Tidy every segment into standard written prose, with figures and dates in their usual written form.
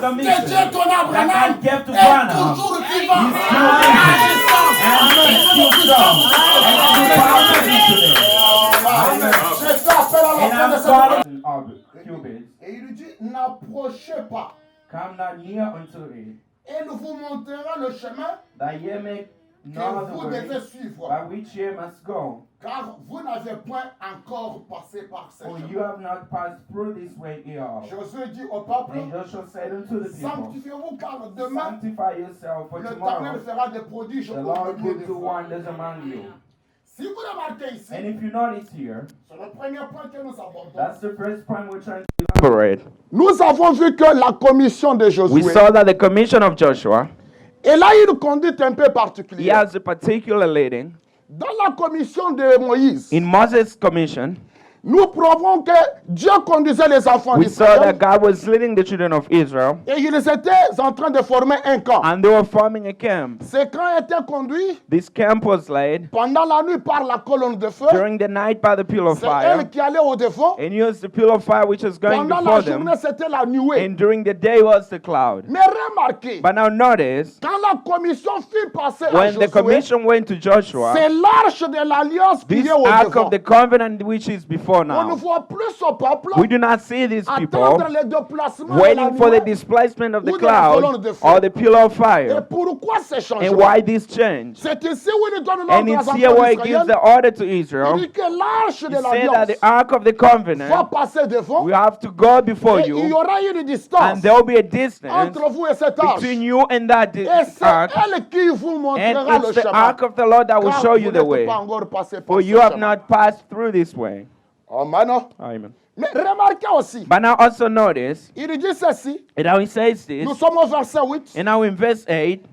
que commission Dieu ton that Abraham God gave to est Branham toujours vivant. is still living and is still strong and still powerful today. Amen. Je fais appel à la And fin de I'm cette calling of cubits, Et il lui dit, n'approchez pas. come not near unto it, Et nous vous montrera le chemin that ye may know que the vous way devez suivre. by which ye must go. Car vous n'avez point encore passé par ce For you chemin. have not passed through this way hereof. Josué dit au peuple, And Joshua said unto the people, sanctifiez-vous car demain, sanctify yourself, for l'Éternel tomorrow fera des prodiges the au Lord milieu will de do vous. wonders among you. Si vous remarquez ici, And if you notice here, c'est le premier point que nous abordons. that's the first point we're trying to elaborate. Nous avons vu que la commission de We Josué, saw that the commission of Joshua, elle a une conduite un peu he particulière. has a particular leading. Dans la commission de Moïse, In Moses' commission, nous prouvons que Dieu conduisait les enfants we saw that d'Israël God was leading the children of Israel, et ils étaient en train de former un camp. and they were forming a camp. Ce camp était conduit This camp was led pendant la nuit par la colonne de feu. during the night by the pillar of C'est fire, elle qui allait au devant. and used the pillar of fire which was going Pendant before la them, journée, c'était la nuée. and during the day was the cloud. Mais remarquez, But now notice, quand la commission fut passée à when the Josué, commission went to Joshua, c'est l'arche de l'alliance qui this est au ark devant. of the covenant which is before On ne now, voit plus au peuple we do not see these people attendre le déplacement de la waiting for the nuée. displacement of the ou de la colonne cloud de feu. or the pillar of Et fire. pourquoi ces And changements? why this change? C'est ici où il donne And l'ordre aux it's here enfants where it gives d'Israël. the order to Il Israel. dit que l'arche He de said that l'alliance the ark of the va covenant, passer devant. we have to go before Et il y you, aura une distance and there will be a distance entre vous et cette arche. between you and that Et c'est ark, elle qui vous and montrera le it's the chemin. ark of the Lord that will Car show vous you the n'êtes way. pas encore passé par For ce you have chemin. not passed through this way. Amen. Amen. Mais remarquez aussi, But now also notice, il dit ceci. and now he says this, Nous sommes au verset 8. and now in verse 8,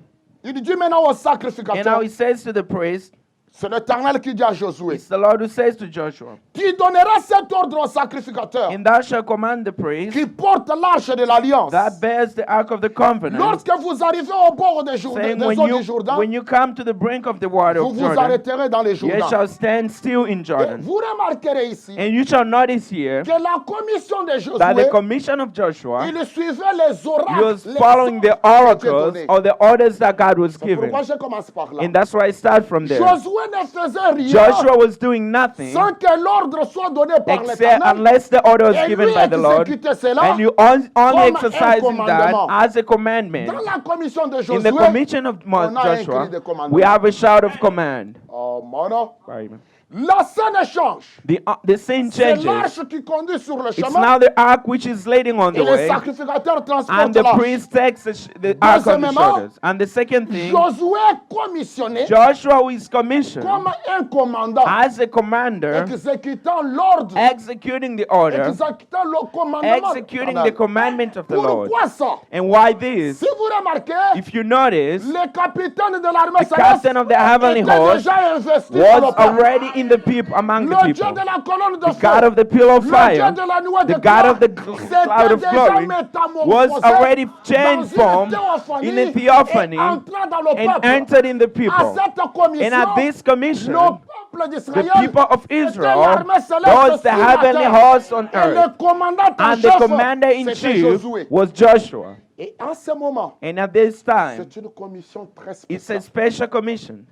Il dit maintenant au and now sacrificateur. he says to the priest, C'est l'Éternel qui dit à Josué, it's the Lord who says to Joshua, qui donnera cet ordre au sacrificateur and thou shalt command the priest qui porte l'arche de l'alliance. that bears the ark of the covenant, Lorsque vous arrivez au bord des saying, eaux du Jourdain, when you come to the brink of the water vous of vous Jordan, arrêterez dans les ye Jourdains. shall stand still in Et Jordan. vous remarquerez ici And you shall notice here que la commission de that the Josué, commission of Joshua, il suivait les he oracles, was les following the ordres qui étaient oracles donnés. or the orders that God was C'est giving. pourquoi je commence par là. And that's why I start from there. Josué ne faisait rien Joshua was doing nothing sans que l'ordre soit donné par except l'Éternel. unless the order was Et given lui by the Lord, exécutait cela and you only comme un exercising that commandement. as a commandment. Dans la commission de In Josué, the commission of on a un Joshua, cri de commandement. we have a shout of command. Oh, mon Amen. La scène change. The scene C'est changes. l'arche qui conduit sur le It's chemin now the ark which is leading on et the le way, sacrificateur and transporte the l'arche. priest takes the ark on the Deuxièmement, shoulders. And the second thing, Josué est commissionné Joshua is commissioned comme un commandant as a commander, exécutant l'ordre, executing the order, exécutant le commandement. executing the commandment of the Lord. Pourquoi ça? And why this? Si vous remarquez, If you notice, le capitaine de l'armée the captain of the heavenly était host déjà investi dans le was peuple. already in the people, among the Le Dieu people. de la colonne de The feu, God of the pillar of le fire, Dieu de la nuée the de God of the gloire, cloud of s'était glory, déjà métamorphosé was already changed dans une from théophanie in a theophany et entra dans le and peuple. entered in the À people. cette commission, And at this commission, le peuple the d'Israël people of était Israel l'armée céleste was the sur la heavenly terre. host on Et le earth. commandant en And the chef, commander in c'était chief Josué. was Joshua. Et en ce moment, And at this time, c'est une commission très it's a spéciale. special commission.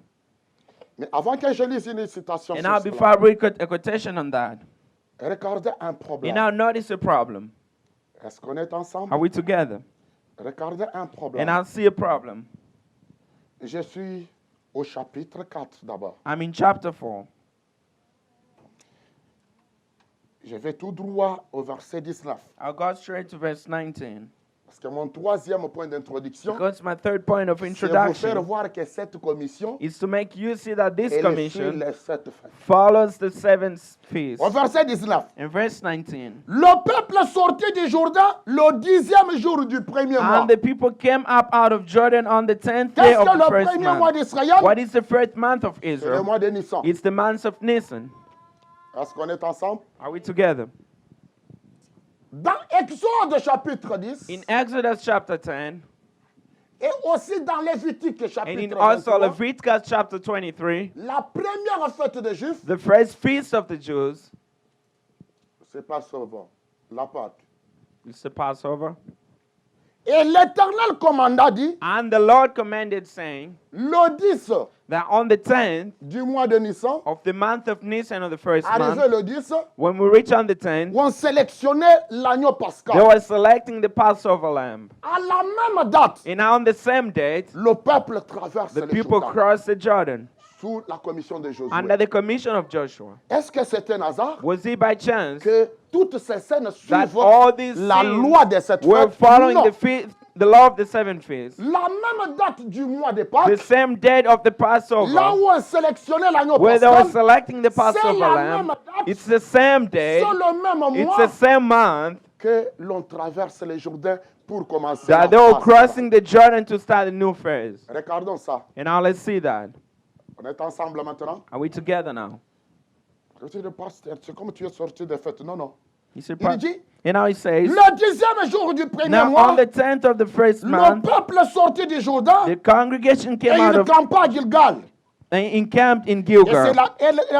Mais avant que je lise une citation And sur now, cela, before I read a quotation on that, regardez un you problème. now notice a problem. Est-ce qu'on est ensemble? Are we together? Regardez un problème. And I'll see a problem. Je suis au chapitre 4 d'abord. I'm in chapter 4. Je vais tout droit au verset 19. I'll go straight to verse 19. Parce que mon troisième point d'introduction, Because my third point of c'est vous faire introduction voir que cette commission, is to make you see that this elle suit commission les 7 fêtes. follows the seventh feast. Au verset 19. In verse 19, Le peuple sortit du Jourdain le 10e jour du premier mois. and the people came up out of Jordan on the 10th day Qu'est-ce of que the le first premier mois month. d'Israël? What is the first month of C'est le Israel? mois de Nissan. It's the month of Nisan. Est-ce qu'on est ensemble? Are we together? Dans Exode chapitre 10 In Exodus chapter 10, et aussi dans Lévitique and in chapitre also 23, Leviticus chapter 23, la première fête des Juifs, the first feast of the Jews c'est Passover, la Pâque. is the Passover. Et l'Éternel commanda, dit, And the Lord commanded, saying, le 10 that on the 10th du mois de Nissan, of the month of Nisan, of the first arrivé month, le 10, when we reach on the 10th, on sélectionnait l'agneau they pascal. were selecting the Passover lamb. À la même date, And on the same date, le peuple traverse the le people Jourdain crossed the Jordan sous la commission de Josué. under the commission of Joshua. Est-ce que c'est un hasard Was it by chance que toutes ces scènes that suivent all these la loi de things cette were fête? following Non. the law of the 7 feasts? La même date du mois de The Pâques, same date of the là Passover, où on sélectionnait l'agneau where they were pascal, selecting the c'est Passover la lamb. même date, It's the same date, c'est le même it's mois the same month que l'on traverse le Jourdain pour commencer that la they were Pâque. crossing the Jordan to start a new phase. Regardons ça. And now let's see that. On est ensemble maintenant. Are we together now? Je dis, pasteur, c'est comme tu es sorti des fêtes. Non, non. He said, Il dit, and now he says, le 10e jour du premier now mois, on the 10th of the first le month, peuple sortit du Jourdain the congregation et came out il of campa à Gilgal. and encamped in Et c'est Gilgal.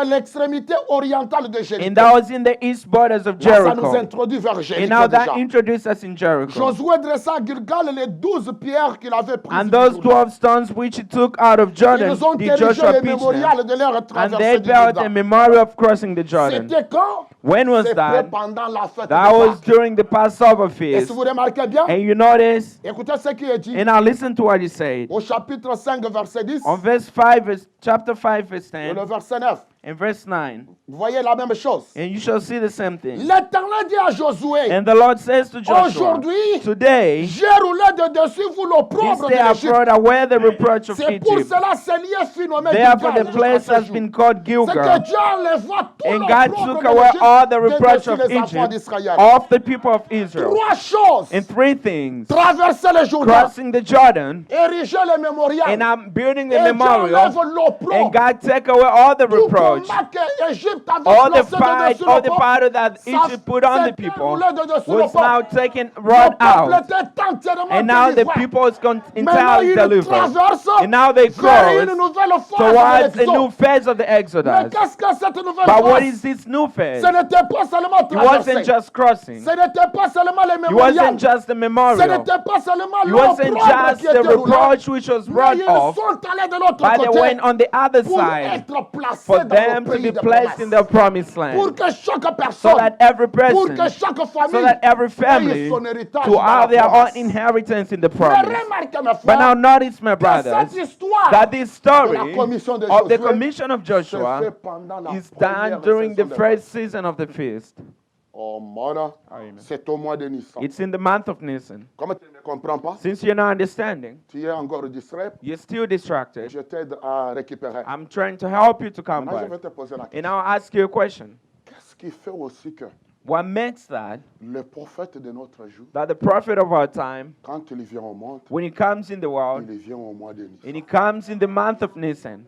l'extrémité orientale de And Jericho. that was in the east borders of Là, ça nous Jericho. introduit vers And Jéricho now déjà. that introduced us in Jericho. Josué dressa à Gilgal les 12 pierres qu'il avait prises And du those Jourdain. 12 stones which he took out of Jordan, Ils ont did érigé Joshua le pitch them. mémorial de leur And traversée they du built a Jourdain. memorial of crossing the Jordan. C'était quand? When was C'était that? pendant la fête That de was Pâques. during the Passover Et feast. si vous remarquez bien, And you notice, écoutez ce qui est dit and now listen to what he said. au chapitre 5, verset 10 On verse 5, chapter 5, verse et 10, le verset 9. and verse 9. Vous voyez la même chose. And you shall see the same thing. L'Éternel dit à Josué, And the Lord says to Joshua, aujourd'hui, today, j'ai roulé de dessus vous this l'opprobre de day I l'Égypte. brought away the reproach of C'est pour Egypt. cela ce lieu fut nommé Therefore Gilgal the place jusqu'à has ce jour. been called C'est que Gilgal. Dieu enlèva tout And God l'opprobre took de away l'Égypte all the de reproach dessus of les enfants Egypt d'Israël. off the people of Israel. Trois choses. And 3 things. Traverser le Jourdain, Crossing the Jordan, ériger le mémorial, and I'm building the et Dieu memorial, enlève l'opprobre. and God take away all the Tout reproach, combat que Égypte avait all the placé fight, de-dessus all le the peuple, powder that ça Egypt put on the s'est people déroulé de-dessus le was now peuple. taken Le right peuple out. était entièrement And now the délivré. people is Maintenant, entirely ils delivered. traversent And now they vers cross une nouvelle phase de towards a new l'exode. phase of the Mais Exodus. qu'est-ce que cette nouvelle But what phase? is this new phase? Ce n'était pas seulement It wasn't traverser. just crossing. Ce n'était pas seulement les It mémorials. wasn't just the Ce memorial. n'était pas seulement It wasn't l'opprobre just qui the était roulé. reproach which was Mais brought ils off, sont allés de l'autre but they côté went on the other pour side être placés for dans them le to pays be de placed in promesse. the promised Pour land. que chaque So personne, that every pour person, que chaque so famille that every ait family son héritage to dans la have their own promesse. inheritance in the Mais promise. remarquez, mes But now frères, notice, my que brothers, cette histoire that this story de la commission de of the Josué commission of se Joshua fait pendant la is done première during the saison de first fête. season of the feast. Oh, mon, Amen. c'est au mois de Nissan. It's in the month of Nisan. Comme tu ne comprends pas, Since you're not understanding, tu es encore distrait, you're still distracted. je t'aide à récupérer. I'm trying to help you to come Maintenant, je vais back. te poser la And question. I'll ask you a question. Qu'est-ce qui fait aussi que What makes that le prophète de notre jour, the prophet of our time, quand il vient au monde, when he comes in the world, il vient au mois de and Nissan. he comes in the month of Nisan,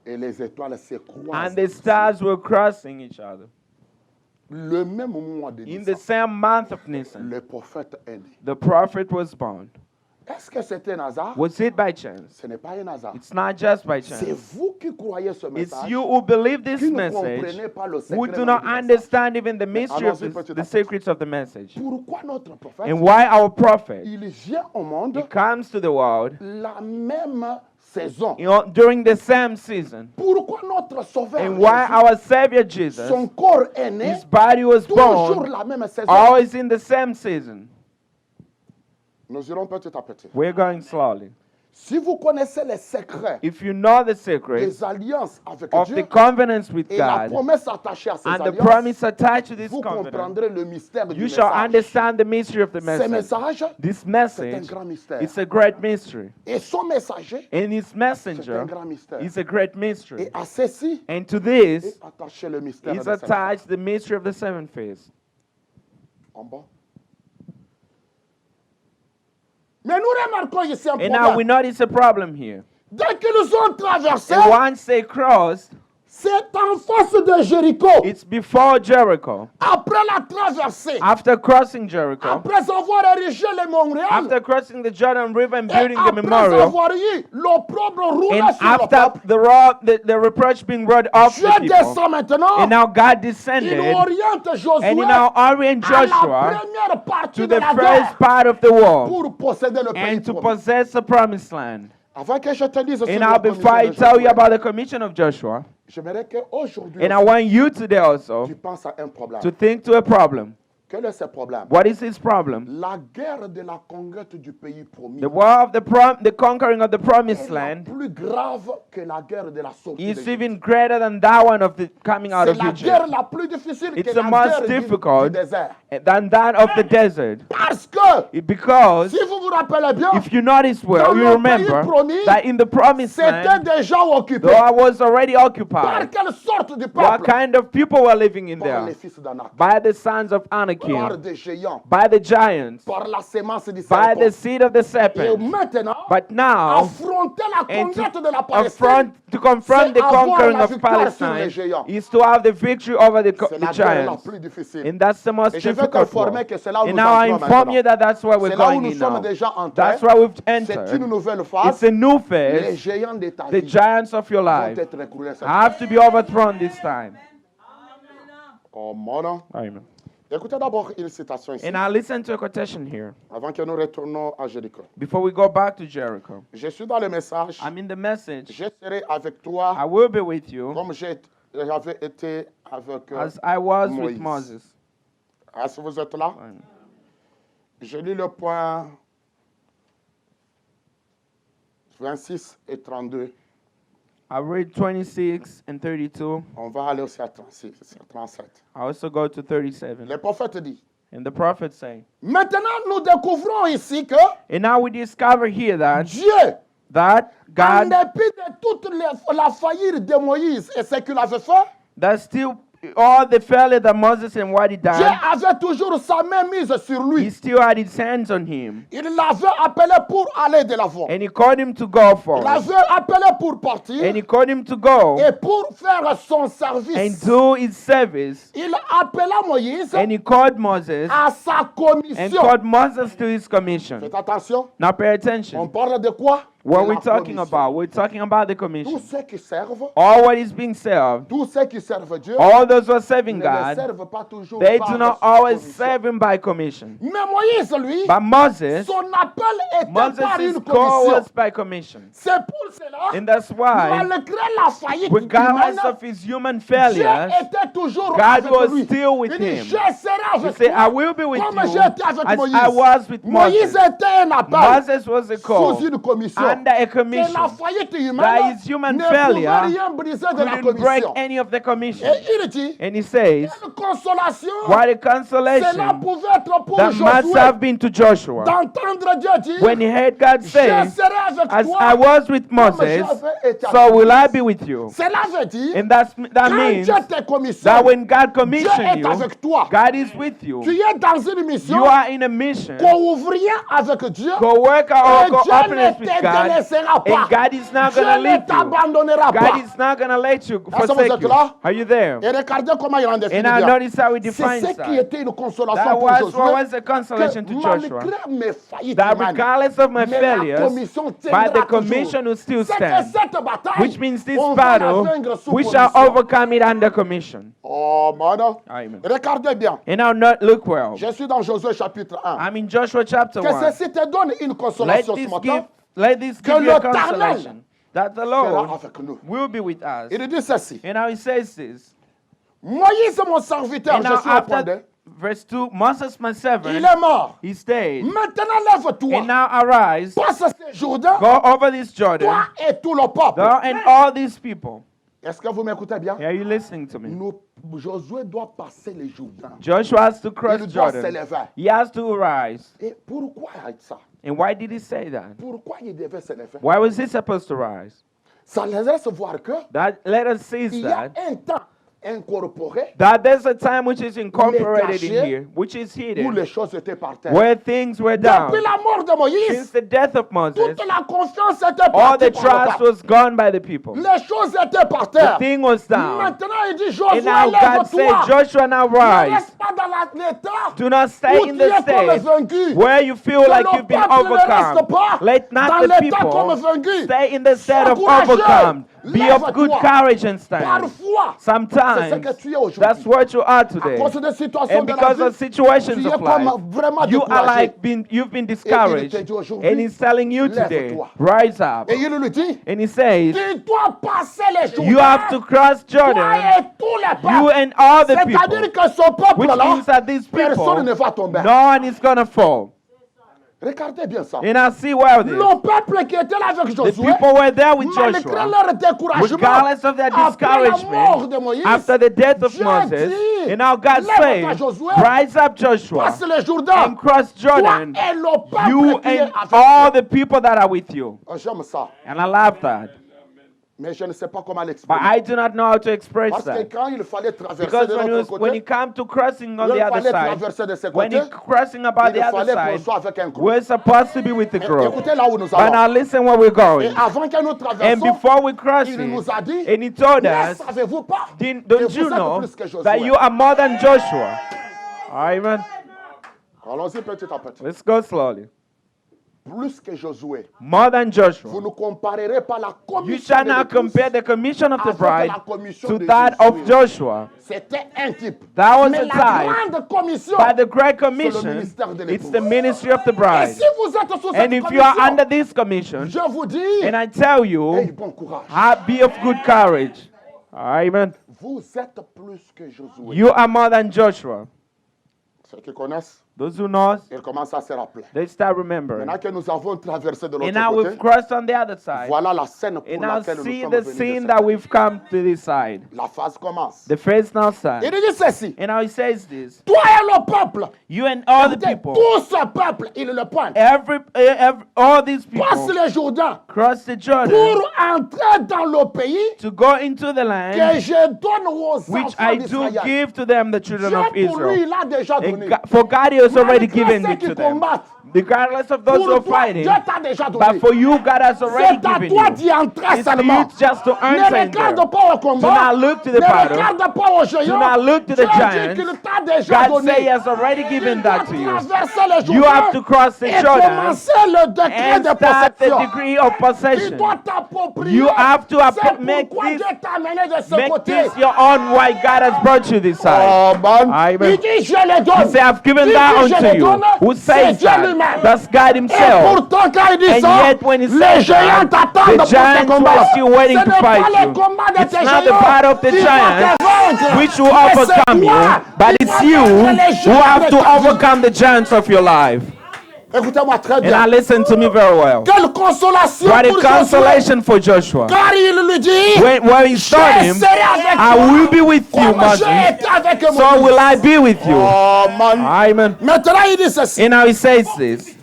Et les étoiles se croisent. and the stars were crossing each other. Le même mois de In the Nissan, same month of Nisan, le prophète est né. the prophet was born. Est-ce que c'est un hasard? Was it by chance? Ce n'est pas un hasard. It's not just by C'est chance. vous qui croyez ce It's message, you who believe this qui ne message, comprenez pas le who secret do même not du message. understand even the mystery of allons-y petit à the petit. secrets of the message. Pourquoi notre prophète, And why our prophet, il vient au monde he comes to the world la même saison? during the same season. Pourquoi notre sauveur, And why Jésus, our Savior Jesus, son corps est né his body was toujours born la même saison? always in the same season. Nous irons petit à petit. We're going slowly. Si vous connaissez les secrets If you know the secret des alliances avec of the Dieu covenants with et la God promesse attachée à ces and the alliances, promise attached to this vous covenant, comprendrez le mystère du you shall message. understand the mystery of the Ce message. message, This c'est un message, grand mystère. it's a great mystery. Et son messager, And his c'est un messenger grand mystère. is a great mystery. Et à ceci And to est this attaché le mystère is de cette attached the mystery of the seventh phase. En bas. Mais nous remarquons ici un And now we problème. notice a problem here. Dès qu'ils ont traversé, And once they crossed, C'est en face de Jéricho. It's before Jericho. Après la traversée, After crossing Jericho, après avoir érigé le mémorial, after crossing the Jordan River and et building the après memorial, avoir eu l'opprobre roulé and sur le after peuple, the reproach being brought off Dieu the people, descend maintenant. and now God Il descended, oriente Josué and he now orient à la Joshua première partie to de the la first guerre part of the war pour posséder le pays and to promis. possess the promised land. Avant que je te dise sur And la now, commission before I de tell you Josué, about the commission of Joshua, j'aimerais qu'aujourd'hui and I want you today also tu penses à un problème. to think to a problem. Quel est ce problème? What is his problem? La guerre de la conquête du pays promis The war of the conquering of the promised est la land plus grave que la guerre de la sortie is d'Égypte. even greater than that one of the coming out C'est of la guerre Egypt, la plus difficile It's que the la most guerre du difficult désert. than that of the desert. Parce que, Because si vous vous rappelez bien, if you notice dans well, you le remember pays promis, that in the promised c'était land, déjà occupé. though I was already Par occupied, quelle sorte de what peuple? kind of people were living in Par les there? fils d'Anak, By the sons of par Anakim, des géants, by the giants, par la sémence du by the serpent. seed of the Et serpent. maintenant, But now, affronter la and conquête de la Palestine, confront the c'est avoir conquering la of victoire sur les Palestine géants. is to have the victory over the c'est la guerre la giants. plus difficile. And that's the most Et je vais difficult t'informer war. que c'est là où And nous now I entrons inform maintenant. you that that's where we're C'est là où going nous in sommes now. déjà entrés. That's where we've C'est une entered. nouvelle It's phase. a new Les phase. géants de ta The vie giants of your vont life être écroulés cette fois. have to be overthrown this time. Oh, mon nom. Amen. Écoutez d'abord une citation ici, And now listen to a quotation here avant que nous retournions à Jéricho. before we go back to Jericho. Je suis dans le message. I'm in the message. Je serai avec toi I will be with you comme j'avais été avec as I was Moïse. with Moses. Est-ce que vous êtes là? Amen. Je lis le point 26 et 32. I read 26 and 32. On va aller aussi à 36, à 37. I also go to 37. Le prophète dit, And the prophet say, maintenant nous découvrons ici que and now we discover here that Dieu, that en God, dépit de toute la faillite de Moïse et ce qu'il avait fait, that still all the failure that Moses and what he Dieu done, avait toujours sa main mise sur he lui. still had his hands on him. Il l'avait appelé pour aller de l'avant. And he called him to go Il forward. l'avait appelé pour partir And he called him to go et pour faire son and service. do his service. Il appela Moïse And he called Moses à sa and commission. called Moses to his commission. Faites attention, Now pay on attention. parle de quoi? What De we're la talking commission. about? We're talking about the Tous commission. ceux qui servent, All what is being served, tous ceux qui servent Dieu, all those who are serving ne le God, servent pas toujours they par do not sa always commission. serve him by commission. Mais Moïse, lui, But Moses, son appel était par Moses' une call commission. was by commission. C'est pour cela, And that's why, malgré la faillite regardless humaine, of his human Dieu failures, était toujours God avec was lui. still with Il dit, him. je serai He avec said, I toi will be with comme you j'étais avec as Moïse. I was with Moïse Moses. était un appel Moses was a call sous une commission. under a Et la commission faillite that humaine his human ne pouvait failure rien briser de la couldn't break commission. any of the commission. Et il dit, And he says, quelle consolation what a cela consolation pouvait être pour that must Josué have been to Joshua d'entendre Dieu dire, when he heard God je say, serai avec as toi I was with comme Moses, j'avais été so avec will I Moïse. be with you. Cela veut dire, And that quand means Dieu te commissionne, that when God Dieu commissioned est you, avec toi. God is with you. Tu es dans une mission, You are in a mission, co-ouvrier avec Dieu, co-worker et or Dieu co-operate ne with te God, délaissera pas. and God is not Dieu going to ne leave you. t'abandonnera pas. God is not going to let you Est-ce que vous forsake êtes you. là? Are you there? Et regardez comment il en définit And I bien. notice how he C'est defines ce qui that. était une consolation That pour was Josué. what was a consolation Que to Joshua. malgré mes faillites That humaines, regardless of my mais la failures, commission but tiendra the toujours. commission will still C'est que stand. cette bataille, Which means this on va la battle, vaincre sous we shall commission. overcome it under commission. Oh, mon. Amen. Regardez bien. And now not look well. Je suis dans Josué chapitre 1. I'm in Joshua chapter Que 1. ceci te donne une consolation ce matin. Let this Que give you a l'Éternel consolation that the Sera Lord avec nous. will be with us. Il dit ceci. And now he says this. Moïse, mon serviteur, And je now suis au point de... after verse 2, Moses my servant, Il est mort. he stayed. Maintenant, lève-toi. And now arise, Passe ce Jourdain, go over this Jordan, toi et tout le peuple. thou and all these people. Est-ce que vous m'écoutez bien? Are you listening to me? Josué doit passer le Jourdain. Joshua has to cross Il doit Jordan. s'élever. He has to arise. Et pourquoi ça? And why did he say that? Pourquoi il devait s'élever? Why was he supposed to rise? Ça laisse voir que That let us see il y a that un temps incorporé that there's a time which is incorporated in caché, here, which is où hidden, les choses étaient par terre. where things were down. Depuis la mort de Since Moïse, the death of Moses, toute la confiance était all partie the par le trust bas. was gone by the people. Les choses étaient par The terre. thing was down. Maintenant, il dit, And Josué, now God said, lève-toi. Joshua, now Ne rise. reste pas dans l'état Do not stay où in tu the es comme state vaincu. where you feel Que like le you've been peuple ne reste overcome. pas Let dans not the l'état comme people vaincu. stay in the state of Sois courageux. overcome. Be of good Lève-toi. courage and stand. Parfois, c'est ce Sometimes que tu es aujourd'hui. that's what you are À today. cause des situations And de la because vie, of situations tu es of comme life, vraiment you are découragé. like you've been discouraged. te dit aujourd'hui, And he's telling you today, lève-toi. rise up. Et il lui dit, And he says, tu dois passer les jours. you have to cross Toi Jordan, et tous les you peuples. and all the people. C'est-à-dire que ce Which peuple-là, means that these people, personne ne va tomber. no one is going to fall. Regardez bien ça. And I see well this. Le peuple qui était là avec The Josué, people were there with malgré Joshua. leur découragement, Regardless of their après la mort discouragement, de Moïse, after the death of Dieu Moses, dit, and now God lève-toi, says, Josué, rise up Joshua passe le Jourdain. and cross Jordan, Toi et le peuple you qui est and avec all toi. the people that are with you. Oh, j'aime ça, And I love that. mais je ne sais pas comment But l'exprimer. I do not know how to express Parce que that. quand il fallait traverser Because de when l'autre when he côté, come to crossing on il the other fallait side, traverser de ce when côté, he crossing about the il other fallait qu'on side, soit avec un groupe. we're supposed to be with the group. Écoutez là où nous But now allons. listen where we're Et going. avant que nous And traversons, before we cross il it, nous a dit, and he told ne us, savez-vous pas que don't vous you êtes know plus que Josué? that you are more than Joshua? Amen. Allons-y petit à petit. Let's go slowly. Plus que Josué. More than Vous Joshua. ne comparerez pas la You commission shall de not l'épouse. compare the commission of the Avec bride la commission to de that Josué. of Joshua. C'était un type. That was Mais the la type. grande commission, By the Great c'est le Commission, ministère de it's l'épouse. the ministry of the Et bride. si vous êtes sous And cette if you are commission, under this commission, je vous dis, and I tell hey, you, bon courage. be of good courage. Amen. Vous êtes plus que Josué. You are more than Joshua. Ceux qui connaissent, Those who know, ils commencent à se rappeler. they start remembering. Maintenant que nous avons traversé de And l'autre now côté, we've crossed on the other side. voilà la scène pour And now laquelle nous see sommes the venus. scene de that cette- we've come to this side. La phase commence. The phase now Il starts. dit ceci. And now he says this. Toi et le peuple, You and all the people, tout ce peuple, il le pointe. all these Passe people les Jourdains cross the Jordan pour entrer dans le pays to go into the que land je donne aux which enfants I do d'Israël. give to them, the children of Dieu pour lui, Israel. il a déjà donné. And for God, He has already given ceux it qui to them. combattent, Regardless of those who are pour toi, fighting, Dieu t'a déjà but donné. for you, God has already C'est à given toi you. d'y entrer It's for seulement. you just to Ne enter in there. regarde pas au combat. Do not look to the ne battle. regarde pas au géant. Do not look to the Dieu dit giants. qu'il t'a déjà God say He donné. has already given that to Tu you. dois traverser le You Jourdain have to cross the et Jordan commencer le degré and de start the possession. degree of Tu possession. dois t'approprier. You have to C'est make pourquoi this- Dieu t'a amené de ce Make côté. this your own why God has brought you this side. Oh, man. Amen. Il dit, je le donne. He said, I've given Il that dit, je unto le you. donne. Who C'est says Dieu that? lui-même. That's God Et Himself. pourtant, quand il dit And ça, yet when He les says géants that, t'attendent the pour te giants were combattre. still waiting Ce to n'est pas fight le you. combat de It's tes not the géants battle of the qui va te giants vaincre. which will Mais c'est overcome you, toi but qui it's vas you vaincre les who géants have de to ta vie. overcome the giants of your life. Écoutez-moi très And bien. now listen to me very well. Quelle consolation What a pour Josué. consolation for Joshua. Car il lui dit, Where he je told him, serai avec I toi will be with you, comme Moses. j'ai été avec So Moïse. will I be with you. Oh, man. Amen. Maintenant, il dit ceci. And now he says this.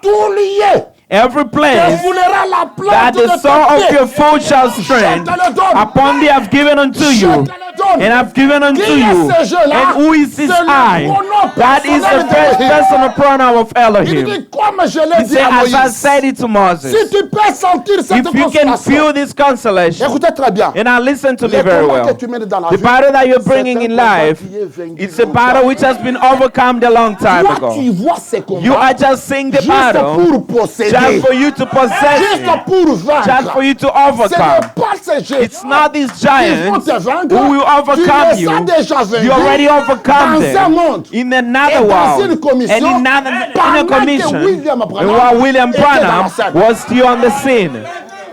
Tout lié. Every place Défoulera la that plante the de sole tes of your pieds. foot shall strength, upon thee I've given unto Je you, te le donne. and I've given unto Qui est you. ce jeu-là? And who is this C'est le I? pronom That is the personnel first d'Élohim. personal pronoun of Il Elohim. dit, comme je l'ai He dit said, à as I Moïse, said it to Moses, si tu peux sentir cette if you can consolation, feel this consolation, écoutez très bien, and now listen to me les very combats well. que tu mènes dans la The vie, battle that you're c'est bringing un in combat life, qui est vaincu it's a longtemps. battle which has been overcome a long time Toi, ago. tu vois ces You combats are just seeing the juste battle pour posséder, just for you to possess juste it, pour vaincre. just for you to Ce overcome. n'est pas ces géants It's not these qui vont giants te vaincre. who will overcome Tu les as you. déjà vaincus You already overcome dans un them monde. in another Et dans world une commission, and in another pendant que commission. William And Branham while William était dans la Branham scène. was still on the scene.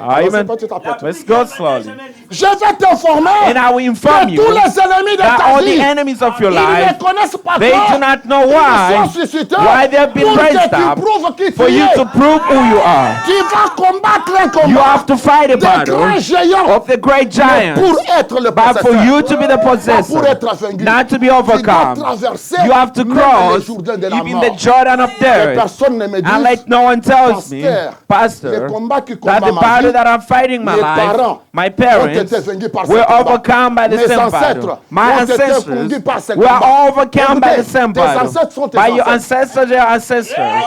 Alors, c'est Amen. petit à petit. Let's go slowly. Je vais t'informer And I will inform que you tous les ennemis de that ta all the vie, enemies of your ils ne life, connaissent pas they toi. do not know Ils why, sont suscités why they have been pour que raised tu up prouves qui for tu you es. to prove who you are. Tu vas combattre un You combat have to fight a des battle grands géants of the great mais giants, pour être le but for possesseur, you to be the pas pour possessor, être vaincu. not to be Tu dois overcome. traverser You have to même les cross Jourdains de la even mort. the Jordan of Que death. personne ne me And dise let no one tells me, les Pastor, combats qui that combattent the ma battles people that are fighting my mes life, parents my ont parents, été vaincus par ces were combats. overcome by the Mes same ancêtres battle. My ont été ancestors conduits par ces were combats. overcome by the same Tes battle. ancêtres sont tes By your ancêtres. ancestors, your ancestors.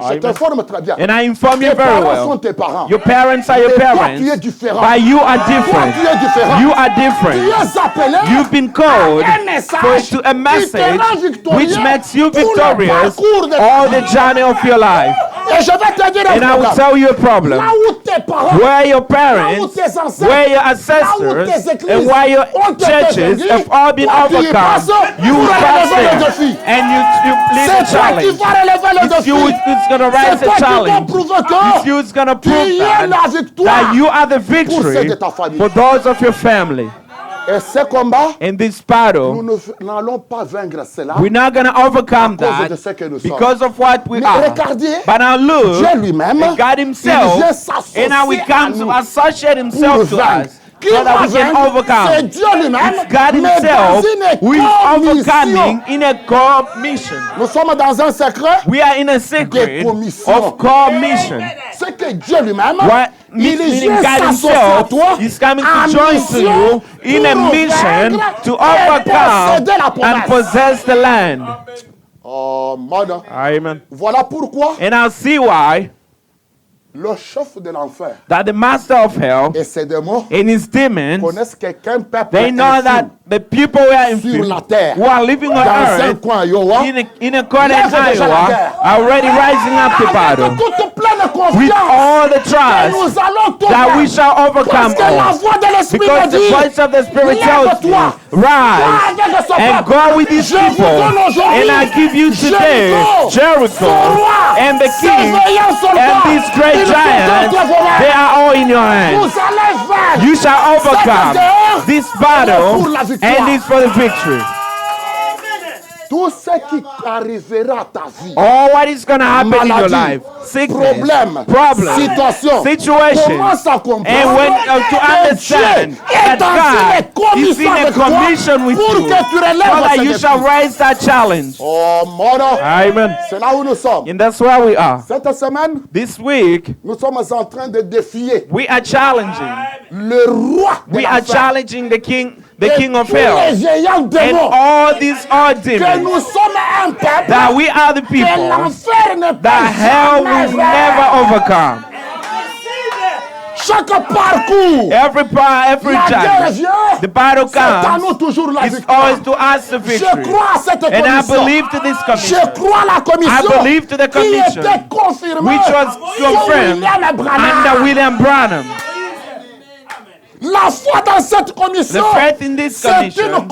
Je t'informe très bien. And I inform you Tes very parents sont well. tes parents. Your parents are your Et toi, parents. tu es différent. But you are Toi, different. tu es différent. You are Tu different. es appelé You've been called à un message for to a qui te message rend victorieux which makes you tout le victorious parcours de all ta the vie. journey of your life. Et je vais te dire un And I will problème. tell you a problem. Là où tes parents, Where your là où parents, tes ancêtres, where your là où ancestors, tes églises and where your ont été churches vaincues, have all been toi, tu y overcome, passes you pour will pass relever le there. défi. And you lead the C'est toi qui challenge. vas relever le It's défi. you who's going to rise C'est the toi qui vas challenge. prouver It's que you who's going to tu prove es that la victoire you are the pour ceux victory de ta famille. for those of your family. Et ce combat, In this nous battle, n'allons pas vaincre cela we're not going to overcome à cause de that ce que nous sommes. because of what we Mais are. regardez, But now look, Dieu lui-même, and God il Himself, vient s'associer and now we à come nous to associate pour Himself to vaincre. us Qui so that va we can vaincre? C'est overcome. Dieu lui-même, It's God mais Himself dans une who is overcoming commission. in a commission. Nous sommes dans un secret. We are in a secret commission. of commission. C'est que Dieu lui-même, What il meaning vient God s'associer à Himself toi is coming en to join to mission you in a pour mission vaincre to et overcome posséder la and promesse. possess the land. Oh, mon. Amen. Voilà pourquoi And I'll see why le chef de l'enfer that the master of hell et ses démons and his demons, connaissent qu'un peuple they know infime that the people who are sur la in terre, who are living on dans un earth coin Iowa, in a corner in lèvent déjà la Iowa guerre. are already rising up the battle avec toute pleine with confiance. all the Et trust nous allons tout that we faire. shall Parce overcome que la all. voix de l'Esprit me Because the dit, voice of the Spirit tells you, lève-toi, rise va avec ce and peuple. go with these Je vous people. donne aujourd'hui And I give you today Jericho son roi, and the ses king veillants soldats, and these great ils sont giants. entre vos mains. They are all in your hands. Vous allez faire You shall overcome this battle pour la victoire. and this for the victory. tout ce qui arrivera à ta vie. All what is going to happen in your Maladie, life, sickness, problème, problem, situation. situation, Commence à comprendre and when to que understand Dieu est that dans une God is commission in a avec toi commission with pour you, que tu so relèves that ce you défi. shall rise that challenge. Oh mon Dieu. Amen. C'est là où nous sommes. And that's where we are. Cette semaine, This week, nous sommes en train de défier we are challenging. le roi de We are l'enfer challenging the king of tous les hell. géants And démons all these are que demons. nous sommes un peuple That we are the que people l'enfer ne peut that hell jamais will vaincre. never overcome. Chaque parcours, Every la guerre journey, vient. the battle C'est à comes. nous toujours la It's victoire. always to us the Je victory. crois à cette And I commission. believe to this Je commission, crois à la commission I believe to the qui commission, était confirmée which was sur confirmed William Branham. under William Branham. La foi dans cette The commission, faith in this c'est une commission, it's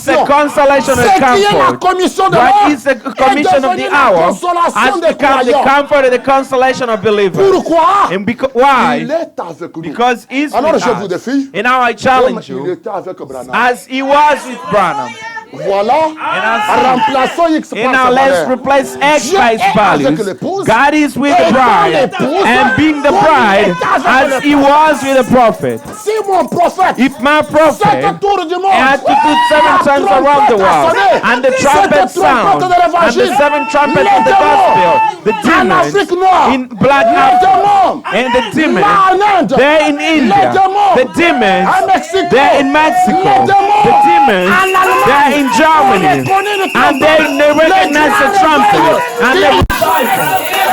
consolation. a consolation Ce and qui est la comfort. commission de What l'heure is the commission est of devenue the la hour consolation has des become the croyants. comfort and the consolation of believers. Pourquoi? And Il why? est avec nous. Because he's Alors with je vous us. défie, And now I comme challenge il you, était avec Branham. as he was with Branham. Voilà, I remplaçons X And par now sa let's valeur. replace X Dieu by est its avec values. l'épouse, God is with et the dans bride, l'épouse, and being the comme bride il était avec as le he was with the prophet. Si mon prophète, If my prophet cette tour du monde, had to do 7 times around the world, and the trumpet sound, and the 7 trumpets of the gospel, the en demons Afrique noire, in Black les Africa, démons, and the demons, là en Inde, they're in India, the demons, en Mexico, they're in Mexico, les démons, the demons, en Allemagne, they're in on Germany, reconnaît le and trumpet, they recognize the les trumpet, rebelles, and qui they ont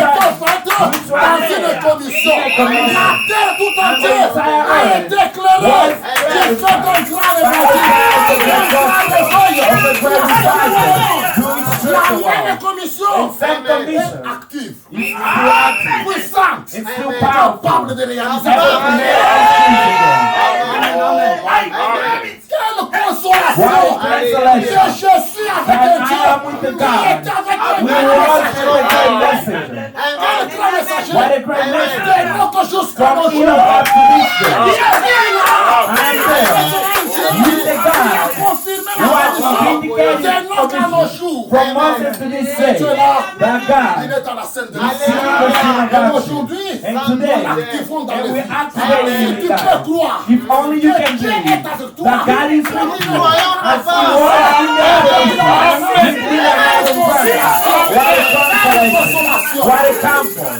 dans une commission. La terre tout entière a été éclairée. J'ai fait un grand la même commission est active, puissante, capable de réaliser. Quelle consolation! Que je suis avec un Dieu qui est avec un grand messager. De notre jusqu'à nos jours. From Moses to this day, that God Il est dans la scène de and aujourd'hui, today, activons dans and le we're vie. activating Si in tu God. peux croire If only you can que Dieu believe est avec toi, that God is with you. croyons As you walk in your life, you feel like consolation, what it comes from.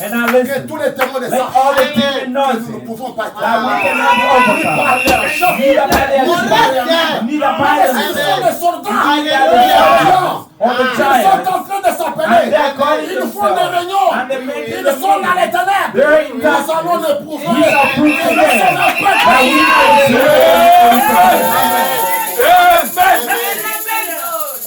And now Que listen, tous les témoins de let ça, all the demon nous ne noises pouvons pas être that we cannot be overcome. Neither by their strength, neither by Mais their ce sont strength. des soldats Neither the soldiers or the Ils sont giants. en train de And s'appeler. they're calling Ils font des themselves. réunions. And they make Ils the sont dans les ténèbres. They're in Nous darkness. allons les prouver. We shall prove Ils to ne them sont pas that we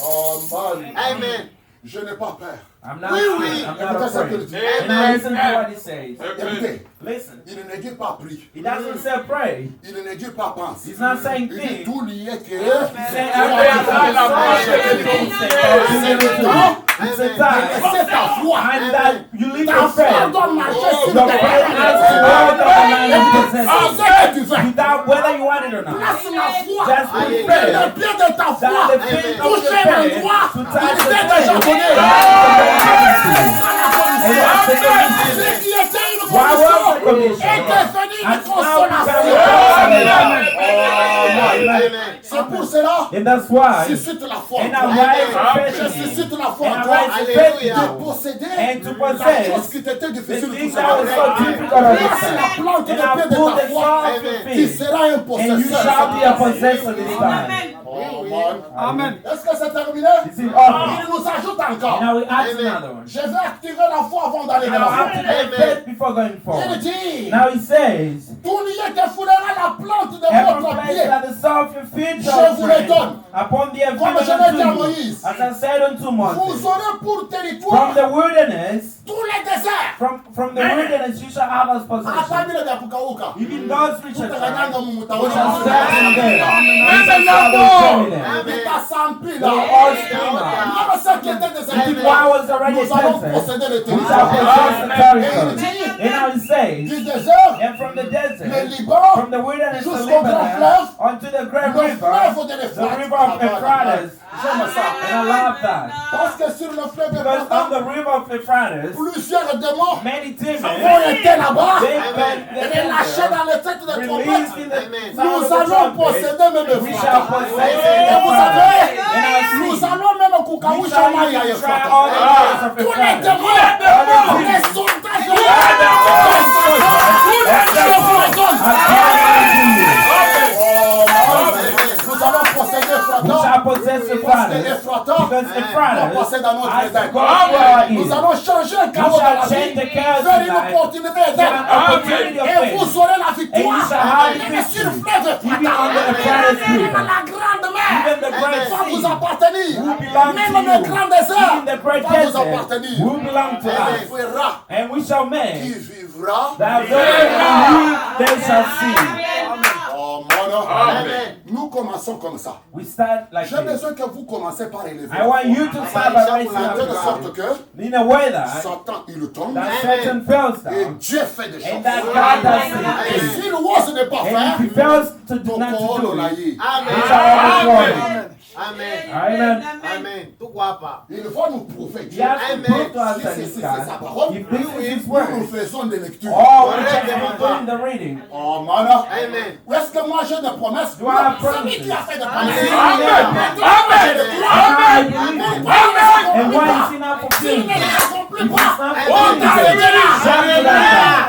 Oh man. Amen. Je n'ai pas peur. I'm not Oui, afraid. oui. I'm Écoutez not ce qu'il afraid. dit. And now listen to what he says. Écoutez, Listen. il ne dit pas prie. He doesn't say pray. Il ne dit pas pense. He's not saying Il dit think. tout lié que He's saying it's a time. c'est ta foi. And that you live Ta your foi faith. doit marcher sur Your le faith has to walk on the line of Fais possession. ce que tu fais. Without whether you want it or not. Place la foi. Just put Le faith. pied de ta foi. That the faith of your Toucher faith l'endroit. to Il touch the t'est faith. déjà donné. And that's the condition. Ce qui était une Why was the condition condition? est devenu une And now consolation. Amen. C'est pour cela And that's why. suscite la foi. And I rise Je faith in you. suscite la foi And en I toi rise faith in de you. posséder And to la possess chose qui t'était the difficile de thing tout that was so difficult of Place la this plante de And I pied de put ta the foi. salt of your Tu feet. seras un And you possesseur. shall be a possessor this time. Oh, man. Amen. Est-ce que c'est terminé? It's in order. Il nous ajoute encore. And now we ask Amen. another one. Je vais activer la foi avant d'aller de Now l'avant. activate faith before going Il forward. dit, Now he says, tout lieu te foulera la plante de every votre place pied. that the sole of your feet Je shall vous le tread donne. upon the Comme evidence je l'ai dit à unto you. Moïse. As I said unto Vous Moses, aurez pour from territoire the wilderness, tous les déserts. from the wilderness you shall have as Hata possession. vile vya kukauka. Even those which are Tutaganyanga dry, Mungu we shall utaona. stand there. We Amen. shall carry them. Vitasampila. They will all spring up. Même ceux qui étaient des Even ennemis, while was already nous allons tempted, posséder le we shall territoire. possess the territory. And now he says, Du désert, and from the le desert, Liban, from the wilderness to jusqu'au grand Lebanon, fleuve, unto the great le river, fleuve de the l'Euphrate. river of Euphrates. J'aime ça. And I love that. Parce que sur le fleuve Because on Euphrates, the river of Euphrates, plusieurs démons many ont demons, été là-bas they've been et lâchés dans les têtes des released trompettes. in the Amen. sound Nous of the allons trumpet. posséder même We Euphrates. shall possess Et vous Euphrates. savez, And I nous see, allons même we Kukawisha shall Maya even try all the Euphrates. ways of Tous les Euphrates. démons, les sondages, nous allons posséder We Ephrata. shall possess Parce que Euphrates. Ephrata Because va Euphrates passer dans notre has état. gone where our Nous is. allons changer un We chaos dans la shall change vie, the chaos faire in une life opportunité to an éternelle. opportunity of Et faith. vous aurez la And you victoire. shall have Même victory. sur le fleuve Even Ephrata. on the Euphrates Même river. la grande mer Even the great va vous sea appartenir. will belong Même to le you. grand désert Even the great va vous desert appartenir. will belong to Et us. il verra And we shall qui make vivra. that those who live, they shall see. Oh, mon Amen. Nous commençons comme ça. We start like J'ai this. besoin que vous commencez par élever. I want you to start by raising De up telle your sorte hand. que In a way that Satan il tombe Satan falls et down. Dieu fait des And choses. that God does Et things. s'il ose ne pas And faire, if he fails to do ton not to corps do l'a it, eu. we shall always worry. Amen. Amen. Amen. Tuko hapa. Il va nous prouver. He has to prove to us Si that c'est he's sa God. parole, If this is his nous word, faisons des lectures. oh, we just doing the reading. Oh, mana. Amen. Où est-ce que moi j'ai des promesses? Do I have C'est lui promises? qui a fait des Amen. promesses. Amen. Maintenant, je le crois. I believe it. Pourquoi And il ne why is s'accomplit he not pas? S'il ne fulfilling it? l'accomplit If pas, it's not honte à ce fulfilling it, Dieu-là. shout to that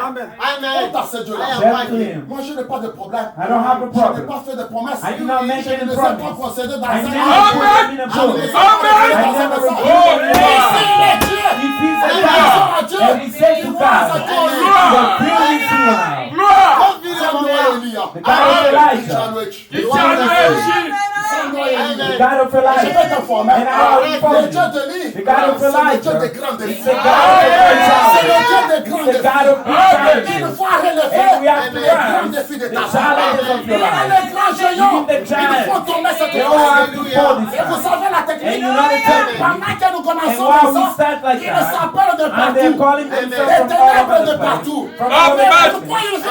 Amen. Honte à ce Dieu-là. God. Shout to him. Moi, je n'ai pas de problème. I don't have a Je n'ai problem. pas fait de promesses. I do not make Je ne any les ai pas promise. concédées dans I un never an. put him in a book. Amen. I never refused him. If he's a God, and we say to God, the fill is here now. The God of Elijah. The God of Elijah. And I will inform you. The God of Elijah. It's the God of the great challenge. It's the God of great challenges. And we have to rise the challenges of your life. Even the giants. They all have to fall this time. And you know the technique. And while we start like that, and they're calling themselves from all over the place. From all over the place.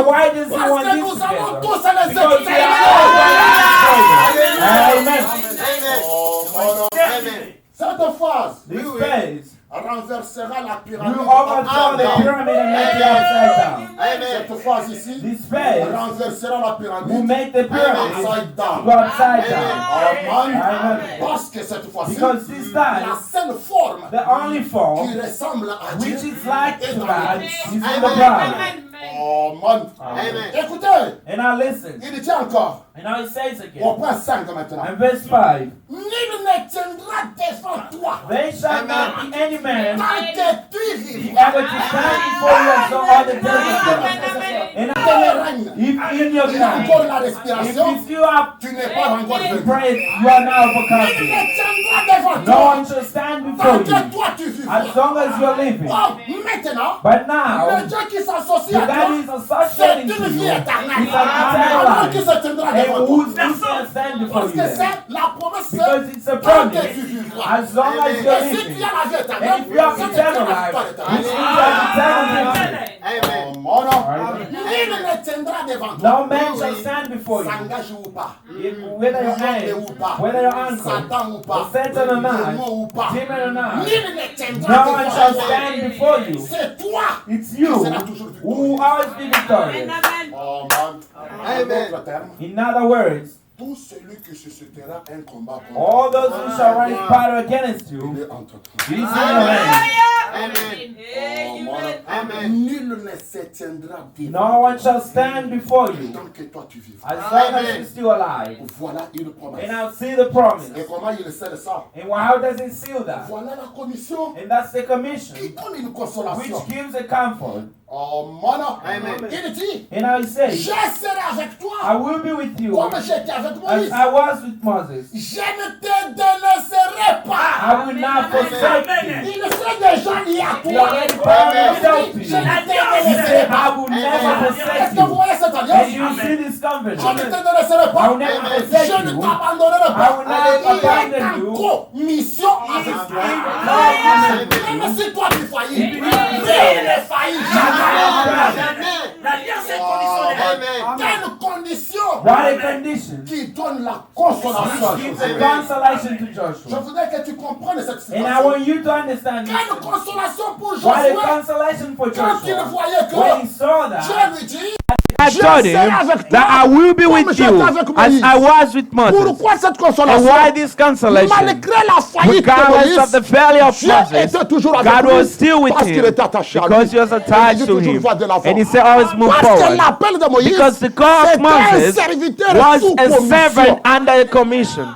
Why does he want this together? Because we are all going Amen. Amen. Cette phase This phase renversera la will pyramide. overthrow the pyramid and make it upside down. Amen. Cette phase ici This phase renversera la will pyramide make the pyramid upside down. go upside down. Amen. Amen. Parce que cette fois-ci, Because this that la seule forme the only form qui ressemble à Dieu which is like est to dans God l'Église. is in the bride. Oh, man. Amen. Écoutez, And now listen. il dit encore, And now it says au again. point 5 maintenant. And verse 5. Nul ne tiendra devant toi There shall not be any man tant que tu be vivras. able to stand before you as though all the days. And Dans le règne, if in your il y a time, encore la if respiration, you still have tu n'es pas encore venu. praise, you are now Nul overcome. ne tiendra devant No toi one shall stand tant before que you toi tu vivras. as long as you're living. Oh, maintenant, But now, le Dieu qui s'associe the à toi, God is associating c'est to une vie you. éternelle. It's an Alors qui eternal se tiendra life. devant And toi. who shall stand before Parce you que then? c'est la promesse, Because it's a tant promise. que tu vivras. As long as Et you're si tu living. as la vie éternelle, And if you have c'est eternal que tu as la life, victoire which éternelle. means you have eternal victory. Amen. Oh, mon nom. Right? Nul ne tiendra devant toi. No man shall stand before you. S'engage ou pas. Whether your Anglais hands, ou pas. whether your uncle, Satan ou pas. or Satan or not, Démon ou pas. demon or not, Nul ne tiendra no one devant shall toi. stand before you. C'est toi It's qui you seras toujours who victorieux. always be victorious. Oh, man. En d'autres termes, In other words, tout celui qui suscitera un combat contre all those who shall rise battle against il you, est entre toi. it is in your hands. Amen. Oh, mon nom. Amen. Nul ne se tiendra devant No one shall stand before you tant que toi tu vivras. as long as you're still alive. Voilà une promesse. And I'll see the promise. Et comment il scelle ça? And how does it seal that? Voilà la commission And that's the commission, qui donne une consolation. which gives a comfort. Oh, mon nom. Amen. Il dit, And now he je says, serai avec I toi will be with you comme j'étais avec as Moïse. I was with Moses. Je ne te délaisserai pas. I will not forsake you. Il fait déjà lié à He toi. already bound himself to Je you. ne te He délaisserai said, pas. I will never Est-ce forsake que vous you. voyez cette And alliance? you see this Je ne covenant. te délaisserai I pas. will never Je forsake ne you. t'abandonnerai I pas. will not Il est abandon en you. commission avec toi. Amen. Même si toi tu faillis, rien ne faillit jamais. L'alliance est Amen. Quelle condition What a condition. qui donne la consolation. Which gives a consolation to Je Joshua. voudrais que tu comprennes cette And I situation. want you to understand this. Quelle consolation pour What a Josué consolation for quand il Joshua. voyait When he que saw that, Dieu lui dit, I told him that I will be with you as I was with Moses. pourquoi cette And consolation? why this consolation? Malgré la faillite de Regardless of Moïse, the failure of Dieu Moses, était toujours avec God lui was still with parce qu'il him était attaché à lui. because he was Et il attached dit to toujours him. voix de l'avant. And he said, always move Parce que forward. l'appel de Moïse, Because the call of c'était un Moses serviteur was sous a commission. servant under a commission.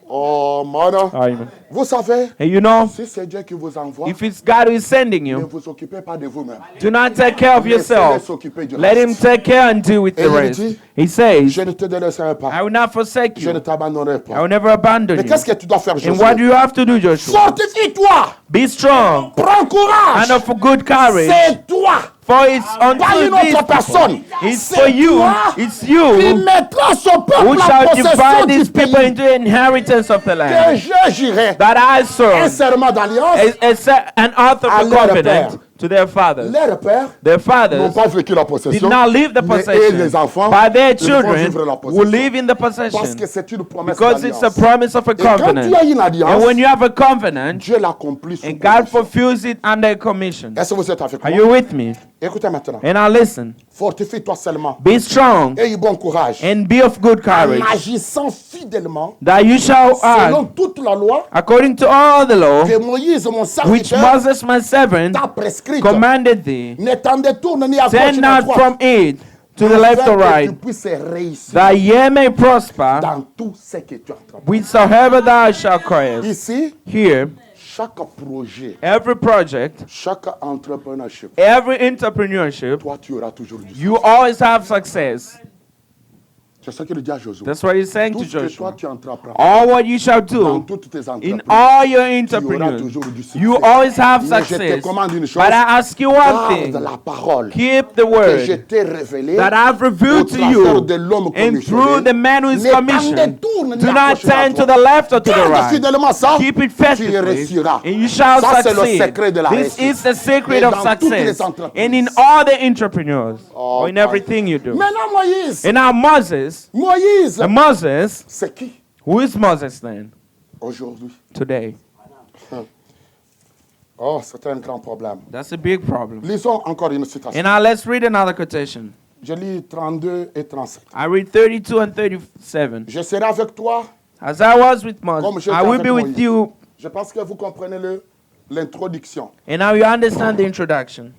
Oh, mon Amen. vous savez, And you know, si c'est Dieu qui vous envoie, if it's God who is sending ne you, vous occupez pas de vous-même. do not take care of Laissez-le yourself. s'occuper du Let him reste. take care and deal with the Et il rest. dit, He says, Je ne te délaisserai pas. I will not forsake Je ne you. t'abandonnerai I pas. will never abandon Mais you. qu'est-ce que tu dois faire, And what do Josué? you have to do, Joshua? Fortifie-toi. Be strong Prends courage. and of good courage. C'est toi. For it's Pas unto une these autre personne. people. It's C'est for you. toi It's qui you mettra ce who peuple en shall possession divide du these people pays. into the inheritance of the Que land. je jurai That I un serve serment d'alliance. an oath of À a leur covenant père. to their fathers. Leurs pères Their n'ont fathers pas vécu la did possession. not leave the Mais possession, les enfants, but their ils vont children vivre la will possession. live in the Parce possession que c'est une promesse because it's a d'alliance. promise of a Et quand tu covenant. as une alliance, And when you have a covenant, Dieu l'accomplit sous and God condition. fulfills it under a commission. Est-ce que vous êtes avec Are moi? you with me? Écoutez maintenant. And now listen. Fortifie-toi seulement. Be strong Aie bon courage. and be of good En courage, agissant fidèlement, that you shall selon act toute la loi according to all the law que Moïse, mon which serviteur, Moses my servant t'a prescrite. commanded thee. Ne t'en détourne ni à gauche Turn ni à not droite. from it to the left or afin que right, tu puisses réussir that ye may prosper dans tout ce que tu entreprends. whithersoever thou shalt cause. Ici, Here, chaque projet, every project, chaque entrepreneurship, every entrepreneurship, toi tu auras toujours du succès. you always have success. C'est ce qu'il dit à Josué. That's what he's saying Tout to ce que toi Joshua. tu entreprends All what you shall dans do toutes tes in entreprises, all your tu auras entrepreneurs, toujours du succès. you always have Mais je te success. commande une chose, But I ask you one garde thing. la parole Keep the que je word t'ai révélée that I've au revealed to travers you de l'homme and through the commissionné. man who is Ne t'en commissioned. détourne ni Do à not gauche ni à turn to droite. the left or to the Garde right. fidèlement ça, Keep it tu faithfully, réussiras. and you shall Ça, c'est le succeed. secret de la This réussite. is the secret Et of dans toutes les success. entreprises. And in all the entrepreneurs, Oh, or in everything you do. Maintenant, Moïse. And now Moses, Moïse, Moses, c'est qui who is Moses then? aujourd'hui? Today. Oh, c'est un grand problème. That's a big problem. Lisons encore une citation. And now let's read another quotation. Je lis 32 et 37. I read 32 and 37. Je serai avec toi As I was with Comme Moses, j'étais I will avec be with Moïse. you Je pense que vous comprenez l'introduction. And now you understand the introduction.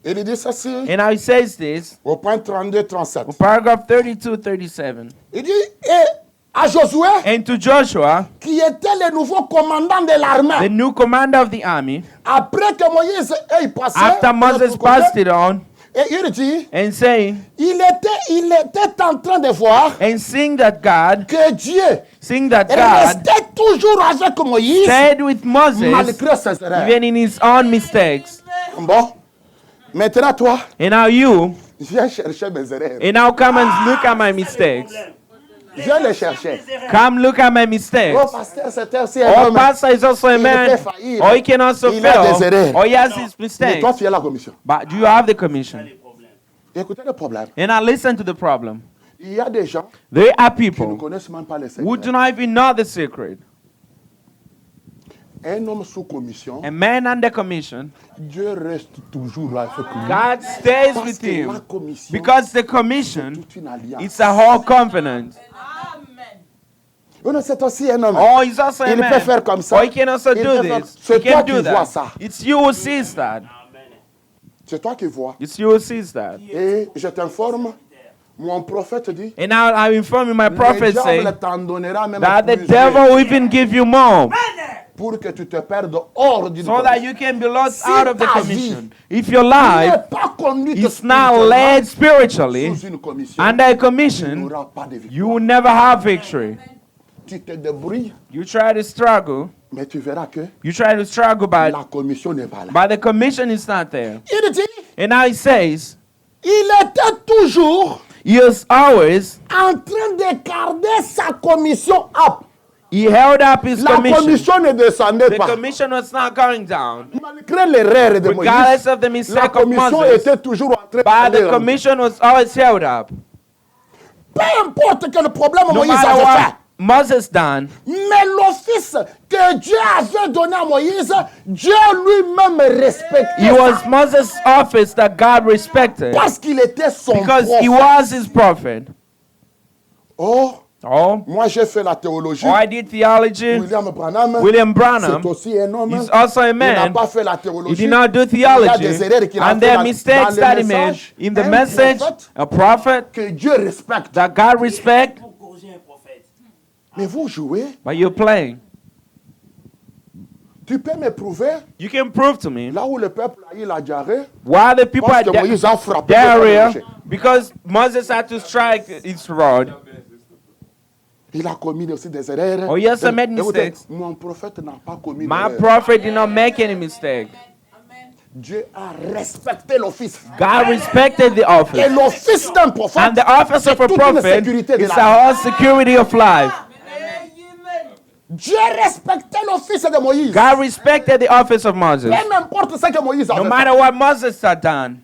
Il dit ceci And now he says this, au point 32-37. paragraph 32-37. Il dit, et à Josué, And to Joshua, qui était le nouveau commandant de the l'armée, new commander of the army, après que Moïse ait passé, after Moses passed it on, et il dit, and saying, il était en train de voir and seeing that God, restait toujours avec Moïse, stayed with Moses, malgré ses erreurs. even in his own mistakes. Bon, maintenant toi, And now you, viens chercher mes erreurs. and now come and look at my mistakes. Viens les chercher. Come look at my mistakes. Oh, pasteur, c'était aussi un Oh, homme. pastor is also a Il man. peut faillir. Or he can also Il a des fail. erreurs. Or he has his Mais mistakes. toi, tu es la commission. But do you have the commission? Écoutez le problème. And now listen to the problem. Il y a des gens There are qui ne people connaissent même pas les who do secrets. not even know the secret. Un homme sous commission, A man under commission, Dieu reste toujours là avec lui. God stays Parce with que la him. commission, Because the c'est commission, toute une alliance. it's a whole covenant. Oh non, c'est aussi un homme. Oh, he's also a Il peut man. faire comme ça. Or he can also Il do peut faire- this. C'est He toi can qui do vois that. ça. It's you who sees that. C'est toi qui vois. It's you who sees that. Et je t'informe, mon prophète dit, And now I inform you, my le prophet say diable t'en donnera même that the plus devil will even give you more, pour que tu te perdes hors d'une so that commission. you can be lost Si out of the ta commission. If your Tu life n'es pas conduite is not spirituellement led spiritually sous une commission, under a tu commission, n'auras pas de victoire. you will never have victory. Tu te débrouilles, You try to struggle, mais tu verras que but la commission n'est pas là. the commission is not there. Il dit, And now he says, il était toujours he is always, en train de garder sa commission up. he held up his La commission. commission ne descendait The pas. commission was not going down. Malgré l'erreur de Regardless Moïse, of the la mistake of commission Moses, était toujours en train but the de commission was always held up. Peu importe que le problème No Moïse matter avait what fait. Moses done, Mais l'office que Dieu avait donné à Moïse, Dieu lui-même it respectait was ça. Moses' office that God respected Parce qu'il était son because he prophète. was his prophet. Oh, Oh, moi j'ai fait la théologie. I did theology. William Branham, William Branham, c'est aussi un homme. he's also a Il n'a man. pas fait la He théologie. did not do Il y a theology. des erreurs qu'il a And fait there are dans mistakes le that he made message. in the Un message. prophète A prophet que Dieu respecte. that God respects, Mais vous jouez, but you're playing. tu peux me prouver You can prove to me là où le peuple a eu la diarrhée, why the people parce at que Moïse a frappé. diarrhea, because Moses had to strike his rod. Il a commis aussi des erreurs. Oh, yes, I made Écoutez, mistakes. mon prophète n'a pas commis My d'erreur. prophet did not make any mistake. Dieu a respecté l'office. God respected the Et office. l'office d'un prophète, And the office of a c'est toute une prophet sécurité de is la a vie. whole security of life. Dieu respectait l'office de Moïse. God respected the office of Moses. Peu importe ce que Moïse a No fait. matter what Moses had done.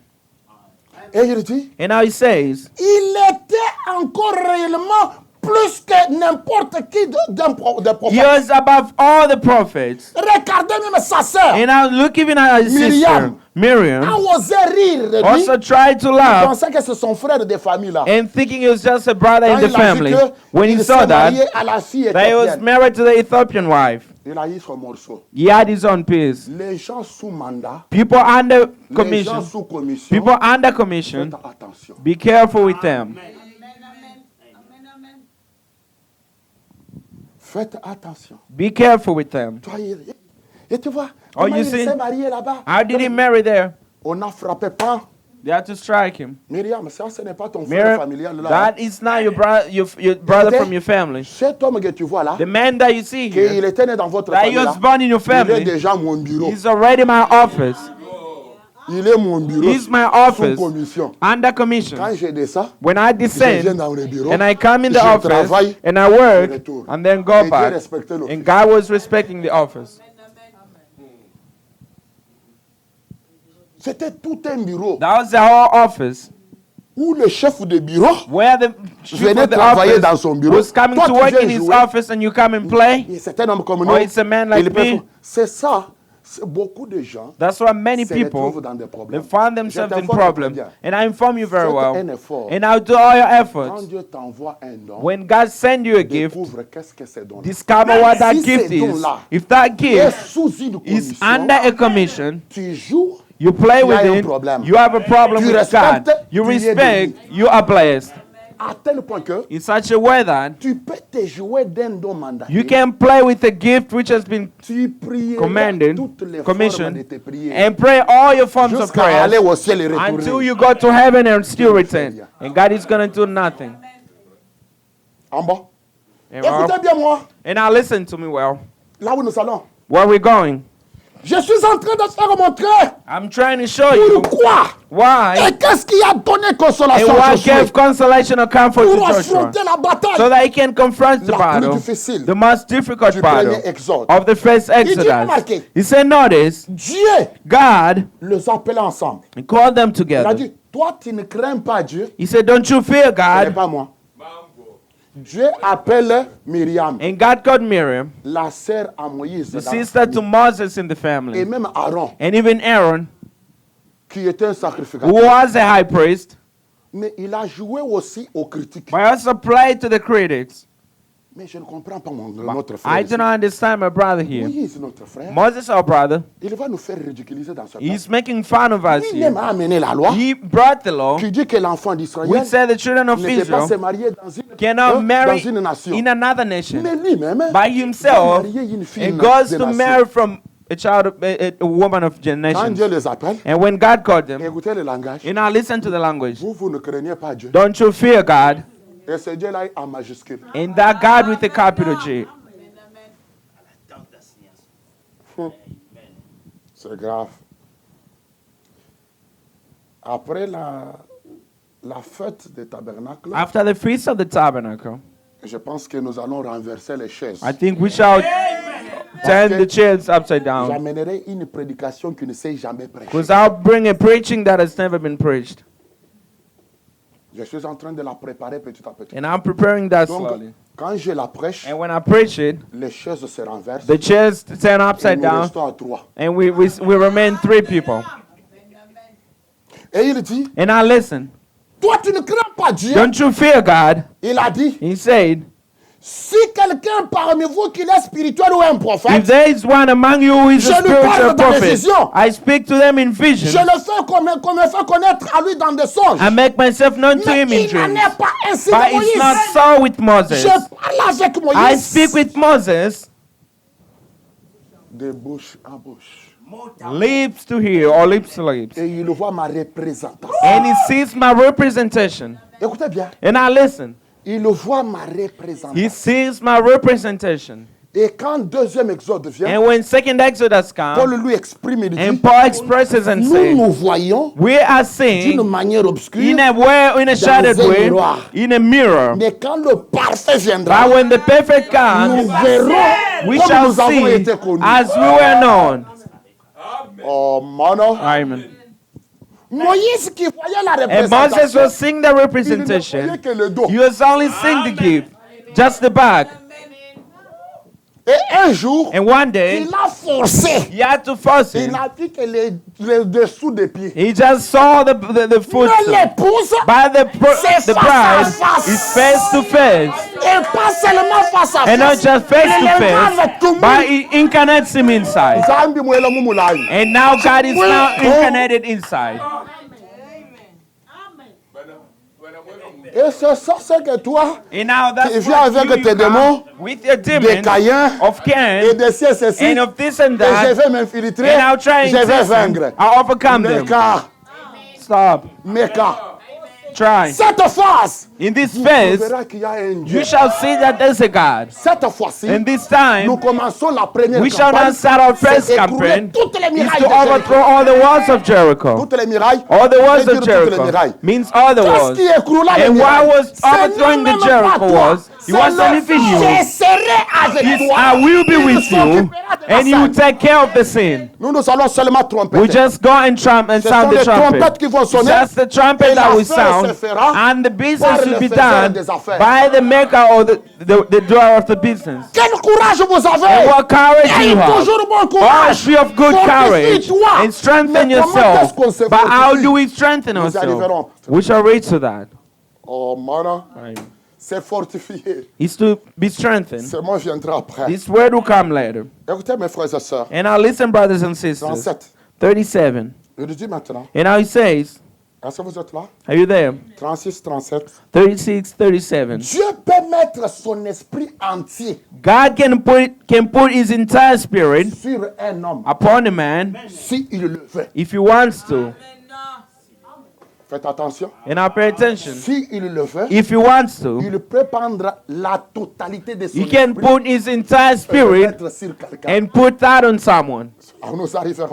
Et il dit, And now he says, il était encore réellement plus que n'importe qui d'un he prophète. was above all the prophets. Regardez même sa sœur. And now look even at his sister, A Miriam, osé rire de lui. also tried to Il laugh pensait que c'est son frère de famille là. and thinking he was just a brother Quand in the il a vu family. que When he il saw s'est that, marié à la fille he was éthiopienne, married to the Ethiopian wife. il a eu son morceau. He had his own piece. Les gens sous mandat, People under les gens commission, sous commission, people under commission, faites attention. be careful with them. Faites attention. Be careful with them. Toi, et tu vois, Oh, comment you il see? s'est marié là-bas. How did he marry there? On a frappé pas. They had to strike him. Myriam, ça, ce n'est pas ton frère Miriam, familial là. that is not your brother, your brother from your family. Cet homme que tu vois là, The man that you see here, qu'il était né dans votre that he famille là, was born in your il est family, déjà mon bureau. he's already my office. Il est mon bureau. He's my Sous office commission. under commission. Quand je descends, When I je viens descend dans le bureau. and I come in the je office travaille, and I je work retourne. and then Et go Dieu back, respectait l'office. and God was respecting the office. C'était tout un bureau That was the whole office où le chef de bureau where the chief venait of the travailler dans office son bureau. was coming Toi, to tu work viens in his jouer. office and you come and play. Et c'est un homme comme Oh, nous. it's a man like Il peut me. faire- C'est ça. Beaucoup de gens That's why many se people, retrouvent dans des they problèmes. find themselves in t'informe problems. très bien. And I inform you very Faites well. un effort. And I'll do all your Quand efforts. Dieu t'envoie un don, When God sends you a gift, découvre qu'est-ce que c'est don. discover what that Si gift ce is. don-là If that est gift sous une is commission, under a commission, tu joues, you play tu with as un it, problème. you have a problem Tu with respectes, God. You tu es respect, béni. you are blessed. à tel point que In such a way that tu peux te jouer d'un don mandaté. you can play with a gift which has been Tu prieras commanded, toutes les formes commissioned, de tes prières and pray all your forms of jusqu'à aller prayers au ciel et retourner. until you go to heaven and still return. And God is going to do nothing. En bas. And, Écoutez bien moi, and now listen to me well. là où nous allons. Where we're going, Je suis en train de te faire montrer I'm trying to show you pourquoi why et qu'est-ce qui a donné and consolation à what Josué gave consolation or comfort pour to Joshua, affronter la bataille. so that he can confront the La plus battle, difficile the most difficult du battle premier exode. of the first dit Exodus. remarquez. He said, notice, Dieu God les appelait ensemble. he called them Il a together. dit, toi tu ne crains pas Dieu, He said, don't you fear ce n'est God. pas moi. Dieu appelle Myriam, And God called Miriam, la sœur à Moïse, the dans la sister to famille. Moses in the Et family, même Aaron, and even Aaron, qui était un who sacrificateur. was a high priest, Mais il a joué aussi aux critiques. but also played to the critics. Mais je ne comprends pas notre frère. I ici. do not understand my brother here. Oui, c'est notre frère. Moses, our brother, Il va nous faire ridiculiser dans ce cas. he's making fun of us Lui-même here. a amené la loi He brought the law, qui dit que l'enfant d'Israël which said the children of ne peut pas se Israel marier dans une, cannot dans marry une nation. in another nation Mais lui-même by va himself marier une fille and goes de to nation. marry from a child, a woman of Quand nation. Dieu les appelle, And when God called them, écoutez le langage. you now listen to the language. Vous ne craignez pas Dieu. Don't you fear God? Et ce Dieu-là est en majuscule. And that God with a capital G. C'est grave. Après la fête des tabernacles, After the feast of the tabernacle, je pense que nous allons renverser les chaises. I think we shall turn the chairs upside down. J'amènerai une prédication qui ne s'est jamais prêchée. Because I'll bring a preaching that has never been preached. Je suis en train de la préparer petit à petit. And I'm preparing that Donc, slowly. quand je la prêche, And when I preach it, les chaises se renversent. the chairs turn Et upside nous down. restons à trois. And we remain three people. Et il dit, And now listen. toi tu ne crains pas Dieu. Don't you fear God? Il a dit, He said, si quelqu'un parmi vous qui est spirituel ou un if prophète, there is one among you who is Je a lui parle spiritual dans les prophet, visions. I speak to them in je vision. le fais comme me fait connaître à lui dans des songes. I make myself known to Mais him in il n'en dreams. est pas ainsi But de it's not Moïse. so with Moses. Je parle avec I Moïse speak with Moses, de bouche à bouche. lips to hear or lips to lips. Et il voit ma représentation. And he sees my representation. Écoutez bien. And I listen. Il voit ma He représentation. sees my representation. Et quand deuxième exode vient, And when second Exodus Paul comes, lui exprime, il and dit, Paul expresses and nous says, nous voyons we are d'une seeing manière obscure, in a way, in a shadowed un way, miroir. in a mirror. mais quand le parfait viendra, But when the perfect nous comes, verrons we comme shall nous avons see été connus. as we were known. Oh, mano. Amen. Moïse qui voyait la And Moses représentation, was seeing the il ne representation. voyait que le dos. He was only seeing the gift, just the back. Et un jour, And one day, il a forcé. he had to force Il it. n'a vu que les dessous des pieds. He just saw the foot. Mais l'épouse, By the C'est bride face à face. is face to face. et pas seulement face à And not face, just face il to regarde face, tout le but monde. he incarnates him inside. Zambi mwela mumulai. And now God is now incarnated inside. Et c'est ça, c'est que toi, And now that's Tu viens what avec you tes démons, come with your des demons Caïns of et Cain des ceci, and of this and et je that. vais m'infiltrer, And I'll try je and vais test them. vaincre. I'll overcome them. Stop. Meka. Try. Cette phase, In this tu phase, verras qu'il y a un Dieu. you shall see that there's a God. Cette fois-ci, And this time, nous commençons la première we shall campagne. not start our first C'est écrouler campaign. toutes les Is murailles to de Jéricho. overthrow all the walls of Jericho. Toutes les murailles. All the walls veut of dire toutes les Jericho murailles. means all the Qu'est-ce walls. qui écroula les And murailles? what was Ce overthrowing n'est the même Jericho pas toi. was, it C'est wasn't le even you. Je serai avec It's toi. I will be Il with you, s'occupera de and you take care of the sin. Nous allons seulement tromper. We just go and sound the trumpet. Qui vont sonner, just the trumpet that we sound, and the business should be done by the maker or the doer of the business. Quel courage vous avez! And what courage you have! Toujours bon courage. Be of good courage and strengthen yourself. But how do we strengthen ourselves? We shall reach to that. Oh, man. C'est fortifié. It's to be strengthened. Ce mot viendra après. This word will come later. Écoutez, mes frères et sœurs. And now listen, brothers and sisters. 37. 37. Je le dis maintenant. And now he says, est-ce que vous êtes là? Are you there? 36, 37. 36, 37. Dieu peut mettre son esprit entier. God can put his entire spirit sur un homme. Upon a man. Si il le veut. If he wants to. Faites attention. And now pay attention. Si il le veut, if he wants to, il peut prendre la totalité de son he can put his entire spirit and put that on someone.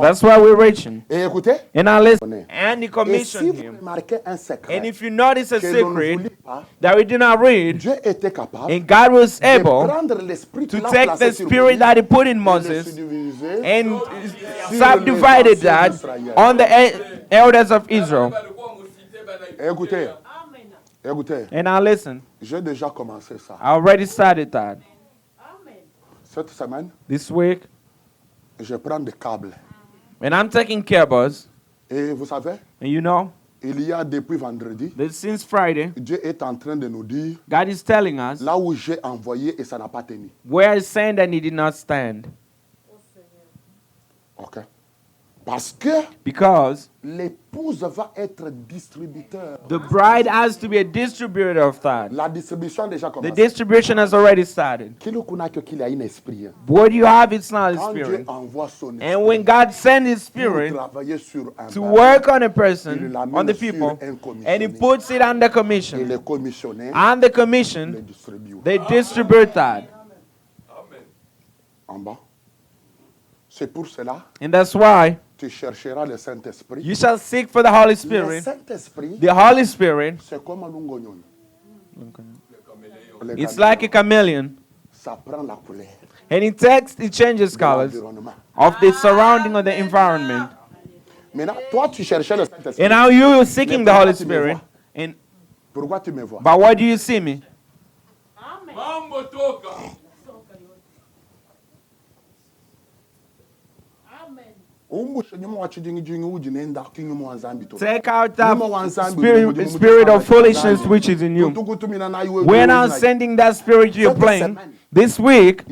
That's why we're reaching. Et écoutez, and now listen. And he commissioned him. And if you notice a secret that we do not read, and God was able to take the spirit that he put in Moses and subdivided that on the elders of Israel. Écoutez. Écoutez. And now listen. J'ai déjà commencé ça. I already started that. Cette semaine. This week. Je prends des câbles. And I'm taking cables. Et vous savez? And you know? Il y a depuis vendredi. Since Friday. Dieu est en train de nous dire. God is telling us. Là où j'ai envoyé et ça n'a pas tenu. Where I sent and he did not stand. Okay. Parce que because l'épouse va être distributeur. The bride has to be a distributor of that. La distribution a déjà commencé. The distribution has already started. What you have is not a spirit. And when God sends his spirit to work on a person, on the people, and he puts it under commission, and the commission, they distribute that. C'est pour cela. And that's why tu chercheras le Saint-Esprit. You shall seek for the Holy Spirit. The Holy Spirit. C'est comme un it's like a chameleon. Ça prend la couleur. And it changes colors of the surrounding of the environment. Maintenant, toi, tu cherchais le Saint-Esprit. And now you are seeking the Holy Spirit. And pourquoi tu me vois? But why do you see me? Take out that spirit of foolishness which is in you. We're now sending that spirit to your plane. This week,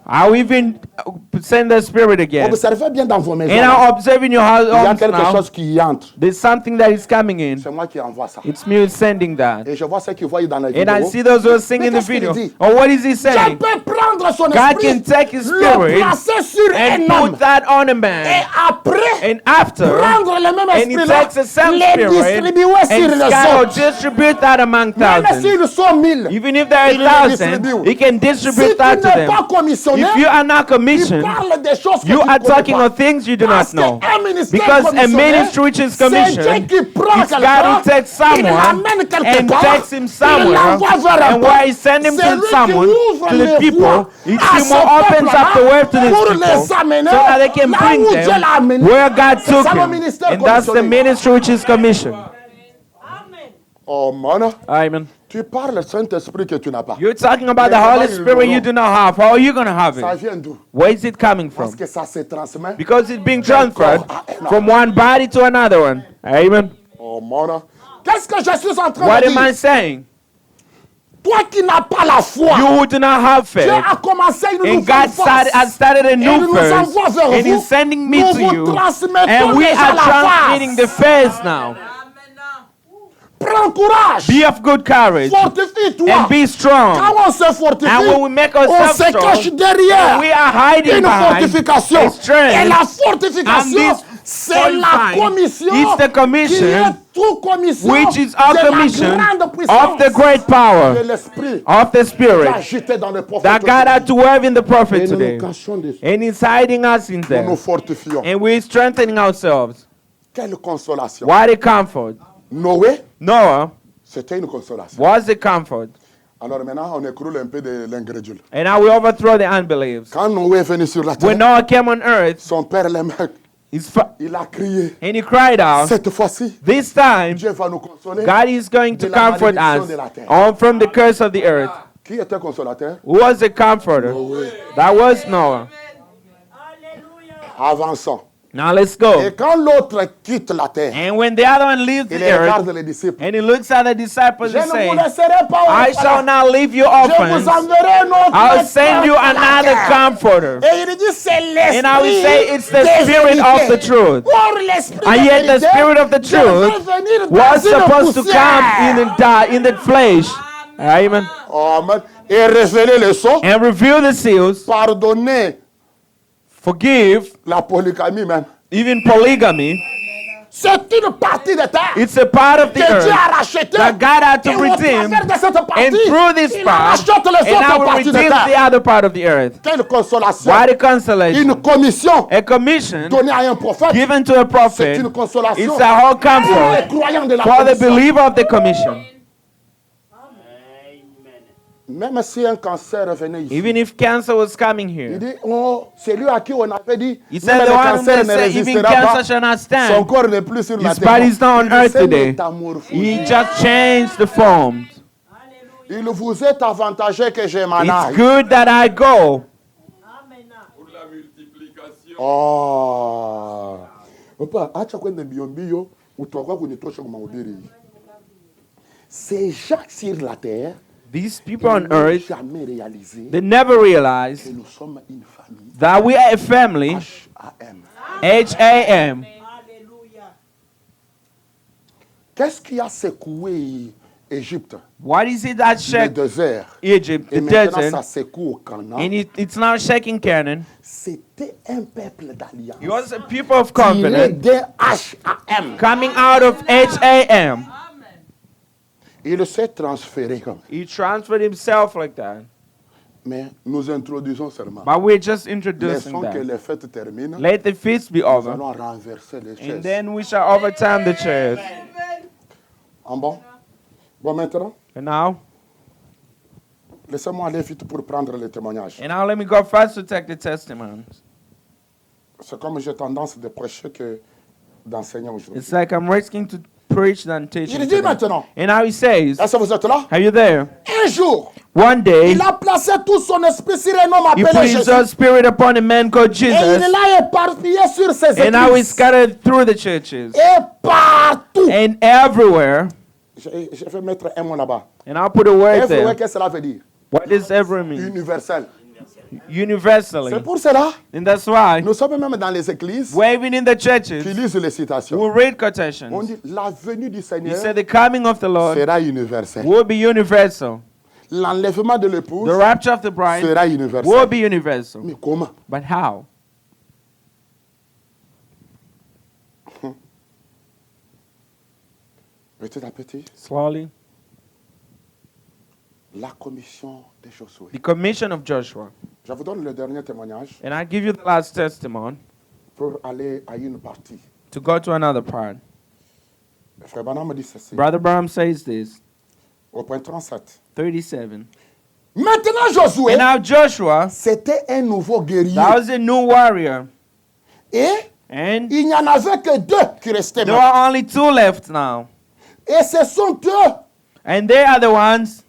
I'll even send the spirit again. And I'm observing your homes now. There's something that is coming in. It's me sending that. And I see those who are singing the video. Oh, what is he saying? God can take his spirit and put that on a man. And after, and he takes the same spirit and distribute that among thousands. Even if there are thousands, he can distribute that to them. If you are not commissioned, you are talking of things you do not know. Because a ministry which is commissioned, it's God who takes someone and takes him somewhere, and where he sends him to someone, to the people, he opens up the way to these people so that they can bring them where God took him. And that's the ministry which is commissioned. Oh, man. Amen. Tu parles Saint-Esprit que tu n'as pas. You're talking about the Holy Spirit you do not have. How are you going to have Ça vient it? d'où? Where is it coming from? Parce que ça se transmet. Because it's being transferred from one body to another one. Amen. Oh, man. Qu'est-ce que je suis en train What de am dire? I saying? Toi qui n'as pas la foi. You who do not have faith. Dieu a commencé une And God has started a new phase. And He's sending me to you. And we are transmitting the phase now. Prends courage. Be of good courage. Fortifie-toi. And be strong. Quand on se fortifie, and when we make on ourselves se cache strong, derrière we are hiding une behind fortification. a strength. Et la fortification, c'est la commission it's the commission qui est toute commission which is our de commission la grande puissance of the great power de l'esprit of the Spirit agité dans le prophète that God had to wave in the prophet et nous today. nous cachons dessus. And He's hiding us in Nous there. nous fortifions. And we're strengthening ourselves. Quelle consolation. What a comfort. Noé, Noah c'était une consolation. was a comfort. Alors maintenant, on écroule un peu de l'ingrédule. And now we overthrow the unbelievers. Quand Noé est venu sur la terre, When Noah came on earth, son père l'aimait. Il a crié. And he cried out. Cette fois-ci, this time, Dieu va nous consoler. God is going to comfort us from the curse of the earth. Qui était consolateur? Who was the comforter? Noé. That was Noah. Avançons. Now let's go. Et quand l'autre quitte la terre, and when the other one leaves the earth, les disciples, and he looks at the disciples and says, I pas shall not leave you orphans. I'll send you another comforter. Et il dit, and I will say it's the spirit of the truth. And yet the spirit of the truth was supposed to come in the flesh. Amen. Amen. Et révéler les sceaux. And reveal the seals. Pardonner. Forgive. La polygamie même. Even polygamy. C'est une partie de terre. It's a part of the earth that God had to redeem. And through this part, and now we redeem the other part of the earth. Quelle consolation. Why the consolation? Une commission. A commission donnée à un prophète. Given to a prophet. C'est une consolation. It's a whole comfort for the believer of the commission. Même si un cancer revenait ici. Even if cancer was coming here. Il dit, oh, c'est lui à qui on avait dit, he said the one who said even cancer shall not stand. Son corps n'est plus sur la his terre. body is not on earth today. He just changed the form. Il vous est avantageux que je m'en aille. It's good that I go. Oh. Opa, acha kwenda mbio mbio, utakuwa kunitosha kwa mahubiri. Ces gens sur la terre, these people on earth, they never realize that we are a family. H-A-M. Qu'est-ce qui a secoué Égypte? What is it that shook Egypt, the desert, ça secoue au Canaan. and it's now shaking Canaan? C'était un peuple d'alliance. It was a people of covenant H-A-M. coming out of H-A-M. Il s'est transféré comme. He transferred himself like that. Mais nous introduisons seulement. But we're just introducing Laissons that. que les fêtes terminent. Let the feast be Nous over. allons renverser les chaises. And then we shall overturn the chairs. En bon? Bon, maintenant, And now? laissez-moi aller vite pour prendre les témoignages. And now let me go first to take the testimonies. C'est comme j'ai tendance de prêcher que d'enseigner aujourd'hui. It's like I'm risking to preach than teach. Il dit maintenant. And now he says, Est-ce que vous êtes là? are you there? Un jour, one day, il a placé tout son esprit sur un homme he appelé put his Jésus. spirit upon a man called Et il Jesus. l'a éparpillé sur ses And now he's églises. scattered through the churches. Et partout. And everywhere. Je vais mettre un mot là-bas. And I'll put a word there. Everywhere, qu'est-ce que cela veut dire? What does everywhere mean? Universel. Universally. C'est pour cela. And that's why Nous sommes même dans les églises we're even in the churches. qui lisent les citations. We'll read quotations. On dit la venue du He Seigneur said the coming of the Lord sera universel. will be universal. L'enlèvement de l'épouse The rapture of the bride sera will universel. be universal. Mais comment? But how? Petit à petit, Slowly. la commission de Josué. The commission of Joshua. Je vous donne le dernier témoignage And I give you the last testimony pour aller à une partie. to go to another part. Frère Branham me dit ceci. Brother Branham says this, Au point 37. 37. Maintenant Josué, And now Joshua, c'était un nouveau guerrier. that was a new warrior. Et And il n'y en avait que deux qui restaient. there are only two left now. Et ce sont eux And they are the ones,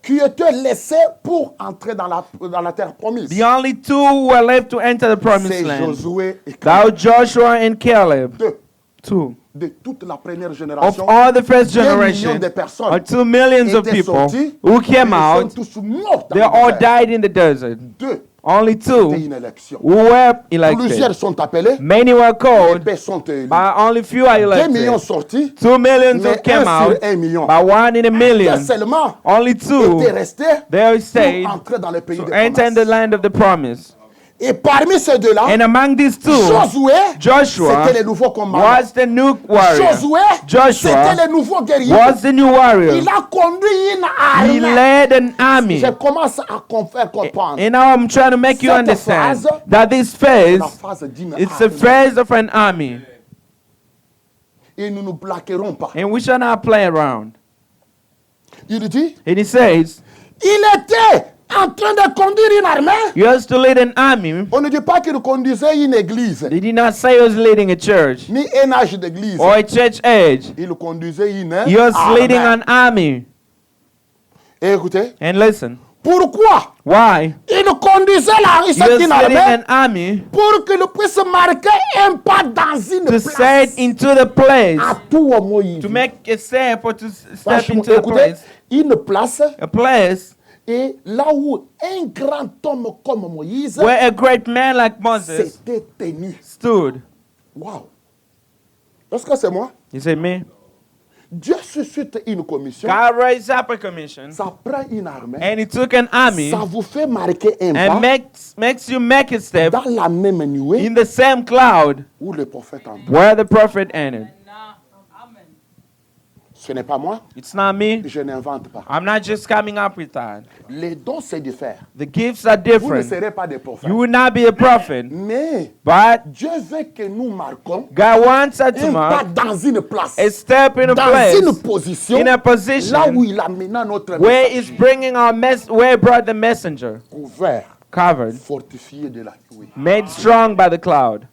qui étaient laissés pour entrer dans la terre promise. the only two who were left to enter the promised C'est land. Josué et That was Caleb. Joshua and Caleb. Deux. Two. De toute la première Of génération, all the first 2 millions generation, de personnes or 2 millions of étaient people sortis, who came et ils out, sont tous morts dans they le all désert. died in the desert. Deux, Only c'était two une élection. who were Plusieurs elected. sont appelés, Many were et called, peu sont élus. but only few are 2 millions elected. sortis, 2 millions who mais came 1 out, sur 1 million. but 1 in a Deux million. seulement Only two, étaient restés they stayed pour entrer dans le pays to de enter in the promesse. land of the promise. Et parmi ces deux-là, And among these two, Josué, Joshua c'était le nouveau commandant. was the new warrior. Josué, Joshua c'était le nouveau guerrier. Was the new warrior. Il a conduit une He armée. led an army. Je commence à faire comprendre. And now I'm trying to make you Cette understand phase, that this La phase, phase d'une it's the armée. phase of an army. Et nous ne plaquerons pas. And we shall not play around. Il dit, And he says, Il était en train de conduire une armée. He was to lead an army. On ne dit pas qu'il conduisait une église. They did not say he was leading a church. Ni un âge d'église. Or a church age. Il conduisait une armée. He was leading an army. Et écoutez. And listen. Pourquoi? Why? Il conduisait cette armée pour qu'il puisse marquer un pas dans une place. To set into the place. À tout moment. To make a step or to step into the place. Une place. A place. Et là où un grand homme comme Moïse, where a great man like Moses s'était tenu. Stood. Wow. Est-ce que c'est moi? You say me? Dieu suscite une commission. God raised up a commission. Ça prend une armée. And he took an army. Ça vous fait marquer un pas. And makes you make a step. Dans la même nuée. In the same cloud. Où le prophète entered. Where the prophet entered. Ce n'est pas moi. It's not me. Je n'invente pas. I'm not just coming up with that. Les dons se diffèrent. The gifts are different. Vous ne serez pas des prophètes. You will not be a prophet. Mais but Dieu veut que nous marquons God wants us to mark dans une place. A step in a dans place. Une position. In a position. Là où il amène notre where is bringing our where he brought the messenger. Couvert. Covered. Fortifié de la nuée. Made strong by the cloud.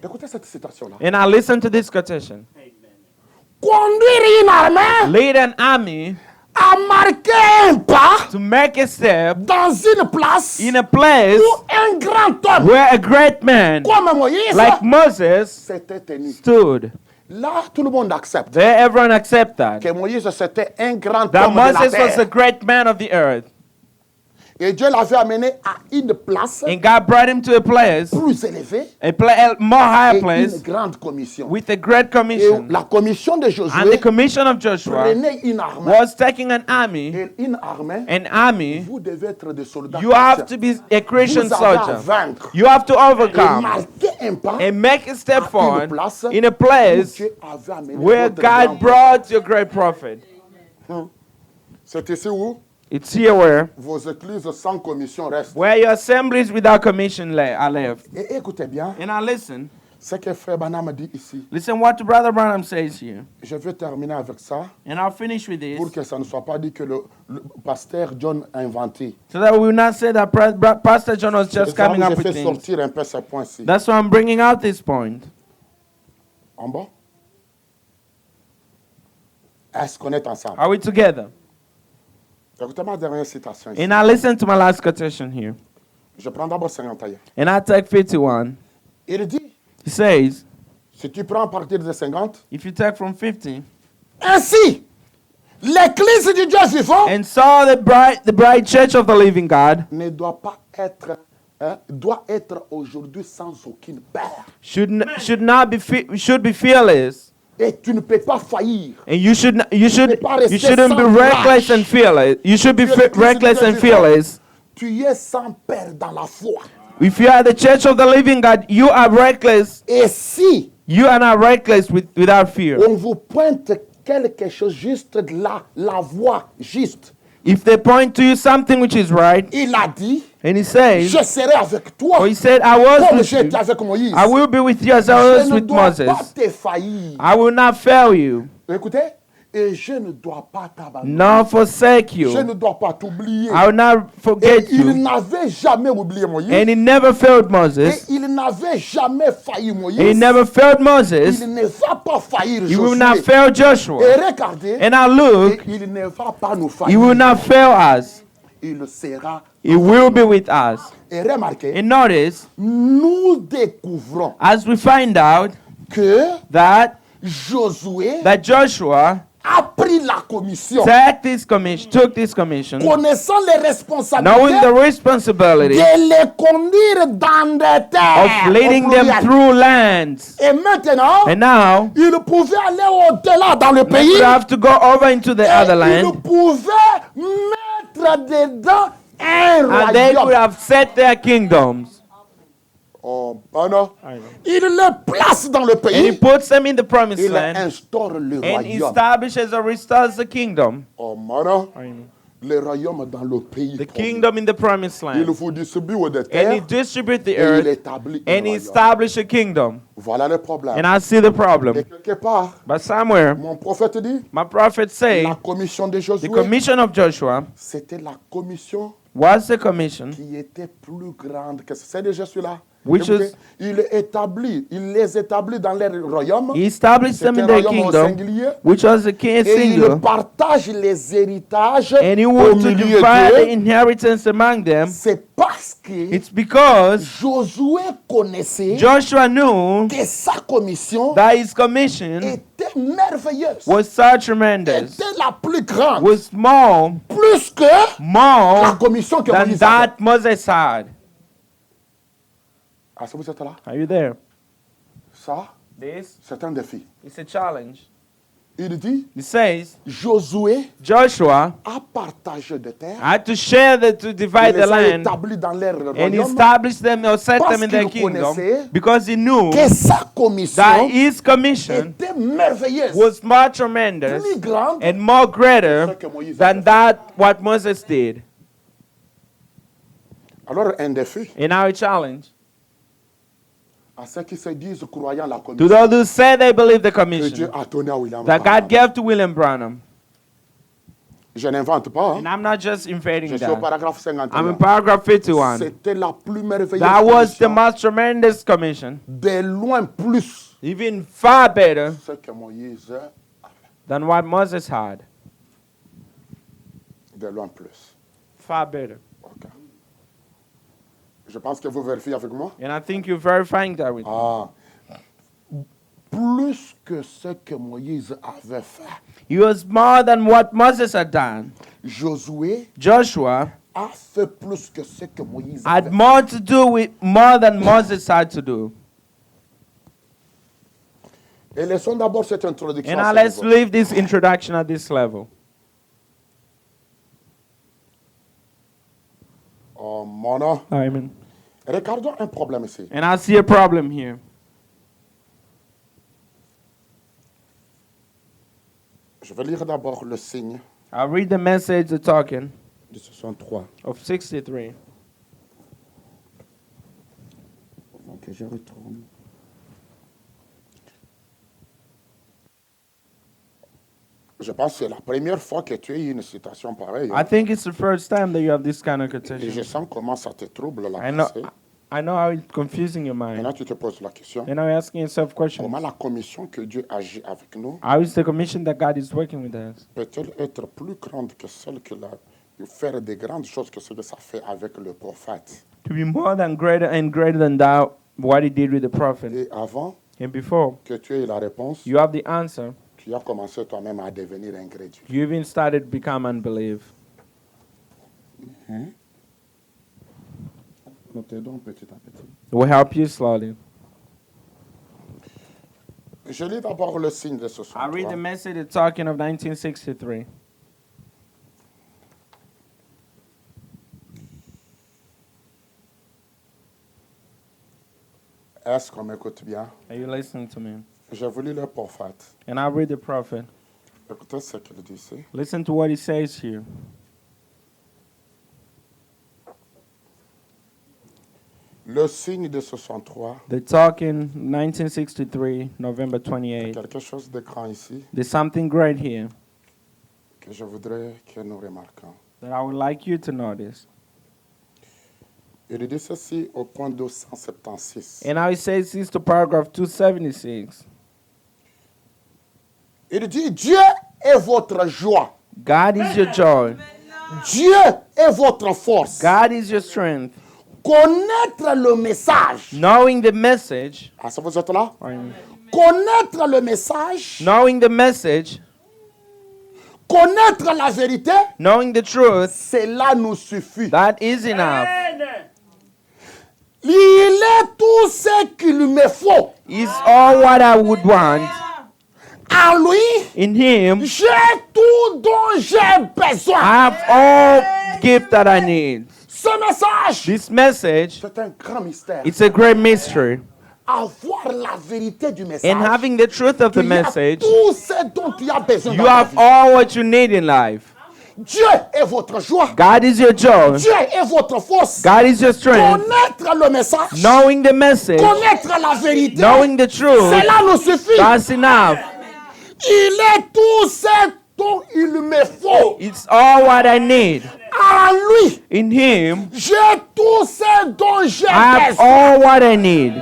Écoutez cette citation-là. And I listen to this quotation. Conduire une armée. Lead an army. À marquer un pas. To make a step. Dans une place. In a place. Où un grand homme. Where a great man. Comme Moïse. Like Moses. S'était tenu. Stood. Là, tout le monde accepte. There, everyone accept that. Que Moïse c'était un grand that homme Moses de la terre. was a great man of the earth. Et Dieu l'avait amené à une place. And God brought him to a place. Plus élevée. A more higher place. Une grande commission. With a great commission. Et la commission de Josué. And the commission of Joshua. Prenait une armée. Was taking an army. Et une armée. An army. Vous devez être des soldats. You have to be a Christian soldier. Vaincre. You have to overcome. Et marquer un pas. And make a step forward. Place in a place where God brought your great prophet. C'est ici où? It's here where vos églises sans commission restent. Where your assemblies without commission are left. Et écoutez bien. And now listen. Ce que Frère Branham dit ici. Listen what Brother Branham says here. Je vais terminer avec ça. And I'll finish with this. Pour que ça ne soit pas dit que le pasteur John a inventé. So that we will not say that Pastor John was just coming up with things. Sortir un peu ce point-ci. That's why I'm bringing out this point. En bas? Est-ce qu'on est ensemble? Are we together? Écoutez ma dernière citation ici. And I listen to my last quotation here. Je prends d'abord 51. And I take 51. Il dit. He says. Si tu prends à partir de 50. If you take from 50. Ainsi, l'église du Dieu vivant. And so the bride church of the living God. Ne doit pas être. Doit être aujourd'hui sans aucune peur. Should be fearless. Et tu ne peux pas faillir. And you shouldn't be reckless and fearless. You should be reckless and fearless. Tu es sans peur dans la foi. If you are the church of the living God, you are reckless. Et si you are not reckless without fear. On vous pointe quelque chose juste de la voie juste. If they point to you something which is right, il a dit, and he says, je serai avec toi. Or he said, I was comme with j'étais avec Moïse. I will be with you as I was with Moses. Pas te faillir. I will not fail you. Écoutez, et je ne dois pas t'abandonner. Nor forsake you. Je ne dois pas t'oublier. I will not forget you. Il n'avait jamais oublié Moïse. And he never failed Moses. Et il n'avait jamais failli Moïse. He never failed Moses. Il ne va pas faillir Josué. He will not fail Joshua. Et regardez, and I look, il ne va pas nous faillir. He will not fail us. Il sera. He will be with us. Et remarquez, and notice, nous découvrons as we find out que that Joshua a pris la commission. Took this commission. Connaissant les responsabilités. Knowing the responsibility. De les conduire dans des terres. Of leading them through lands. Et maintenant. And now. Il pouvait aller au-delà dans le pays. They have to go over into the other land. Il pouvait mettre dedans un royaume. And they could have set their kingdoms. Oh, non. Il le place dans le pays. And he puts them in the promised il land. Instaure le and royaume. Establishes or restores the kingdom. Oh, non. le royaume dans le pays the kingdom in the promised il land. vous distribue des And terres he distributes the et il earth établit un and he royaume. established a kingdom. Voilà le problème. And I see the Et problem. quelque part, But somewhere, mon prophète dit, my prophet say la commission de the Josué, commission of Joshua c'était la commission was the commission qui était plus grande que celle de Josué-là. which Écoutez, is il les établit dans leur royaume. he established them in C'était un their royaume au kingdom, singulier. which was a king Et il single, partage les héritages and he au wanted to milieu divide the d'eux. inheritance among them. C'est parce que It's because Josué connaissait Joshua knew que sa commission that his commission était merveilleuse. was so tremendous, Était la plus grande. was more, Plus que la more commission que than Moïse avait. that Moses had. Ah, ça vous êtes là? Are you there? Ça, This c'est un défi. is a challenge. Il dit, He says Josué Joshua a partagé des terres. had to share to Il divide les the a land établis dans leur and royaume. established them or set Parce them in their qu'il kingdom connaissait because he knew Que sa commission that his commission était merveilleuse. was more tremendous Plus grande and more greater que Moïse than avait fait. that what Moses did. Alors, un défi And now a challenge à ceux qui se disent croyants la to commission those who say they believe the que Dieu commission a donné à William that Branham. God gave to William Branham. Je n'invente pas. And Hein? I'm not just invading Je suis au that. paragraphe I'm in 51. paragraph 51. C'était la plus merveilleuse That was the commission, most tremendous commission, de loin plus even far better ce que Moïse a fait. than what Moses had. De loin plus. Far better. Ok. Je pense que vous vérifiez avec moi. And I think you're verifying that with me. Ah. Plus que ce que Moïse avait fait. He was more than what Moses had done. Josué Joshua a fait plus que ce que Moïse had avait fait. more to do with more than Moses had to do. Et laissons d'abord cette introduction. And à now ce let's niveau. leave this introduction at this level. Oh, mon nom. Amen. Regardons un problème ici. And I see a problem here. Je vais lire d'abord le signe I'll read the message, the token de 63. of 63. Donc je retourne. Je pense que c'est la première fois que tu as eu une citation pareille. I think it's the first time that you have this kind of Et je quotation. sens comment ça te trouble la I know, pensée. I know how it's confusing your mind. Maintenant, tu te poses la question. And now you're asking yourself questions. Comment la commission que Dieu agit avec nous How is the commission that God is working with us? peut-elle être plus grande que celle que la, de faire des grandes choses que ce que ça fait avec le prophète? To be more than greater and greater than that, what he did with the prophet. Et avant And before que tu aies la réponse, you have the answer, tu as commencé toi-même à devenir incrédule. you even started to become unbelief. Nous t'aidons petit à petit. We'll help you slowly. Je lis d'abord le signe de ce I read the soir. message, the talking of 1963. Est-ce qu'on m'écoute bien? Are you listening to me? J'ai voulu le prophète. And I read the prophet. Écoutez ce qu'il dit ici. Listen to what he says here. Le signe de 63. The talking 1963, November 28. Quelque chose de grand ici There's something great here que je voudrais que nous remarquions. that I would like you to notice. Il dit ceci au point 276. And now he says this to paragraph 276. Il dit Dieu est votre joie. God is your joy. Dieu est votre force. God is your strength. Connaître le message. Knowing the message, Ah, ça vous êtes là? or Connaître le message. knowing the message, Connaître la vérité. knowing the truth, Cela nous suffit. that is enough. Il est tout ce qu'il me faut. Is all what I would want. En lui, In him, j'ai tout dont j'ai besoin. I have all gift that I need. Ce message, This message, c'est un grand mystère. it's a great mystery. Avoir la vérité du message. And having the truth of the tu as message, tout ce dont tu as besoin. you dans ta have vie. all what you need in life. Dieu est votre joie. God is your joy. Dieu est votre force. God is your strength. Connaître le message. Knowing the message. Connaître la vérité. Knowing the truth. Cela nous suffit. That's enough. Il est tout ce dont il me faut. It's all what I need. En lui. In him. J'ai tout ce dont j'ai besoin. I have all what I need.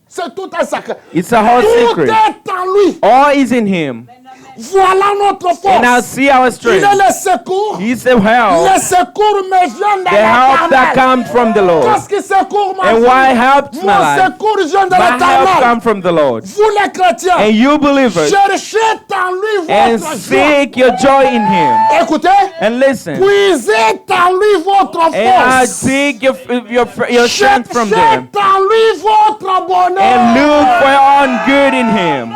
C'est tout un secret. It's a whole secret. Tout est en lui. All is in him. Voilà notre force. And I see our strength. Il est le secours. He's the help. Le secours me vient de The help that comes from the Lord. Qu'est-ce qui secourt ma And vie? why helps my Mon life? secours vient de My help l'Éternel. comes from the Lord. Vous les chrétiens, And you believers, cherchez en lui and votre joie. seek your joy in him. Écoutez, And listen. puisez en lui votre And I force. seek your strength from Cherchez them. en lui votre bonheur. And look for your own good in him.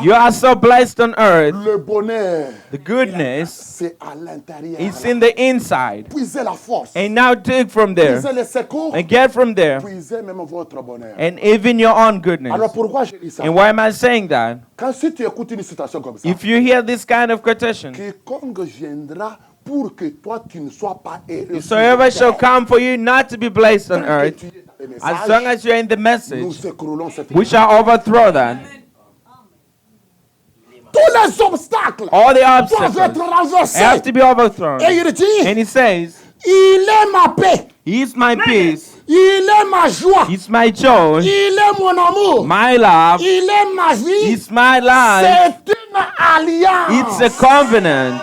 You are so blessed on earth. Le bonheur, The goodness c'est à l'intérieur. is in the inside. Puisez la force. And now take from there. Puisez le secours. And get from there. Puisez même votre bonheur. And even your own goodness. Alors pourquoi je dis ça? And why am I saying that? Quand si tu écoutes une citation comme ça, If you hear this kind of quotation, quiconque viendra pour que toi tu ne sois pas heureux. whosoever shall come for you not to be blessed on earth, as long as you're in the message, nous écroulons cette we shall overthrow that. Tous les obstacles All the doivent obstacles être renversés. have to be overthrown. Et il dit, And he says, il est ma paix, He's my peace, il est ma joie, He's my joy, il est mon amour, my love, il est ma vie. He's my life. C'est une alliance. It's a covenant.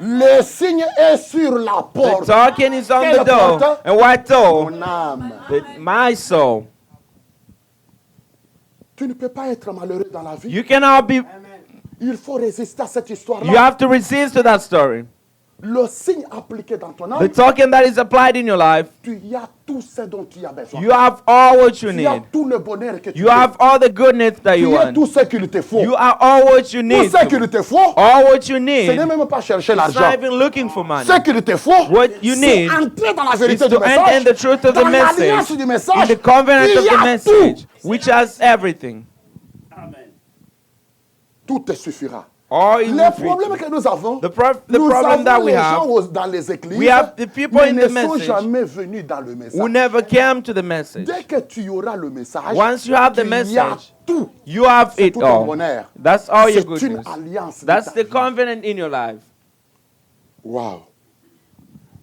Le signe est sur la The porte. token is on Quelle the door. porte? And what door? Mon âme. My soul. Tu ne peux pas être malheureux dans la vie. You cannot be. Il faut résister à cette histoire-là. You have to resist to that story. Le signe appliqué dans ton âme, The token that is applied in your life, tu y as tout ce dont tu as besoin. you have all what you Tu as need. tout le bonheur que tu You veux. have all the goodness that you Tu as want. tout ce qu'il te faut. You are all what you Tout need. ce qu'il te faut, All what you ce need. n'est même pas chercher It's l'argent. not even looking for money. Ce qu'il te faut, What you c'est need entrer dans la is vérité du to enter in message, the truth of the dans l'alliance message, du in message. the covenant Il of y the a message, tout. which has everything. Tout te suffira. All is Le free. problème que nous avons, The problem nous that avons we les have, gens dans les églises, we have the people mais in ne the sont message jamais venus dans le message. who never came to the message. Dès que tu auras le message, Once you have the tu y as message, tout. you have C'est it tout ton all. bonheur. That's all your C'est une goodness. alliance. That's de ta the vie. covenant in your life. Wow.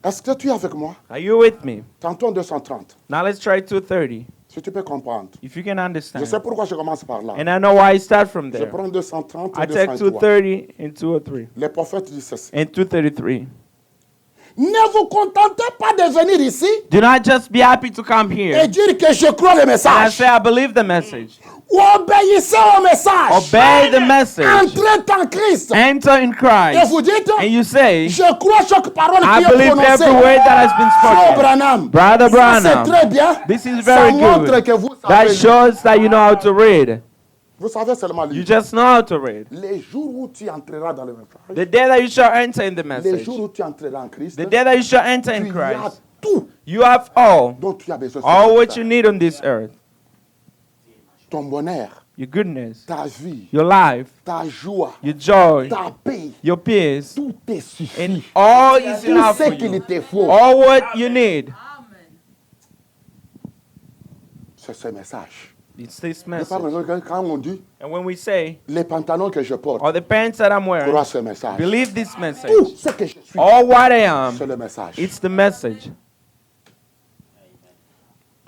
Est-ce que tu es avec moi? Are you with me? Tantôt 230. Now let's try 230. Si tu peux comprendre. If you can Je understand. sais pourquoi je commence par là. And I know why I start from Je there. prends 230 I et take 203. 230 and 203. Les prophètes disent ceci. And 233. Ne vous contentez pas de venir ici Do not just be happy to come et here dire que je crois le and I message. say I believe the message. Obéissez au message. Obey the message. Entrez en Christ. Enter in Et Christ. vous dites, And you say, je crois chaque parole I qui est believe prononcée. every word that has been Frère spoken. Branham. Brother Ça, c'est Branham, très bien. this is Ça very montre good. que vous That savez. shows that you know how to read. Vous savez seulement You lire. just know how to read. Les jours où tu entreras dans le message, The day that you shall enter in the les message, jours où tu entreras en Christ, the day that you shall enter in tu as Christ, tout you have all, dont tu as besoin. sur all cette what terre. you need on this earth. Ton bonheur, Your goodness, ta vie, your life, ta joie, your joy, ta paix, your peace, tout te suffit. and all is Tout enough ce for qu'il you. te faut, All what you need. c'est ce message. It's this Je parle message. maintenant quand on dit And when we say, les pantalons que je porte, or the pants that I'm wearing, crois ce message. believe this Tout message. ce que je suis, All what I am, c'est le message. it's the message.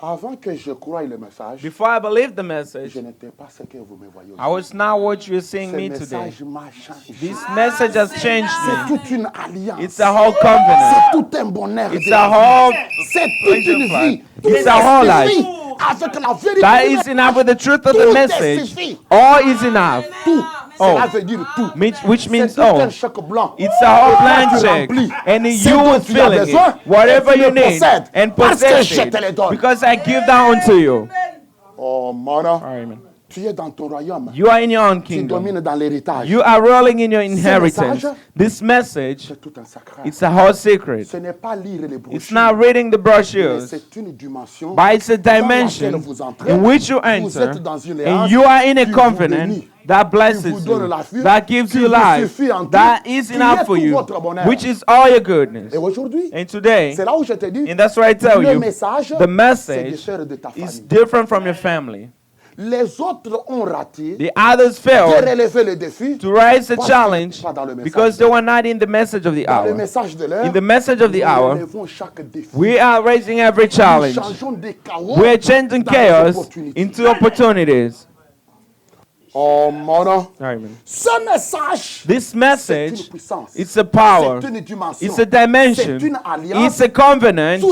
Avant que je croie le message, Before I believed the message, je n'étais pas ce que vous me voyez I was not what you're seeing Ce me today. message m'a changé. This message has changed C'est me. toute une alliance. It's a whole C'est covenant. tout un bonheur. It's de a la vie. whole C'est toute une vie. It's Tout a whole est life. suffit avec la vérité. That du is message. enough with the truth of Tout the est message. suffit. All is enough. Tout. Oh. Cela veut dire tout. Which means C'est tout un all. chèque blanc. It's a whole Et toi, blank tu check. remplis. And Ce you dont will tu as fill it. besoin, Whatever et tu you le need. possèdes. And Parce que possess je te le it. donne. Because I give that unto you. Oh, mana. Amen. Tu es dans ton royaume. You are in your own Tu kingdom. domines dans l'héritage. You are rolling in your inheritance. message, This message, C'est tout un sacré. it's a whole secret. Ce n'est pas lire les It's brochures. not reading the mais brochures, c'est une dimension but it's a dans laquelle dimension vous entrez. in which you Vous enter, êtes dans une and alliance you are in a qui vous covenant bénit. that blesses you, that gives you life, that is enough for you, which is all your goodness. And today, and that's why I tell you, the message is different from your family. Les autres ont raté the others failed de relever le défi to raise the challenge because they were not in the message of the hour. In the message of the hour, we are raising every challenge. We are changing chaos into opportunities. Oh, mon this message, it's a power, it's a dimension, it's a covenant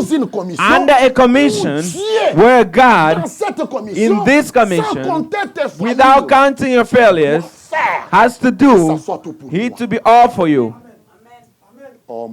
under a commission where God, in this commission, without counting your failures, has to do it to be all for you. Oh,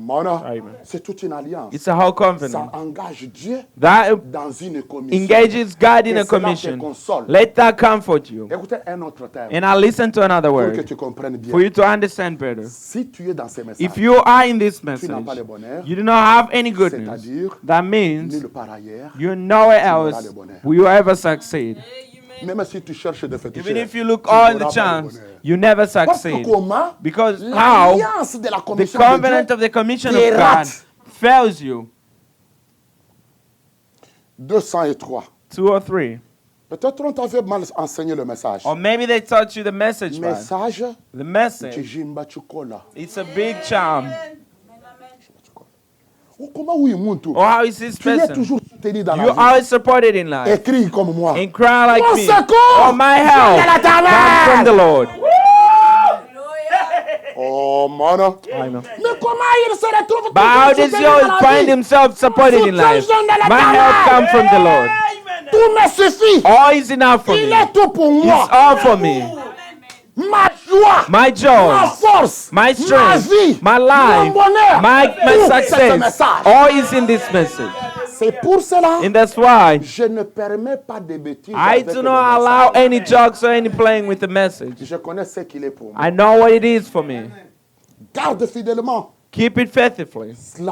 c'est toute une alliance. It's a whole covenant. Ça engage Dieu that dans une commission. Engages God in a commission. Let that comfort you. Écoutez un autre terme. And I'll listen to another word pour que tu comprennes bien. For you to understand better. Si tu es dans ces messages, if you are in this message, tu n'as pas le bonheur, you do not have any goodness. That means nulle part ailleurs, you're nowhere else will you ever succeed. Même si tu cherches de féticheurs, even if you look all the chance, you never succeed. Because how the covenant of the commission of God fails you. 203. 203. Peut-être on t'avait mal enseigné le message. Or maybe they taught you the message. Message. The message. It's a big charm. Or how is this person? You always supported in life. And cry like me. Oh, my help comes from the Lord. Oh, man. I know. But how does he always find himself supported in life? My help comes from the Lord. All is enough for me. It's all for me. My joy, my strength, my life, my success, all is in this message. And that's why I do not allow any jokes or any playing with the message. I know what it is for me. Keep it faithfully. The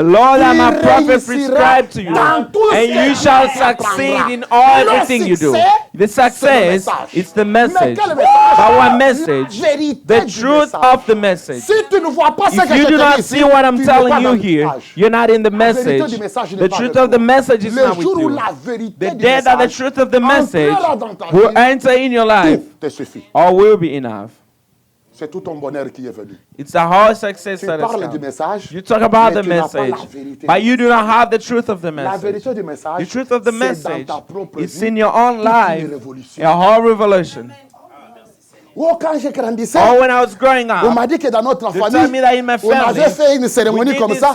law that my prophet prescribed to you, and you shall succeed in all everything you do. The success is the message. Our message, the truth of the message. If you do not see what I'm telling you here, you're not in the message. The truth of the message is not with you. The day that the truth of the message will enter in your life, all will be enough. C'est tout ton bonheur qui est venu. It's a whole success that has come. You talk about the message, but you do not have the truth of the message. The truth of the message is in your own life, a whole revolution. Oh, quand je grandissais, when I was growing up, on m'a dit que dans notre famille, on avait fait une cérémonie comme ça.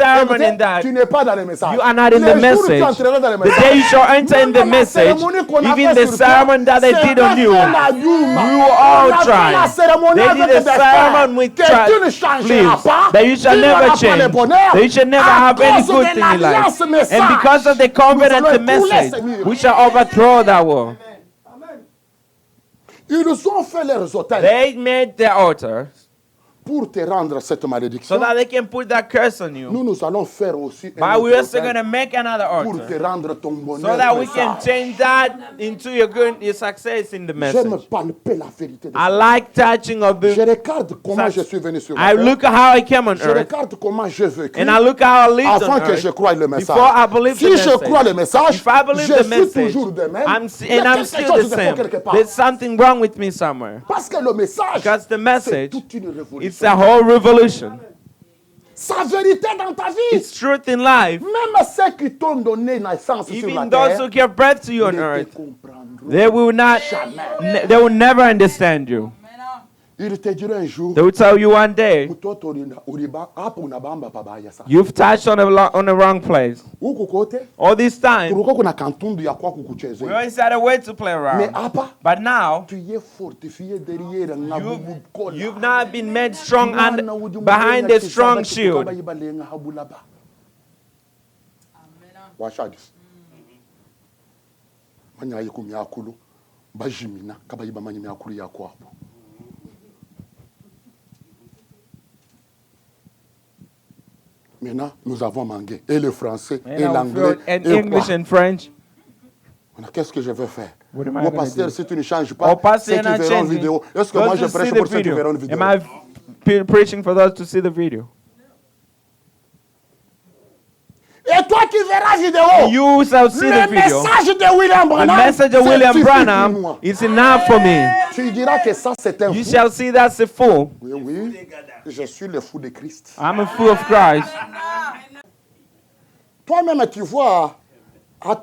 Tu n'es pas dans le message. You are not in the message. The day you shall enter in the message, even the sermon that they did on you, we were all trying. They did a sermon with leaves that you shall never change, that you shall never have any good thing in life. And because of the covenant the message, we shall overthrow that world. Ils ont fait leurs autels. They made their altars pour te rendre cette malédiction. So that they can put that curse on you. Nous allons faire aussi but we're also going to make another altar pour te rendre ton bonheur. So that we can change that into your success in the message. J'aime palper la vérité de I like touching of the. Je regarde comment je suis venu sur la terre. I look at how I came on earth. Je regarde comment je vécu. And I look how I lived on earth. Avant que je croie le message. Before I believe the message. Si je crois le message, if I believe the message, toujours de même. I'm still the same. There's something wrong with me somewhere. Parce que le message, because the message, toute une révolution. It's a whole revolution. Sa vérité dans ta vie. It's truth in life. Même ceux qui t'ont donné naissance sur la terre. Even those who give birth to you on earth, they will never understand you. Il te dira un jour, they will tell you one day, you've touched on the wrong place. All this time, we always had a way to play around. But now, you've not been made strong behind the strong shield. Maintenant, nous avons manqué. Et le français, et l'anglais, and English and French. Qu'est-ce que je vais faire? Mon pasteur, si tu ne changes pas, ceux qui verront la vidéo. Est-ce que moi je prêche pour ceux qui verront la vidéo? Am I preaching for those to see the video? Et toi qui verras la vidéo, you shall see the video. Message de William Branham, the message of William Branham is enough for me. Tu diras que ça c'est un You fou. shall see that's a fool. Oui, oui. Je suis le fou de Christ. I'm a fool of Christ. Toi-même, tu vois, à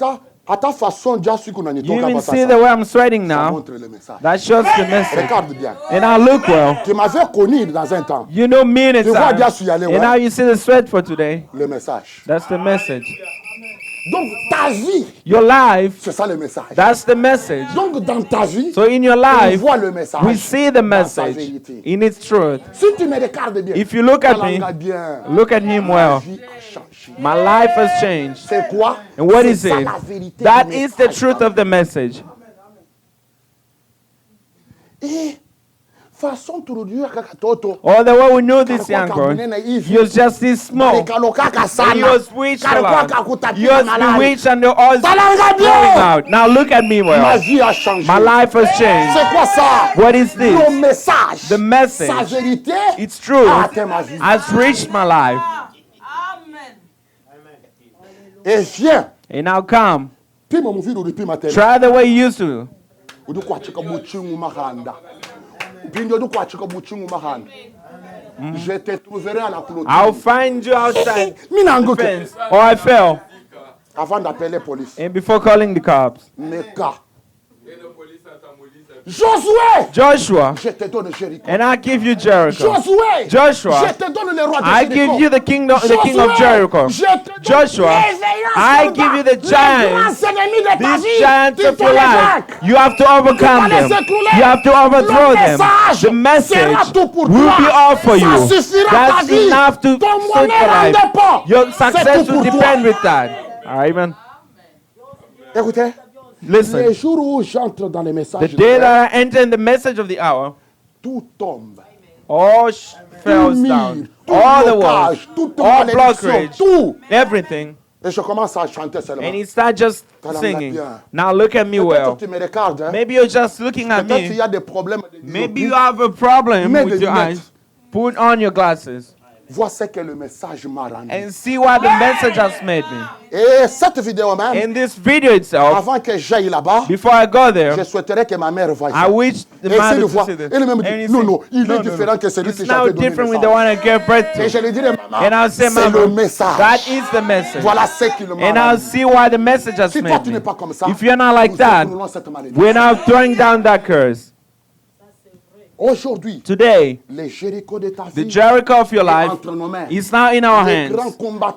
ta façon, déjà, ce qu'on a dit. You even see the way I'm sweating now. That shows the message. Regarde bien. And I look well. Tu m'avais connu dans un temps. You know me in a Tu vois time. déjà suis allé, And now you see the sweat for today. Le message. That's the message. Donc ta vie, your life, c'est ça le message. That's the message. Donc dans ta vie, so in your life, on voit le message. We see the message in its truth. Si tu me regardes bien, if you look at me, look at him well. My life has changed. C'est quoi? And what is it? That is the truth of the message. Or the way we knew this young boy, he was just this small. He was rich a lot. He was bewitched and the oil flowing out. Now look at me well. My life has changed. What is this? The message, its truth, has reached my life. And now come. Try the way you used to. I'll find you outside the fence. Oh, I fell. And before calling the cops. Joshua, and I give you Jericho. Joshua, I give you the king of Jericho. Joshua, I give you the giants, these giants of your life. You have to overcome them. You have to overthrow them. The message will be all for you. That's enough to save your life. Your success will depend with that. All right, man. Listen, the day that I enter in the message of the hour, all falls down, all the walls, all blockage, everything. And he starts just singing. Now look at me well. Maybe you're just looking at me. Maybe you have a problem with your eyes. Put on your glasses. And see what the message has made me. In this video itself, before I go there, I wish the mother to see this. It's now different with the one I gave birth to. And I'll say, Mama, that is the message. And I'll see why the message has made me. If you're not like that, we're now throwing down that curse. Today, the Jericho of your life is now in our hands.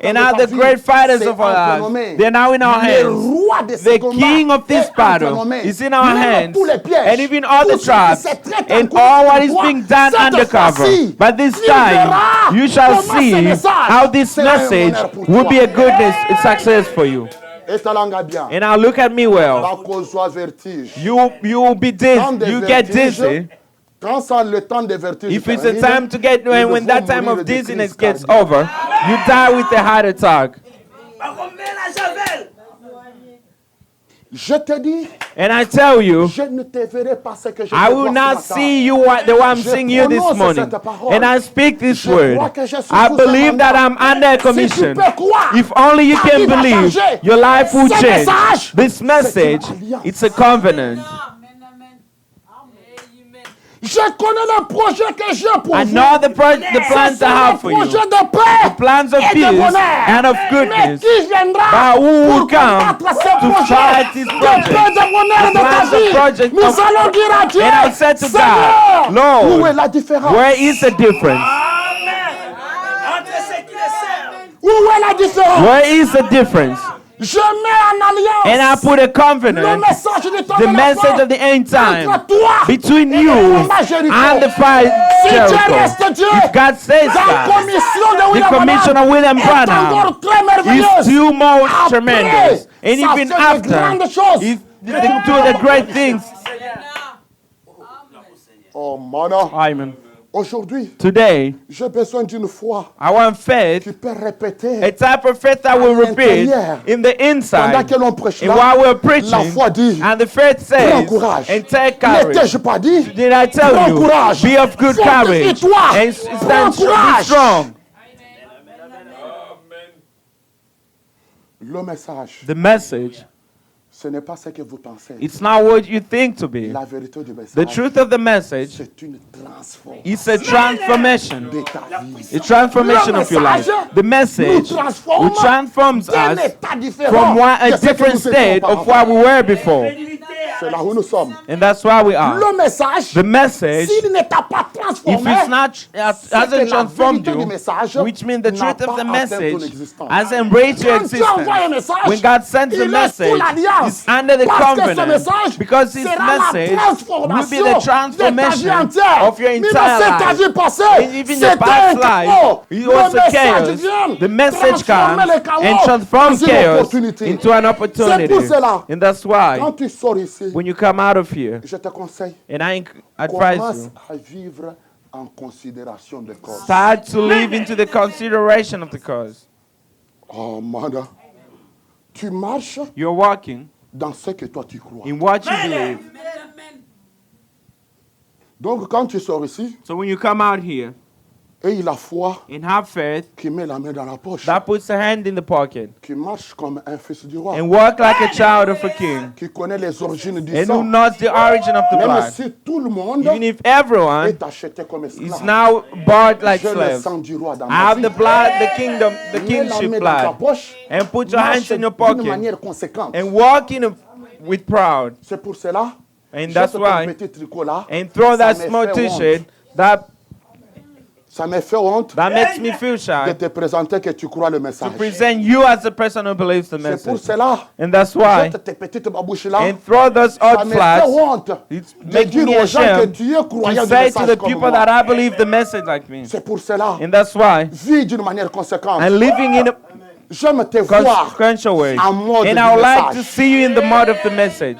And now the great fighters of our lives, they're now in our hands. The king of this battle is in our hands. And even all the traps and all what is being done undercover. But this time, you shall see how this message will be a goodness and success for you. And now look at me well. You will be dizzy. You get dizzy. If it's a time to get, when that time of dizziness gets over, you die with a heart attack. And I tell you, I will not see you the way I'm seeing you this morning. And I speak this word. I believe that I'm under commission. If only you can believe, your life will change. This message, it's a covenant. I know the plans I have for you. The plans of peace and of goodness. But who will come to fight this project? The plans of project of, and I said to God, Lord, where is the difference? Where is the difference? And I put a covenant, the message of the end time, between you and the fight Jericho. If God says that, the commission of William Branham is too much tremendous. And even after, if they do the great things. Oh, mother. Amen. Aujourd'hui, today, j'ai besoin d'une foi I want faith, qui peut répéter a type of faith that will repeat in the inside. pendant que l'on prêche And là. while we're preaching, La foi dit, and the faith prends says, courage. and take courage. N'étais-je pas dit? Did I tell Prends you, courage. be of good courage, Fortifie-toi. and Prends stand be courage. strong. Le message, The message, ce n'est pas ce que vous pensez. it's not what you think to be. La vérité du message, The truth of the message, c'est une transformation it's a transformation. de ta vie. A transformation of your life. The message which transforms D'un us état différent from a de ce que different nous étions state of auparavant. where we were before. C'est là où nous sommes. And that's why we are. Le message, The message, s'il n'est pas if transformé, it's not, hasn't transformed vérité du you, message which means the n'a truth of pas the atteint ton message existence. has embraced your Quand Dieu envoie un existence. message, When God sends il a est sous message, l'alliance. it's under the Parce que ce covenant. message Because this sera la message will be transformation the de ta vie transformation entière. of your Mais entire dans cette life. vie passée, And even your c'était past un life, chaos. it Le was a message chaos. vient The message transformer comes le chaos and transforms dans une chaos opportunité. into an opportunity. C'est pour cela, And that's why, quand tu sors ici, when you come out of here, je te conseille, and I advise commence you, à vivre en considération de cause. start to live into the consideration of the cause. Oh, man. Tu marches You're walking dans ce que toi tu crois. in what you believe. Donc, quand tu sors ici, So when you come out here et la foi and have faith, qui met la main dans la poche, that puts a hand in the pocket, qui marche comme un fils du roi, and walk like a child of a king, qui connaît les origines du and who sang, knows the origin of the même blood. si tout le monde Even if everyone est acheté comme is esclave, now bought like j'ai le slaves, sang du roi dans I ma have vie. the blood, the kingdom, the Mets la kingship main dans ta blood, poche, and put your hands marche in your d'une pocket, manière conséquente. and walk with proud. C'est pour cela, And j'ai that's ce why, petit tricot là, and throw ça that me small fait t-shirt honte. Ça me fait honte that makes me feel de shy te présenter que tu crois le to message. present you as the person who believes the C'est pour message. cela, And that's why, jette tes petites babouches là, and throw those ça odd me fait flags, honte it's de making dire me aux gens que ashamed tu es croyant to du say to message the comme people moi. that I believe the message like me. C'est pour cela, And that's why vis d'une manière conséquente. I'm living in a J'aime te voir consequential way. en mode And du I would like to message. see you in the mode of the message.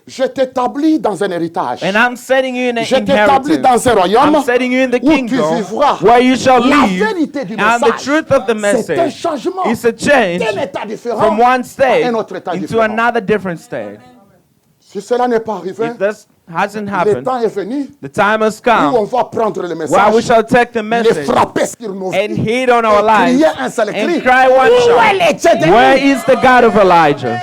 Je t'établis dans un héritage. And I'm setting you in an Je t'établis inheritance. dans un royaume I'm setting you in the où tu kingdom vivras. where you shall La live. vérité du And the message, truth of the c'est un message changement is a change d'un état différent from one state à un autre état into différent. another different state. Si cela n'est pas arrivé, If this hasn't le happened, temps est venu the time has où on come va prendre le where we message, shall take the les message frapper sur nos and vies hit on our et lives crier un seul and cri. cry one Où est shout. le Dieu de Where Dieu? is the God of Elijah?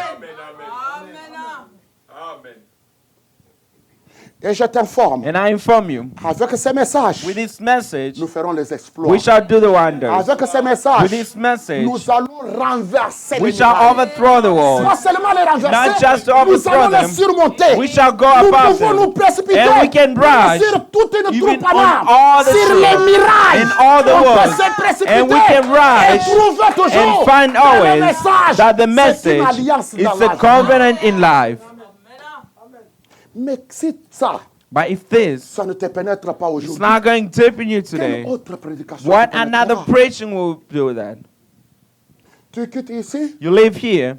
Et je t'informe, And I inform you, avec ces messages, with this message, nous ferons les exploits. we shall do the wonders. Avec ces With messages, this message, nous allons renverser we les shall murailles. overthrow the Pas world. seulement les renverser, Not just to nous overthrow allons les them, surmonter. we shall go Nous above pouvons nous them. précipiter And we can rush sur toute une even troupe en on armes, all the sur les troops mirailles. and all the On peut world. se précipiter And we can et rush trouver toujours and find que le always message, that the c'est une message alliance is dans la a vie. covenant in life. Mais si ça, But if this ça ne te pénètre pas is aujourd'hui, not going deep in you quelle today, autre prédication what te another pénétrera? preaching will do that? Tu quittes ici, You live here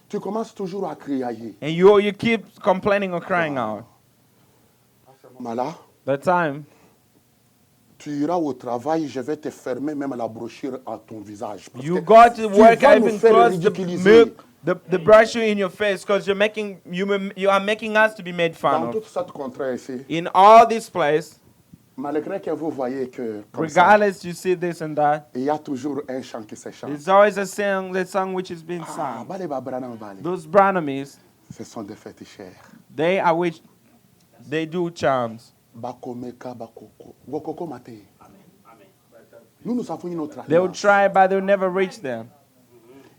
tu commences toujours à crier. and you keep complaining or crying out. À ce moment-là, The time tu iras au travail, je vais te fermer même la brochure à ton visage. Parce you que go to tu work, vas I nous even faire close the ridiculiser. milk, the brochure in your face, because you are making us to be made fun Dans of. toute cette contrée ici, In all this place, malgré que vous voyez que comme ça, regardless you see this and that, il y a toujours un chant qui se chante. there's always a song which is being Ah, sung. bale ba branam bale. Those Branamis, Ce sont des féticheurs. they do charms. Bakomeka bakoko. Gokoko mate. Nous avons une autre They will alliance. try, but they'll never reach there.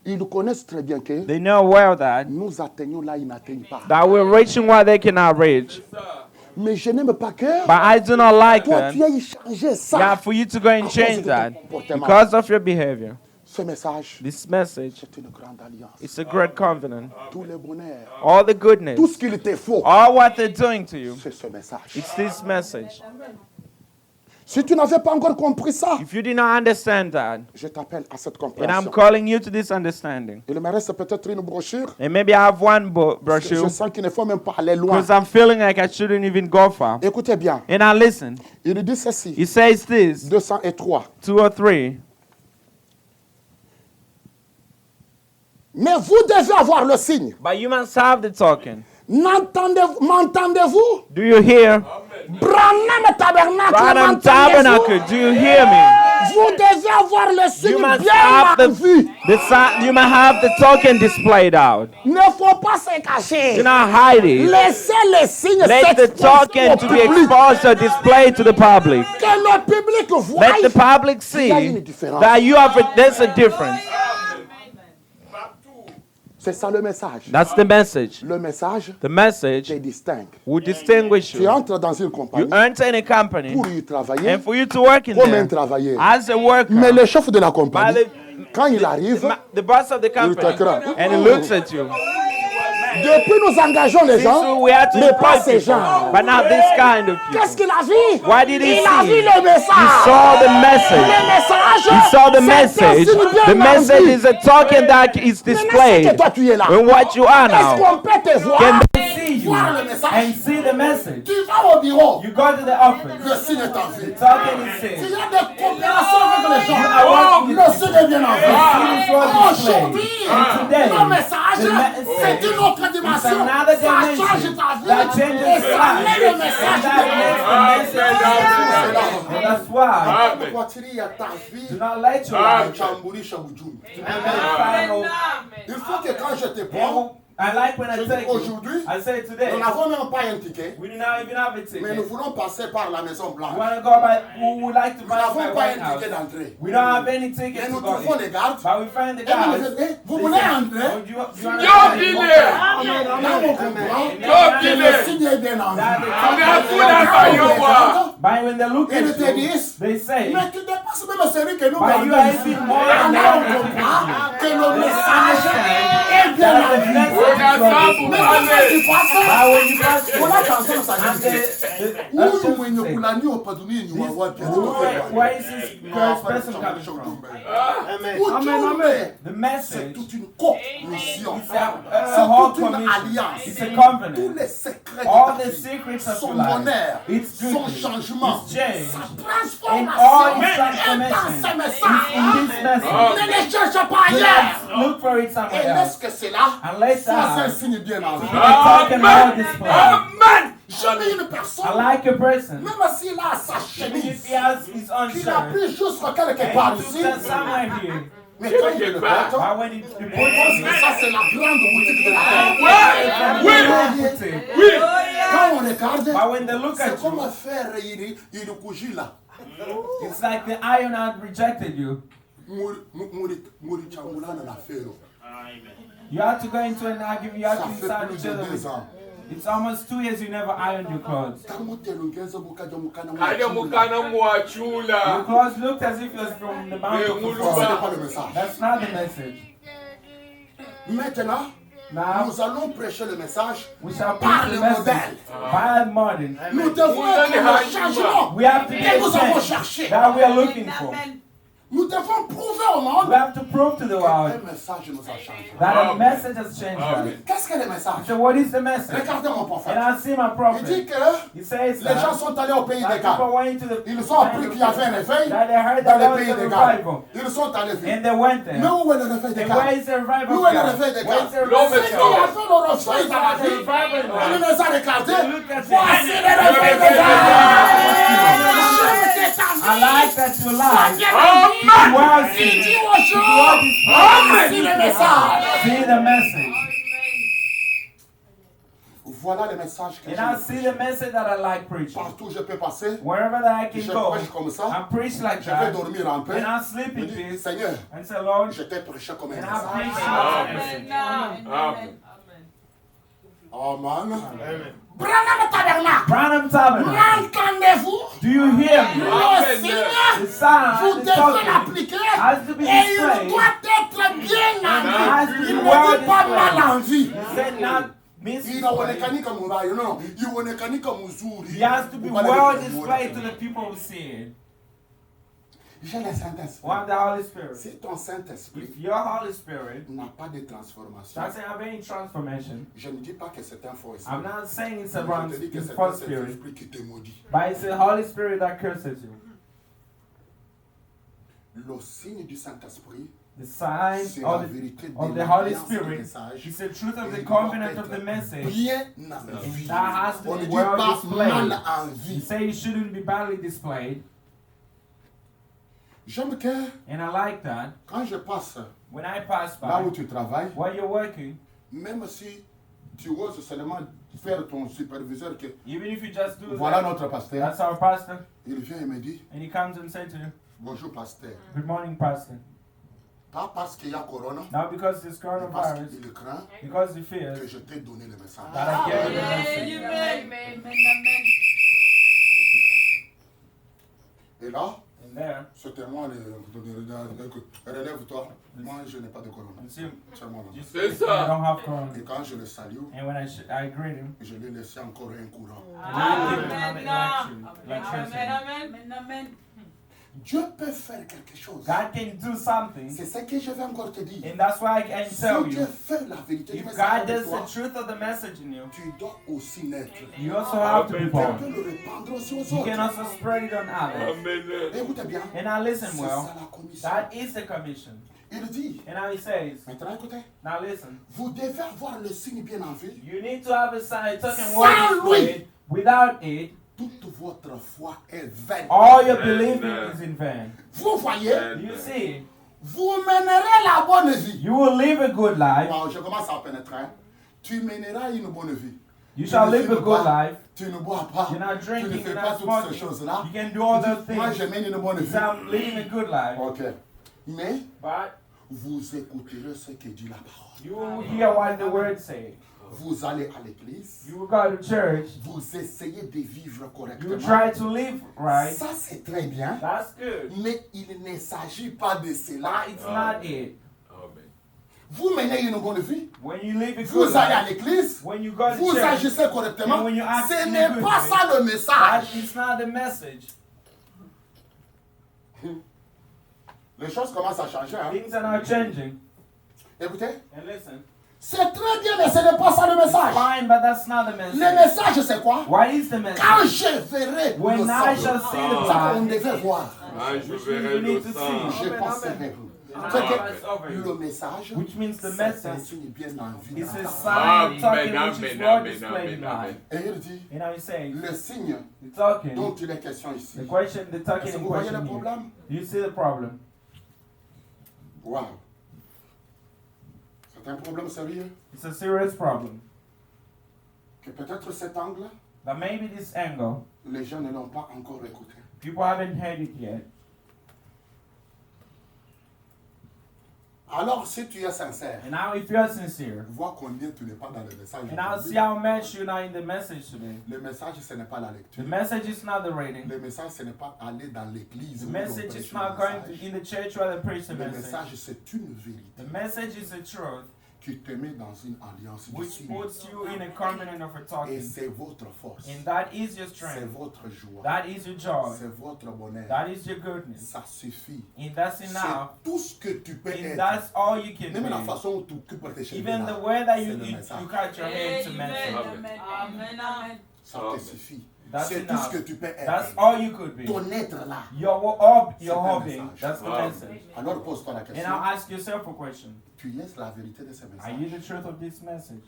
Ils connaissent très bien que They know well that nous atteignons là, ils n'atteignent pas. we're reaching where they cannot reach. Mais je n'aime pas que But I do not like toi, that. tu aies changé ça. Yeah, for you to go and cause change de ton that comportement. because of your behavior. Ce message, This message, c'est une grande alliance. it's a great covenant. Tout le bonheur, All the tout goodness, ce qu'il te faut, all what they're doing to you, c'est ce message. it's this message. Si tu n'avais pas encore compris ça, if you did not understand that, je t'appelle à cette and I'm compréhension. calling you to this understanding. Il me reste peut-être une brochure. And maybe I have one Je brochure sens qu'il ne faut même pas aller loin. because I'm feeling like I shouldn't even go far. Écoutez bien. And I listen. Il dit ceci. He says this, 203. 203. Mais vous devez avoir le signe. But you must have the token. M'entendez-vous? Do you hear? Branham Tabernacle, Branham Tabernacle, do you hear me? Vous devez avoir le You signe must bien have en vue. you must have the token displayed out. Ne faut pas se cacher. Do not hide it. Laissez les signes Let the token to be exposed or displayed to the public. Que le public voie. Let the public see that you have there's a difference. C'est ça le message. That's the message. Le message The message te distingue. will distinguish Tu you. entres dans une compagnie You enter in a company, pour y travailler and for you to work in comme un there travailleur. as a worker. Mais le chef de la By compagnie, quand il arrive, the boss of the company, and he looks at you. depuis nous engageons les gens, So we have to mais pas employ ces people, gens. but not this kind of Qu'est-ce people. qu'il a vu? Why did he Il a vu see? le message. He saw the message. Le message. He saw the c'est un message. signe bien The en message vue. is a token that is Le message displayed que toi tu es là. in what you are Est-ce now. qu'on peut te voir? Can they see you Voir le message. and see the message? Tu vas au bureau. You go to the office. Le signe est en vue. The token is Tu seen. as des coopérations avec les gens. are working Le signe est bien en vue. Aujourd'hui, today, le message, the message c'est une autre dimension. another Ça change dimension ta vie. that changes Et your ça life. met le message. And that makes the message. And that's why Kufuatilia ta vie. do not let your life Chambulisha ujumbe. final. Il faut que quand je te prends, I like when I je take dis aujourd'hui, you. I say today. nous n'avons même pas un ticket, We do not even have a ticket. mais nous voulons passer par la Maison We Blanche. want to go by. We would like to Nous buy n'avons my pas White un House. ticket d'entrée. We don't have any Mais tickets nous to go trouvons in. les gardes. But we find the Et nous guys. disons, eh, vous They voulez say, entrer? "Oh, do you want to Là, on comprend que le signe est bien en vue. But when they look Ils at te you, disent, they say, mais tu dépasses même celui que nous but you are even more than Là, on that. comprend que le message est bien That en the vue. message Mais is quand tu passes, But when you pass on a chanson ça and dit, huyu mwenye the kulani hapa duniani ni wa wapi? where is this person coming from? Ujumbe, The c'est message toute une commission. is a C'est whole toute une commission. alliance. It's a Tous covenant. les secrets All de the ta vie, secrets of son your life, bonheur, its son goodness, changement, its change, sa in all its transformation est dans transformation, ce in message. this message. Ne les cherche pas ailleurs. Look for it Et somewhere laisse else. que c'est là, And let ça c'est un that signe bien en the vue. token all display. Amen. Jamais une personne, I like a person, même s'il a sa even if chemise, he has his own qu'il a shirt, pris jusqu'à quelque part and he ici, took that somewhere here, mais quand il le porte, but when he puts ça c'est la grande boutique de la terre. it, Quand on regarde, but when they look c'est at comme you, faire il cougi là. it's like the iron had rejected you. Muri changulana na fero. You have to go into an argument, you have Ça to fait decide plus each de other. 2 ans. It's almost 2 years you never ironed your clothes. Your clothes looked as if it was from the mountain. That's not the message. Maintenant, Now, nous allons prêcher le message we shall par preach le the message modèle. by modern. Nous devons être le changement We have to be que nous avons the cherché. change that we are looking for. Nous devons prouver au We monde have to prove to the que world le message nous a changé. that a message has changed us. Qu'est-ce que le message? So what is the message? Regardez mon prophète. And I see my Il dit prophet. que He says les gens that sont allés au pays des people Galles. went to the Ils ont appris qu'il y avait un réveil that they heard dans that le there was pays a des Galles. revival. Ils sont allés vivre. And they went Mais there. où est le réveil des And where Galles? is the revival Où of est le God? réveil des Where's Galles? the Ceux revival qui of ont God? fait le réveil dans la vie, il les a regardés. Voici le réveil des Galles. I like that you like. Amen. Il dit aux gens, voici le message. See the message. Voilà le message que And I see the message that I like preaching. Partout où je peux passer, Wherever that I can je go, prêche comme ça. I preach like Je vais that. dormir en paix. And I sleep Je in dis, peace. Seigneur, And say, Lord, je t'ai prêché comme un and I message. preach like a message. Amen. Branham Tabernacle. Branham Tabernacle. M'entendez-vous? Do you hear me? Le signe, The sound vous is devez talking. l'appliquer Has to be et il displayed. doit être bien en Has vie. to be Il well ne dit pas displayed. mal en vie. He said not misdisplayed. Inaonekani kama mbaya, no. Inaonekani kama mzuri. He has to be well displayed to the people who see it. J'ai le Saint-Esprit. Or the Holy Spirit. Si ton Saint-Esprit If your Holy Spirit n'a pas de transformation, doesn't have any transformation, je ne dis pas que c'est un faux esprit. I'm not saying it's a Je wrong te dis que c'est un false spirit, esprit qui te maudit. but it's the Holy Spirit that curses you. Le signe du Saint-Esprit, The sign c'est la of vérité de the Holy l'alliance du Spirit message. is the truth of Et the il doit covenant of être the message. bien en And vie. that has to On ne be dit well pas displayed. mal en You vie. say it shouldn't be badly displayed, J'aime que and I like that. quand je passe When I pass là où by, tu travailles, while you're working, même si tu oses seulement faire ton superviseur que even if you just do voilà that, notre pasteur, that's our pastor, il vient et me dit and he comes and says to you, bonjour pasteur. good morning, pastor. Pas parce qu'il y a corona, Not because there's mais parce coronavirus, qu'il craint because he que fears je t'ai donné le message. that I gave you the message. Et là, And there, c'était moi, relève-toi. Moi, je n'ai pas de corona. you see, Tiens-moi là. I don't have corona. Et quand je le salue, And when I greet him, je lui ai laissé encore un courant. I give him another electricity. Dieu peut faire quelque chose. God can do something, C'est ce que je vais encore te dire. and that's why I can tell Si Dieu you, fait la vérité du if message God avec does toi, the truth of the message in you, tu dois aussi naître. you also have to be Tu born. peux le répandre aussi aux You can autres. also spread it on others. Écoutez bien. And now listen C'est well, ça la commission. that is the commission. Il dit, And now he says, maintenant écoutez, now listen, vous devez avoir le signe bien en vue. you need to have a sign, token Sans word lui. displayed. Without it, Toute votre foi est vaine. all your believing is in vain. Vous voyez, You see, vous mènerez la bonne vie. you will live a good life. Wow, je commence à pénétrer. Tu mèneras une bonne vie. You Tu shall ne live a fumes good pas, life. tu ne bois pas, You're not tu ne drinking, fais you're pas not toutes ces smoking. choses-là. You can do all Tu those dis, moi, je things. mène une bonne You vie. say, I'm living a good life. Ok. Mais But vous écouterez ce que dit la parole. you will hear what the word say. Vous allez à l'église. You will go to church. Vous essayez de vivre You correctement. try to live right. Ça, c'est très bien. That's good. Mais il ne s'agit pas de cela. But it's not it. Vous menez une bonne vie. When you live a Vous good allez à life, l'église. when you go to Vous church, agissez correctement. And when you act Ce in a n'est good pas way, ça le but message. it's not the message. Les choses commencent à changer. Hein? Things are not changing. Écoutez, And listen, c'est très bien, mais ce n'est pas ça le message. fine, but that's not the Le message. message, c'est quoi? What is the Quand message? je verrai le When I sang, shall see the ça qu'on blood, devait voir. Je which verrai you le need to sang. see, Je penserai. and C'est I que pass over le you. message, Which means the c'est un message signe bien en vie. is a dans sign ta of talking which is well displayed in life. Et il dit, And now he says, le signe the talking, dont il est question ici. the question, the talking Est-ce que in vous voyez question le here. problème? Do you see the problem? Wow. C'est un problème sérieux. It's a serious problem. Que peut-être cet angle, But maybe this angle, les gens ne l'ont pas encore écouté. people haven't heard it yet. Alors, si tu es sincère, And now if you're sincere, vois combien tu n'es pas dans le message. and I'll aujourd'hui. see how much you're not in the message today. Le message, ce n'est pas la The lecture. message is not the reading. Le message, ce n'est pas aller dans l'église. The où on message prêche is le not going to message. in the church where they preach the Le message. message, c'est une vérité The message is the truth, qui te met dans une alliance de which signe. puts you in a covenant of a Et talking. c'est votre force. And that is your C'est strength. votre joie. That is your joy. C'est votre bonheur. That is your goodness. Ça suffit. And that's C'est enough. tout ce que tu peux And être. that's all you can Même la be. façon où tu occupes tes cheveux. Even là, the way that c'est you le you message. cut your hair to message. Ça te suffit. That's C'est tout ce enough. que tu peux être. That's all you could be. Ton être là. Your C'est un hobby, message. that's the message. Alors pose-toi la And question. now ask yourself a question. Tu es la vérité de ce Are you message. the truth of this message?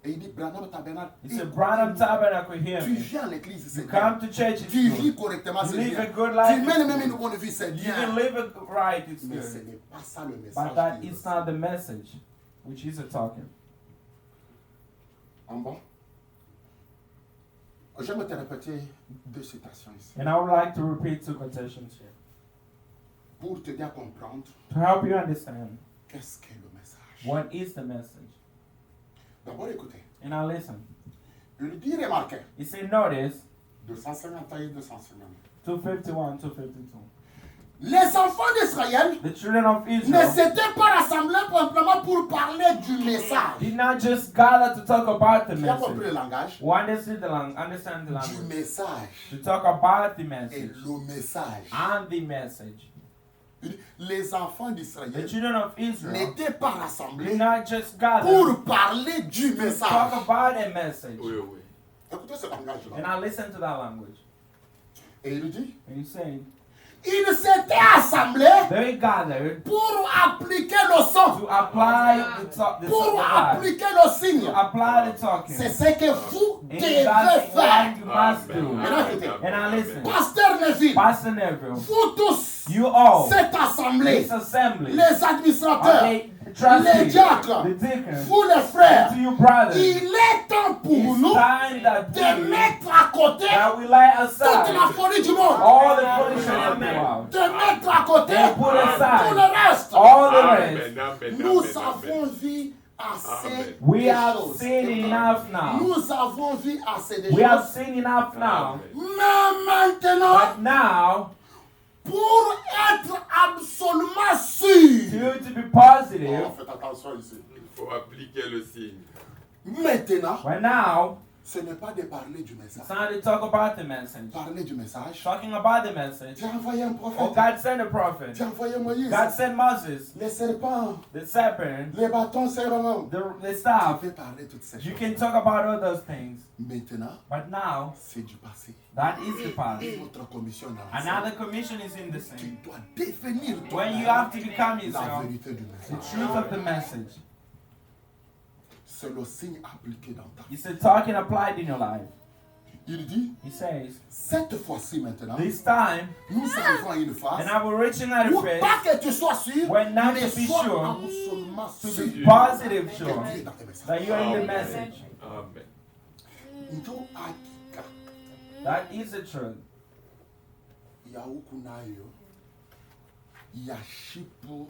Et il dit, Branham Tabernacle. It's a Branham Tabernacle here. Tu viens à l'église, You c'est come bien. to church, it's Tu vis good. correctement, You c'est live bien. a good Tu life, mènes it's même good. une bonne vie, c'est You bien. can live it right, it's Mais ce good. n'est pas ça le But message. that qui is est not the message, which is a talking. en bon. J'aime te répéter deux citations ici. And I would like to repeat two quotations here Pour t'aider à comprendre to help you understand qu'est-ce qu'est le message. what is the message. D'abord, écoutez. And now listen. Il dit, remarquez. He said, notice 251 et 250. 251, 252. Les enfants d'Israël ne s'étaient pas rassemblés simplement pour parler du message. Did not just gather to talk about the Tu as compris le message. langage? Understand the language. Du message. To talk about the Et message. le message. And the message. Les enfants The d'Israël children of Israel n'étaient pas did rassemblés not just gather pour parler du to talk message. about a message. Écoutez ce langage-là. And I listen to that language. Et il dit, And you say, ils s'étaient assemblés they gathered pour appliquer le son, to apply the pour talk, appliquer le signe. to apply the talking. C'est ce que vous And devez that's what faire. you must do. Maintenant, écoutez. And I listen. Pasteur Neville, Pastor Neville, vous tous, you all, cette assemblée, this assembly, les administrateurs, okay, les trustees, diacres, the deacons, vous les frères, to you brothers, il est temps pour it's nous time that de we, mettre à côté that we lay toute la aside folie du monde, all the foolishness of the world, de mettre à côté and put tout aside le reste. all the rest. Nous avons vu assez We de have choses. seen enough now. Nous avons vu assez de We have choses. seen enough now. Mais maintenant, But now, pour être absolument sûr, to be positive, faites attention ici. Il faut appliquer le signe. Maintenant, right now, ce n'est pas de parler du message. it's time to talk about the message. Parler du message. Talking about the message. Tu as envoyé un Oh, prophète. God sent a prophet. Tu as envoyé Moïse. God sent Moses, Les serpents, the serpent, les bâtons serpents. the Tu staff. peux parler toutes ces You choses. can talk about all those things. Maintenant, But now, c'est du passé. that is the past. Notre commission dans Another commission is in the Tu same. dois définir When you have to become la yourself, vérité du the message. truth of the message. C'est le signe appliqué dans ta vie. It's a talking applied in your life. Il dit, He says, cette fois-ci maintenant, this time, nous arrivons à une phase and I will reach another où phase pas que tu sois sûr, when not mais to be sois sure, absolument to sûr be positive que sure tu es dans tes messages. that you are in the message. Amen. Ndio hakika That is the truth. ya huku nayo ya shipu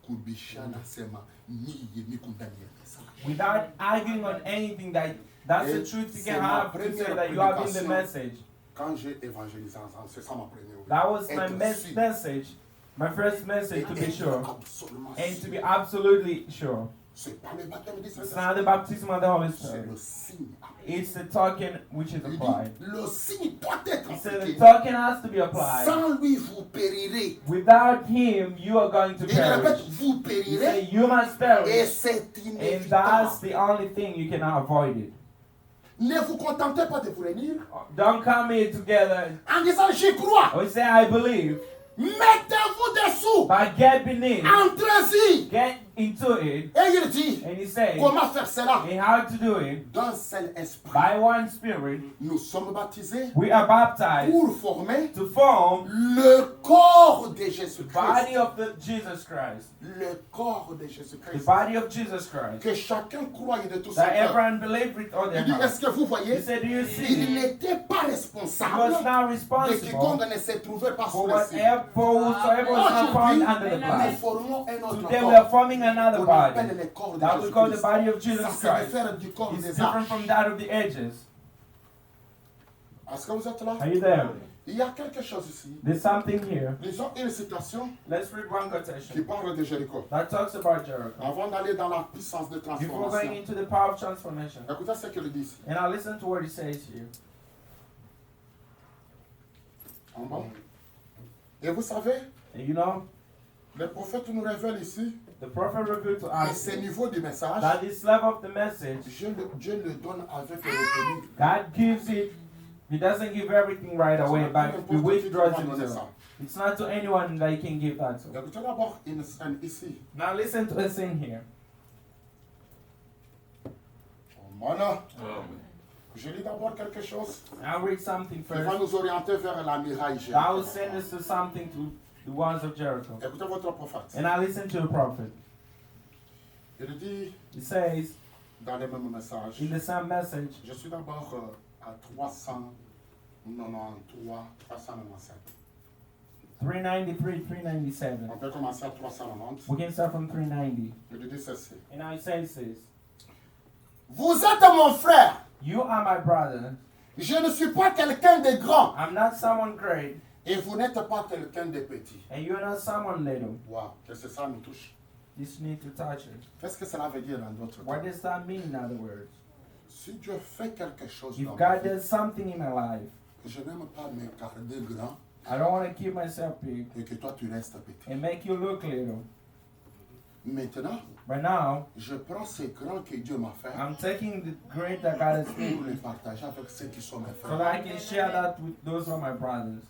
kubishana sema niye niko ndani ya message. Without arguing on anything, that's the truth you can have to say that you have in the message. Quand j'ai évangélisé ensemble, c'est ça ma première. That was my Être sûr. message, my first message, to be sure, Absolument and to be sûr. absolutely sure. C'est pas le baptême du It's Saint-Esprit. not the baptism of the Holy C'est Spirit. le signe. It's the talking which is Il dit, applied. le signe doit être He said the appliqué. talking has to be applied. Sans lui, vous périrez. Without him, you are going to Et je répète, perish. vous He said périrez. you must Et perish, c'est and that's inévitable. the only thing you cannot avoid it. Ne vous contentez pas de vous réunir Don't come here together en disant j'y crois. or say I believe, Mettez-vous dessous. but get beneath, Entrez-y. get into it, Et il dit, and he says, comment faire cela? and how to do it D'un seul esprit. by one Spirit. Nous sommes baptisés We are baptized pour former to form le corps de the Jésus-Christ. body of the Jesus Christ. Le corps de The Jésus-Christ. body of Jesus Christ. Que chacun croie de tout son That cœur. everyone believe with all their Il dit, heart. est-ce que vous voyez? He said, do you Il see? n'était pas He was responsable not de responsible quiconque ne se trouvait pas for sous le signe. whosoever was not found Aujourd'hui, under the nous blood. formons un autre Today we are corps. forming another On body appelle le corps de that we call the Jésus-Christ. body of Ça Jesus se Christ. réfère du corps It's des different âges. from that of the edges. Est-ce que vous êtes là? Are you there? Il y a quelque chose ici. There's something here. Lisons une citation Let's read one qui quotation parle de Jericho. that talks about Jericho. Avant d'aller dans la puissance de Before going transformation. into the power of transformation. Écoutez ce qu'il dit ici. And I listen to what he says here. En bas. Et vous savez, And you know, le prophète nous révèle ici, the prophet revealed to à us ce niveau du message, that this level of the message, Dieu le donne avec le retenue. God gives it. He doesn't give everything right away, but He withdraws Himself. It's not to anyone that He can give that to. Écoutez d'abord une scène ici. Now listen to a scene here. Voilà. Amen. Je lis d'abord quelque chose I'll read something qui va first. nous orienter vers la muraille I will Jéricho. send us to something to the walls of Jericho. Écoutez votre prophète. And I listen to the prophet. Il dit He says dans le même message, in the same message, je suis d'abord à 393, 397. 393, 397. On peut commencer à 390. We can start from 390. Il dit ceci. And now he says this. Vous êtes mon frère. You are my brother. Je ne suis pas quelqu'un de grand. I'm not someone great. Et vous n'êtes pas quelqu'un de petit. And you're not someone little. Wow, qu'est-ce que ça nous touche? You just need to touch it. Qu'est-ce que cela veut dire en d'autres termes? What does that mean in other words? Si Dieu fait quelque chose If dans ma God vie, does something in my life, je n'aime pas me garder grand I don't want to keep myself big et que toi tu restes petit. and make you look little. Maintenant, But now, je prends ces grands que Dieu m'a fait I'm taking the great that God has made pour les partager avec ceux qui sont mes so frères. that I can share that with those who are my brothers.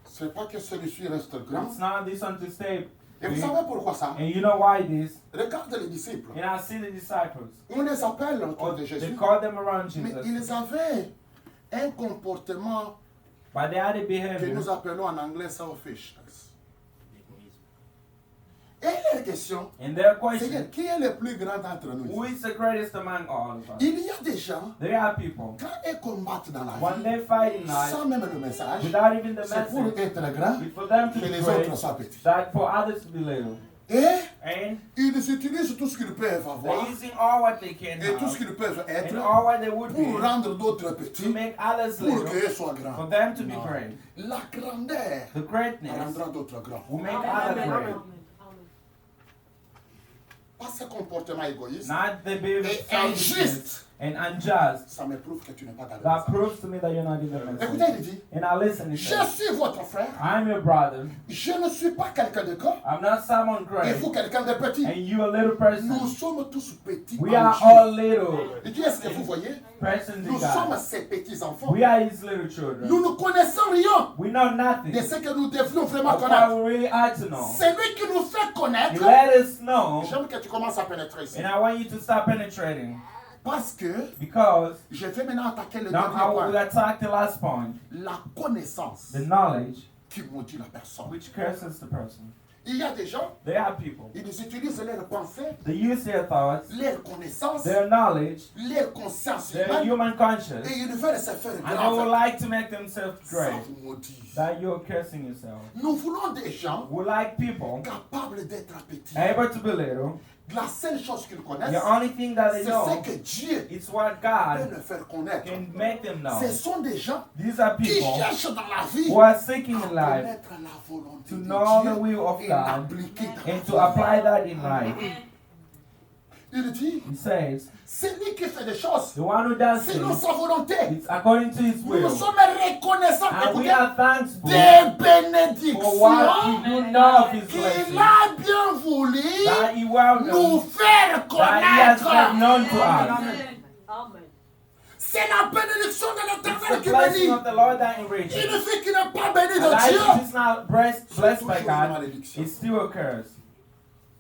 C'est pas que celui-ci reste grand. It's not this one to stay Et vous big. savez pourquoi ça? And you know why this? Regarde les disciples. And I see the disciples. On les appelle autour Or de they Jésus. call them around Mais Jesus. ils avaient un comportement But they had a que behavior. nous appelons en anglais selfishness. Et la question, And their c'est question, qui est le plus grand d'entre nous? who is the greatest among all of us? Il y a des gens, There are people, quand ils combattent dans la when vie, they fight in life, sans même le message, without even the c'est pour message, être grand it's for them to que be les great, autres soient petits. that for others to be little. Et And ils utilisent tout ce qu'ils peuvent avoir they're using all what they can et tout ce have, qu'ils peuvent être and all what they would pour be, rendre d'autres to petits, make others pour little, qu'ils soient for grands. them to be Non. great. La grandeur The greatness rendra d'autres grands. will make others great. Pas ce comportement égoïste, Not the behavior et selfishness injuste. and unjust. Ça me prouve que tu n'es pas dans le That message. proves to me that you're not in the Écoutez, message. il dit, And now listen, he je says, suis votre frère, I'm your brother. je ne suis pas quelqu'un de grand, I'm not someone et great. vous quelqu'un de petit. And you a little Nous person. sommes tous petits We en are Dieu. all little Il dit, est-ce que vous voyez? persons Nous in sommes God. ces petits enfants. We are his little children. Nous ne connaissons rien We know nothing de ce que nous devions vraiment of what connaître. we really ought to know. C'est lui qui nous fait He connaître. let us know, J'aime que tu commences à pénétrer ici. and I want you to start penetrating. Parce que Because je vais maintenant attaquer le now dernier I will point. attack the last point, La connaissance the knowledge qui maudit la personne. which curses the person. Il y a des gens, There are people. ils utilisent leurs pensées, They use their thoughts, leurs connaissances, their knowledge, leur conscience their humaine, human conscience, et ils veulent se faire and they would grand. like to make themselves Ça great. vous maudit. That you're cursing yourself. Nous voulons des gens We like people capables d'être petits. able to be little. La seule chose qu'ils connaissent, The only thing that they c'est know ce que Dieu is what peut God leur faire connaître. can make them know. Ce sont des gens These are qui people cherchent dans la vie who are seeking à in life connaître la volonté to de know the Dieu will of et God l'appliquer dans la and to vie. apply that in life. Il dit, He says, c'est lui qui fait des choses the one who does selon things, sa volonté. it's according to his Nous will. sommes reconnaissants And we écoutez, are thankful des for what he bénédictions do know of his qu'il blessings, a bien voulu that he well nous knows, faire that he has made connaître. known to us. C'est la bénédiction de It's l'Éternel the qui blessing bénit. of the Lord that enriches. Une fille qui n'est pas bénie A de life Dieu, which is not blessed by toujours une God, malédiction. is still a curse.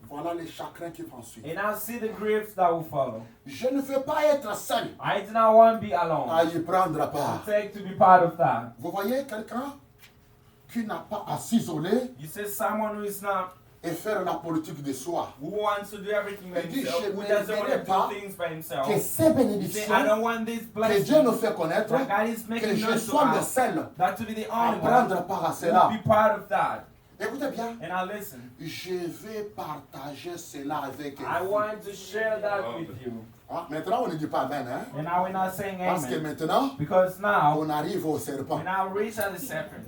Voilà les chagrins qui vont suivre. And I see the griefs that will follow. Je ne veux pas être seul I do not want to be alone. à y prendre To part. take to be part of that. Vous voyez quelqu'un qui n'a pas à s'isoler You say someone who is not, et faire la politique de soi. who wants to do everything by Il dit, himself, je who ne doesn't want verrai to pas do things by himself. Que ces You say, I bénédictions don't want this que Dieu nous blessing fait connaître, that God is que making je known to sois le us, seul that to be the à only one prendre part à who cela. will be part of that. Écoutez bien, And I listen. je vais partager cela avec I vous. want to share that with you. Ah, maintenant, on ne dit pas Amen, hein? And now we're not saying Parce que amen. maintenant, Because now, on arrive au serpent. we now reach at the serpent.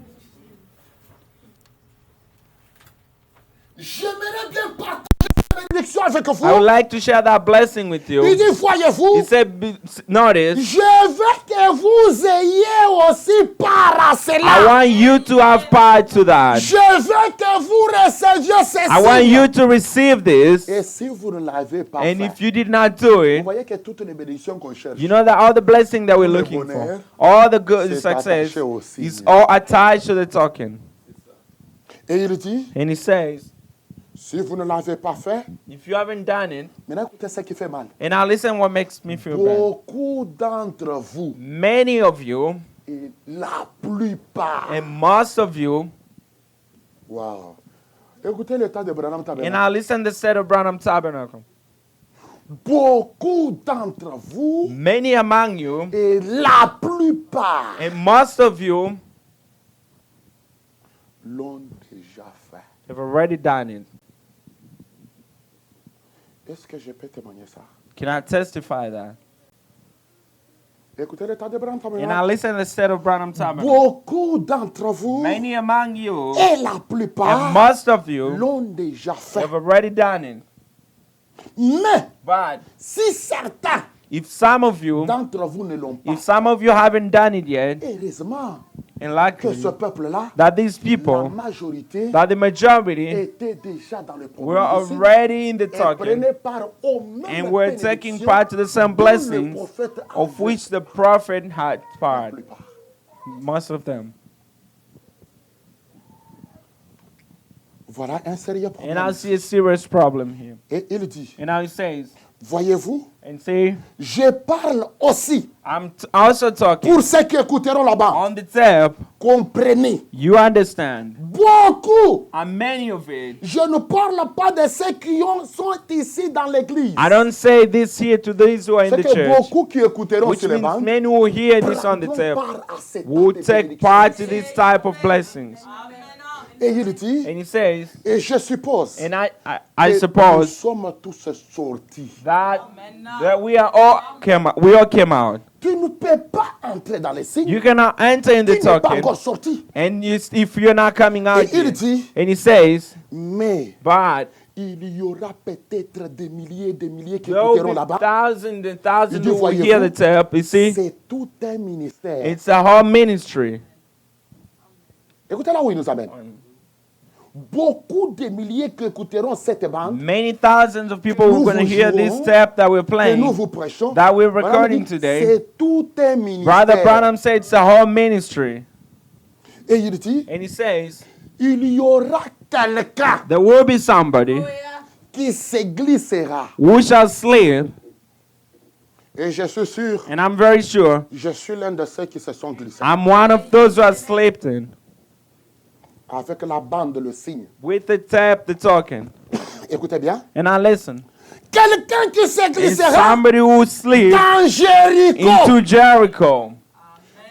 J'aimerais bien partager la bénédiction avec I would vous. like to share that blessing with Il you. dit, voyez-vous, He said, notice, je veux que vous ayez aussi part à I cela. want you to have part to that. Je veux que vous receviez ceci. I want you to receive this. Et si vous ne l'avez pas And fait, if you did not do vous it, voyez que toutes les bénédictions qu'on cherche, you know that all the blessing that we're Le looking bonheur, for, all the good c'est success attaché au signe. is all attached to the token. et il dit, And he says, si vous ne l'avez pas fait, if you haven't done it, maintenant écoutez ce qui fait mal. and now listen what makes me feel bad. Beaucoup d'entre vous, Many of you, et la plupart, and most of you, wow. Écoutez le temps de Branham and Tabernacle. now listen to the set of Branham Tabernacle. Beaucoup d'entre vous, Many among you, et la plupart, and most of you, l'ont déjà fait. have already done it. Est-ce que je peux témoigner ça? Can I testify that? Écoutez l'état de Branham And now listen to the state of Branham Tabernacle. Beaucoup d'entre vous, Many among you, et la plupart, and most of you, l'ont déjà fait. have already done it. Mais, But si certains if some of you, d'entre vous ne l'ont pas, if some of you haven't done it yet, heureusement and que luckily ce peuple-là, that these la people, majorité, that the majority était déjà dans le were programme ici, already in the et talking, prenaient part aux mêmes and were taking bénédictions part to the same dont le blessings prophète of avait. which the prophet had La part. plupart. Most of them. Voilà un sérieux And problème. I see a serious problem here. Et il dit, And now he says, voyez-vous, and see, je parle aussi I'm also talking pour ceux qui écouteront là-bas. on the tape. Comprenez. You understand. Beaucoup. And many of it. Je ne parle pas de ceux qui sont ici dans l'église. I don't say this here to those who are in C'est the que church, beaucoup qui écouteront which sur les means bandes many who hear this on the prendront tape part à cette will acte de take bénédiction. part to this type of blessings. Et il dit, And he says, et je suppose and I que nous suppose sommes tous sortis. that we all came out. Tu ne peux pas entrer dans les signes. You cannot enter in the Tu n'es pas talking, encore sorti. and if you're not coming out Et il yet. dit, And he says, mais but il y aura peut-être des milliers qui there will écouteront be là-bas. thousands and thousands Il dit, who will voyez-vous, hear the tape. You see, c'est tout un ministère. it's a whole ministry. Écoutez là où il nous amène. Beaucoup de milliers qui écouteront cette bande Many thousands of people who are going to hear this tape that we're que nous playing, vous prêchons. that we're Branham recording dit, today. c'est tout un ministère. Brother Branham said it's a whole ministry. Et il dit, And he says, il y aura quelqu'un there will be somebody qui se glissera. who shall slip, Et je suis sûr, and I'm very sure je suis l'un de ceux qui se sont glissés. I'm one of those who have slipped in Avec la bande, le signe. with the tape, the talking. Écoutez bien. And I listen. Quelqu'un qui se It's glissera somebody who slipped dans Jericho. into Jericho.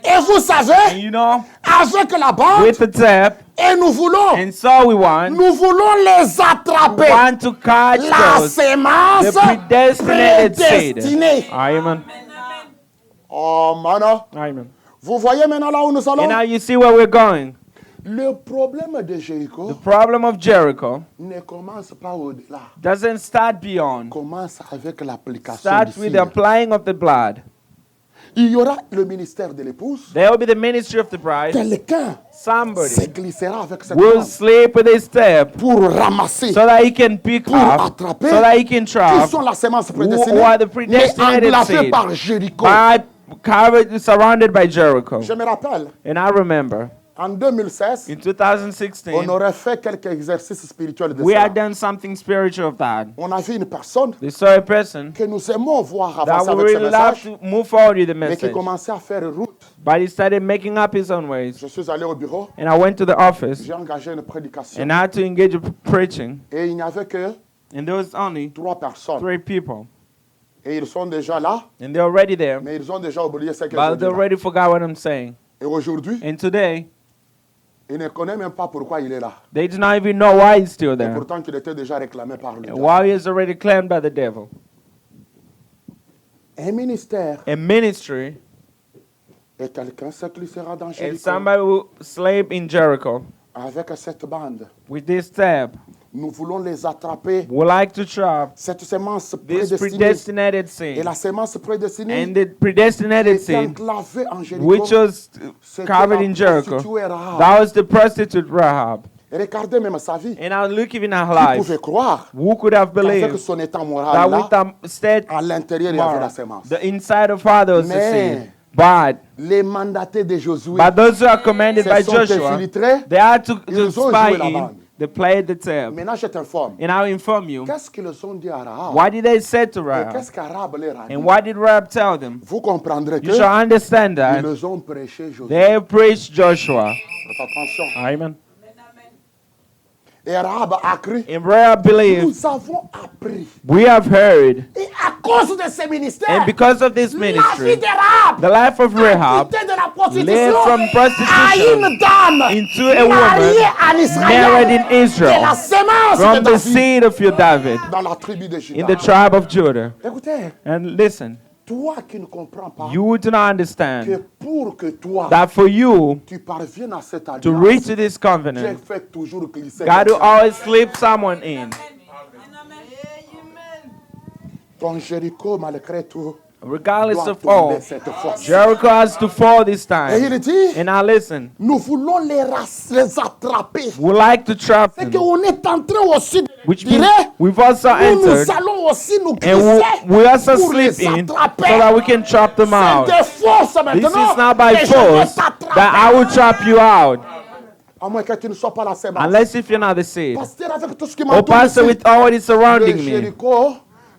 Et vous And savez, you know, avec la bande, with the tape, et nous voulons and so we les attraper. want to catch La those, sémence the predestinated seed. prédestinée. Amen. Oh, mano. Amen. Vous voyez maintenant là où nous And allons? now you see where we're going. Le problème de The Jéricho problem of Jericho ne commence pas au-delà. doesn't start beyond. Commence avec l'application Start du with signe. the applying of the blood. Il y aura le ministère de l'épouse. There will be the ministry of the bride. Quelqu'un se Somebody glissera avec cette will bande sleep with his step pour ramasser, so that he can pick pour up, attraper, so that he can qui trap, sont la sémence who are prédestinée, the mais predestinated englacés seed, par Jéricho. covered, surrounded by Jericho. Je me rappelle, And I remember en 2016, in 2016, on aurait fait quelques exercices spirituels de we ça. had done something spiritual of that. On a vu une personne They saw a person que nous aimons voir that avancer we avec ce really love message, to move forward with the mais qui message. commençait à faire route. But he started making up his own ways. Je suis allé au bureau, And I went to the office j'ai engagé une prédication. and I had to engage in preaching. Et il n'y avait que And there was only 3 personnes. 3 people. Et ils sont déjà là, And they're already there. mais ils ont déjà oublié ce que je But dis they là. already forgot what I'm saying. Et aujourd'hui, And today, il ne connaît même pas pourquoi il est là. they do not even know why he's still Et there. pourtant qu'il était déjà réclamé par le And diable. why he is already claimed by the devil. Un ministère A ministry, et quelqu'un se glissera dans and Jéricho somebody will sleep in Jericho avec cette bande. with this tab. Nous voulons les attraper. Would like to trap Cette sémence this prédestinée. predestinated Et seed. la sémence prédestinée And the predestinated était seed, enclavée en Jéricho. which was C'était covered la in Jericho, prostituée Rahab. that was the prostitute Rahab. Et regardez même sa vie. And now look even at her Qui life. pouvait croire Who could have qu'avec believed son état that moral with là, the state à l'intérieur il y avait la moral, sémence. the inside of her there was the Mais seed. But les mandatés de Josué those who are commanded se by sont Joshua, infiltrés. they had to Ils ont spy joué la in. bande. They played the tape. Maintenant, je t'informe. And I'll inform you. Qu'est-ce qu'ils ont dit à Rahab? What did they say to Et Rahab? qu'est-ce qu'Arab leur a dit? And what did Rahab tell them? Vous comprendrez que You shall understand that ils ont prêché Josué. they preached Joshua. Faites attention. Amen. Et Rahab a cru. And Rahab believed. Nous avons appris. We have heard. Et à cause de ce ministère, And because of this la vie ministry, de Rahab the life of Rahab quitté de la prostitution led from à prostitution une dame into a mariée woman en Israël. married in Et la Israel sémence from de the David seed of your David dans la tribu de Juda. in the tribe of Judah. Écoutez, And listen, Toi qui ne comprends pas you do not understand que pour que toi that for you tu parviennes à cette alliance, to reach this Dieu covenant, fait toujours glisser God will quelqu'un. always slip someone in. Ton Jericho, malgré tout, Regardless doit of tomber all, cette fois. Jericho has to fall this Et time. il dit, And now listen, nous voulons les attraper. we like to trap C'est them, qu'on est en train aussi de which means tirer. we've also Nous entered, allons aussi nous and glisser we also pour les slip in so attraper. that we can trap them out. C'est de force This maintenant. is not by que je vais force t'attraper. that I will trap you out, À moins que tu ne sois pas la sémence. unless if you're not the seed. Pasteur, avec tout ce qui Oh, m'entoure Pastor, ici, with all what is le surrounding me, Jéricho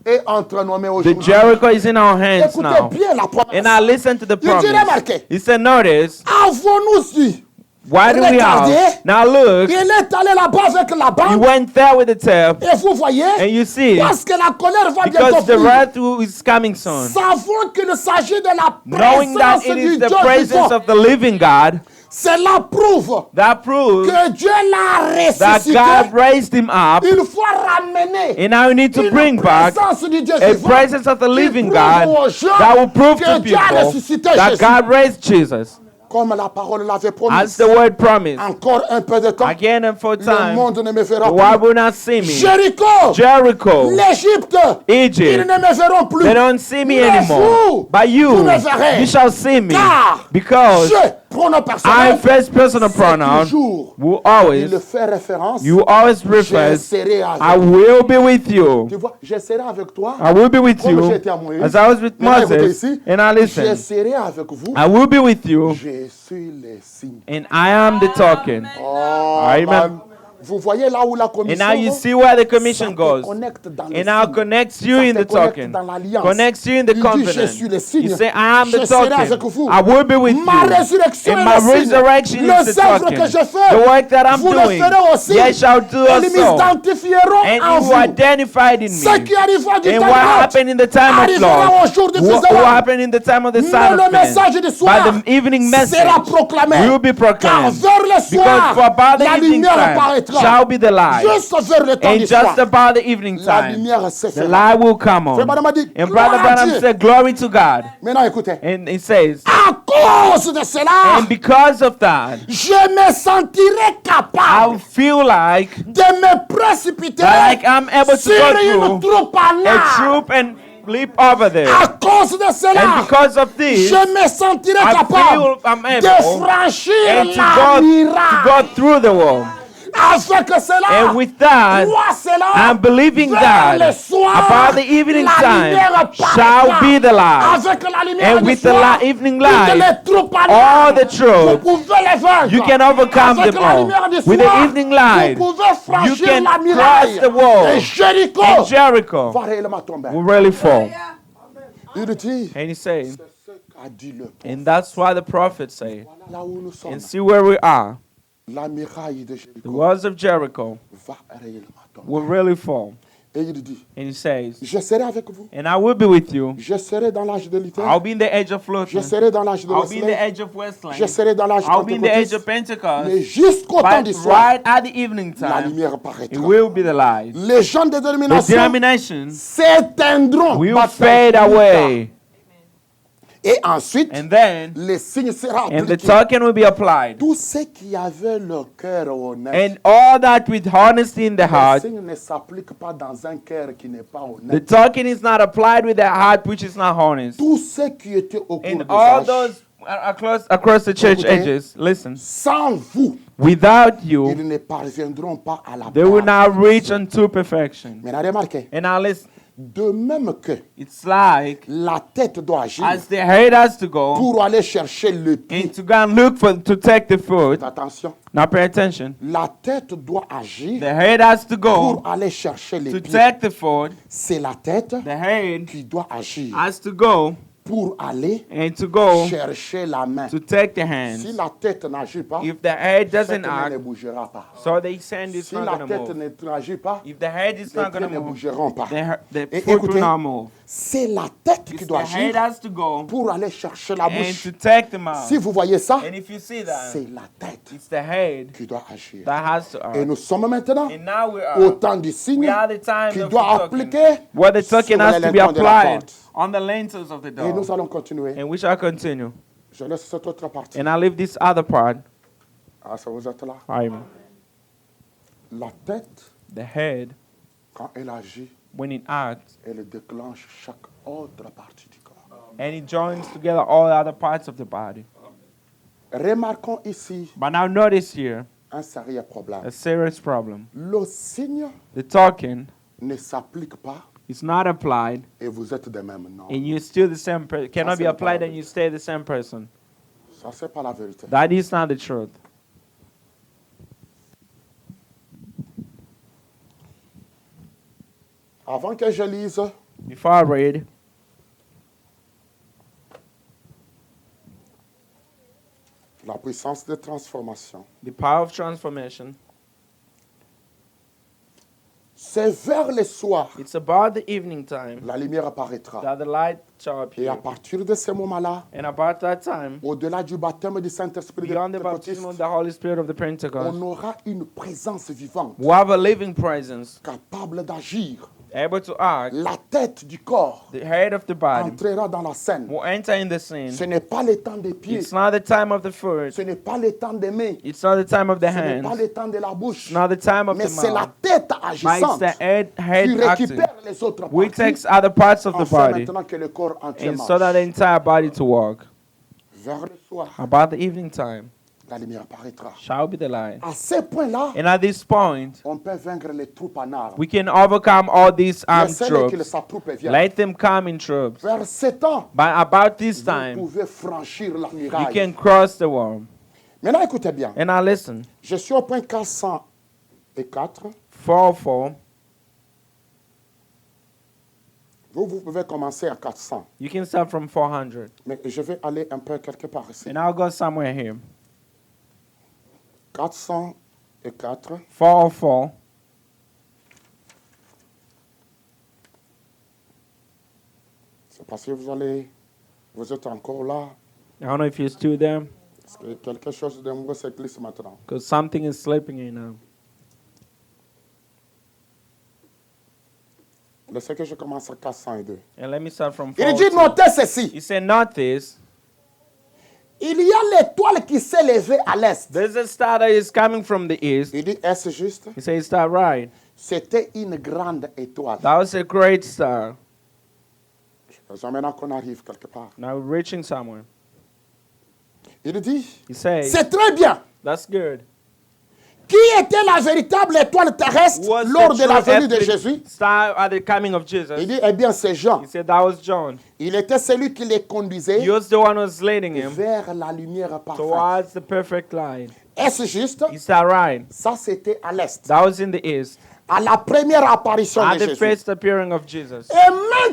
est entre nos mains the aujourd'hui. Jericho is in our hands Écoutez now. bien la promesse. And now listen to the Il dit, promise. remarquez, He said, notice, avons-nous dit, why do we regardez, have? Now look, il est allé là-bas avec la he bande, went there with the tape, et vous voyez, and you see, parce que la colère va bientôt because the finir. wrath is coming soon. Savons qu'il s'agit de la Knowing that présence it du is the Dieu presence vivant. of the living God, Cela prouve that proves que Dieu l'a that ressuscité. God raised him up, Il faut ramener and now we need to une bring back présence du Dieu a vivant presence of the qui living prouve God aux gens that will prove que to Dieu a people ressuscité that Jésus. God raised Jesus, Comme la parole l'avait promis. as the word promised. Encore un peu de temps. Again and for Le time, monde ne me verra the world plus. will not see me. Jericho, Jericho, l'Égypte, ils Egypt, ne me verront plus. they don't see me Mais anymore. vous, But you, vous me verrez. you shall see me, Car because je, pronom I, personnel, first personal c'est pronoun, toujours, will il always, fait référence, you always je refer, serai I avec vous. will be with you. Tu vois, je serai avec toi. I will be with Comme you, j'étais à Moïse. as I was with Maintenant, écoutez Moses. ici, And I je listen, serai avec vous. I will be with you, Je suis les signes. and I am the talking. Oh, Amen. man. Vous voyez là où la And commission now you va? see where the Ça commission te goes. connecte dans le And now signe. connects you Ça in te the connecte talking. dans l'alliance. Connects you in the Il dit, je covenant. suis le signe. You say, I am Je the serai avec talking. vous. I will be with Ma you. résurrection And est my le signe. resurrection Les is the œuvres talking. que je fais, The work that I'm vous le doing, ferez aussi. ye shall do Et ils also. m'identifieront And en you vous. identified in Ce me. qui arrivera du And temps what de l'autre happened in the time of arrivera au Lord, jour du what Fils de l'homme. happened in the time of the Mais Son le of Man, message du by soir the evening message sera proclamé. will be Car proclaimed. vers le Because soir, for about the la evening lumière time apparaîtra. shall be the light. Juste vers le temps And du just soir, about the evening la time, lumière se the fera. light will come Frère on. Branham a dit, And gloire Brother à Branham Dieu. said, glory to God. Maintenant, écoutez. And he says, À cause de cela, and because of that, je me sentirai I capable feel like de me précipiter I'm able to sur go une through troupe en a armes. troop and leap over there. À cause de And cela, because of this, je me sentirai I capable feel I'm de able franchir and la to muraille. go through the wall. Avec cela, And with that, moi cela, I'm believing vers that le soir, about the evening la time lumière shall paraîtra. be the light. Avec la lumière And du with the soir, evening toutes light, les troupes en all armes, the vous troops, pouvez les vaincre. you can overcome Avec them la all. lumière du With the soir, evening light, vous pouvez franchir you can la cross muraille. the wall. Et Jericho And Jericho va réellement tomber. will really fall. Il dit, And he said, c'est ce qu'a dit le prophète. and that's why the prophets say, Là où nous sommes, and see where we are, la muraille de the Jericho walls of Jericho va réellement tomber. will really fall. Et il dit, And he says, je serai avec vous. and I will be with you. Je serai dans l'âge de Luther. I'll be in the age of Je Luther. serai dans l'âge de I'll be in the Wesley. age of Wesley. Je serai dans l'âge I'll be in the age of pentecôtiste. Pentecost. Mais jusqu'au temps But du soir, right at the evening la time, lumière it apparaîtra. will be the light. Les gens de The dénomination denominations s'éteindront. will Baptême fade plus tard. away. Et ensuite, And then, les signes seront and the appliqués. token will be applied. Tous ceux qui avaient le cœur honnête. And all that with honesty in the Les heart. signes ne s'appliquent pas dans un cœur qui n'est pas The honnête. token is not applied with the heart which is not honest. Tous ceux qui étaient au cours And des all âges, those across the church Écoutez. ages, listen, sans vous, without you, ils ne parviendront pas à la they will part. not reach unto perfection. Mais remarquez, And now listen, de même que it's like la tête doit agir as the head has to go pour aller chercher le pied. and to go and look for to take the food. Attention, Now pay attention. la tête doit agir The head has to pour go aller chercher les to pieds. take the food. C'est la tête The head qui doit agir has to go pour aller and to go chercher la main. to take the Si hands. la tête n'agit pas, If the head cette doesn't main ne act, bougera pas. so the sand is Si not la going tête to move. n'agit pas, If the head is les not pieds going ne to move, bougeront pas. the Et foot écoutez, will not move. c'est la tête qui It's doit the head agir has to go pour aller chercher la and bouche. to take them out. Si vous voyez ça, And if you see that, c'est la tête it's the head qui doit agir. that has to Et act. nous sommes maintenant And now we au are temps du signe we are the time qui of doit the token, appliquer where the sur token has to be l'élément de la applied porte. On the lintels of the door. Et nous allons continuer. And we shall continue. Je laisse cette autre partie. And I leave this other part. Ah, ça vous êtes là? La tête, the head, quand elle agit, when it acts, elle déclenche chaque autre partie du corps. And it joins together all other parts of the body. Remarquons ici But now notice here un sérieux problème. a serious problem. Le signe The talking ne s'applique pas is not applied, et vous êtes de même. Non. and you're still the same person. Cannot be applied and you stay the same person. Ça, c'est pas la vérité. That is not the truth. Avant que je lise, Before I read, la puissance de transformation, the power of transformation, c'est vers le soir, it's about the evening time la lumière apparaîtra. that the light shall Et à appear. partir de ce moment-là, And about that time, au-delà du baptême du Saint-Esprit de beyond the Pentecôte, baptism of the Holy Spirit of the Pentecost, on aura une présence vivante we have a living presence, capable d'agir. able to act. La tête du corps The head of the body entrera dans la scène. will enter in the scene. Ce n'est pas le temps des pieds. It's not the time of the foot. Ce n'est pas le temps des mains. It's not the time of the Ce n'est pas hands. le temps de la bouche. It's not the time of Mais the c'est la mouth. tête But it's agissante the head qui acting, récupère les autres which parties takes other parts of the afin body, maintenant que le corps entier and so that the marche. entire body to walk. Vers le soir, About the evening time la lumière apparaîtra. shall be the light. À ce point-là, And at this point, on peut vaincre les troupes en armes. we can overcome all these armed Laissez-les que troops. sa troupe vienne. Let them come in troops. Vers ce temps, But about this vous time, pouvez franchir la you muraille. can cross the wall. Maintenant, écoutez bien. And now listen. Je suis au point 404. 404. Vous pouvez commencer à 400. You can start from 400. Mais je vais aller un peu quelque part ici. And I'll go somewhere here. 404. 404. C'est parce que vous êtes encore là. I don't know if you're still there, Parce que quelque chose de nouveau s'éclisse maintenant. because something is slipping in now. Laissez que je commence à 402. And let me start from Il dit, 402. notez ceci. He said, notice, Il y a l'étoile qui s'est levée à l'est. there's a star that is coming from the east. Il dit, est-ce juste? He said, is that right? C'était une grande étoile. That was a great star. Maintenant qu'on arrive quelque part. Now we're reaching somewhere. Il dit, He says, c'est très bien. that's good. Qui était la véritable étoile terrestre Was lors the de la true venue de ethnic Jésus? star at the coming of Il Jesus? dit, eh bien, c'est Jean. He said, that was John. Il était celui qui les conduisait He was the one who was leading him vers la lumière parfaite. towards the perfect light. Est-ce juste? Is that right? Ça, c'était à l'est. That was in the east. À la première apparition At de the Jésus. first appearing of Jesus. Et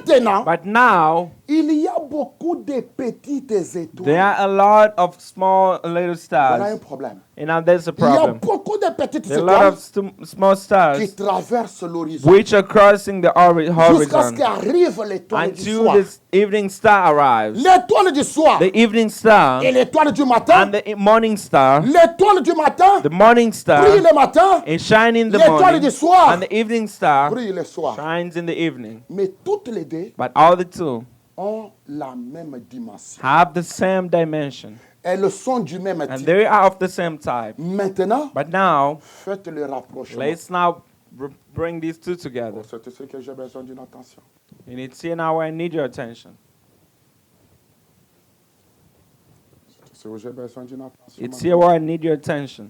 maintenant, But now, il y a beaucoup de petites étoiles. there are a lot of small little Voilà un stars. problème. And now there's a Il y a problem. beaucoup de petites There are a lot étoiles of small qui stars traversent l'horizon which are crossing the jusqu'à ce horizon qu'arrive l'étoile du until soir. this evening star arrives. L'étoile du soir The evening star et l'étoile du matin. and the morning star, L'étoile du matin the morning brille star, le matin, is shining in the l'étoile morning, du soir and the evening star brille le soir. shines in the evening. Mais toutes les deux But all the two ont la même dimension. have the same dimension, Elles sont du même and type. they are of the same type. Maintenant, But now, faites le rapprochement. let's now bring these two together. C'est ce que j'ai besoin d'une attention. And it's here now where I need your attention. C'est où j'ai besoin d'une attention. It's here where I need your attention.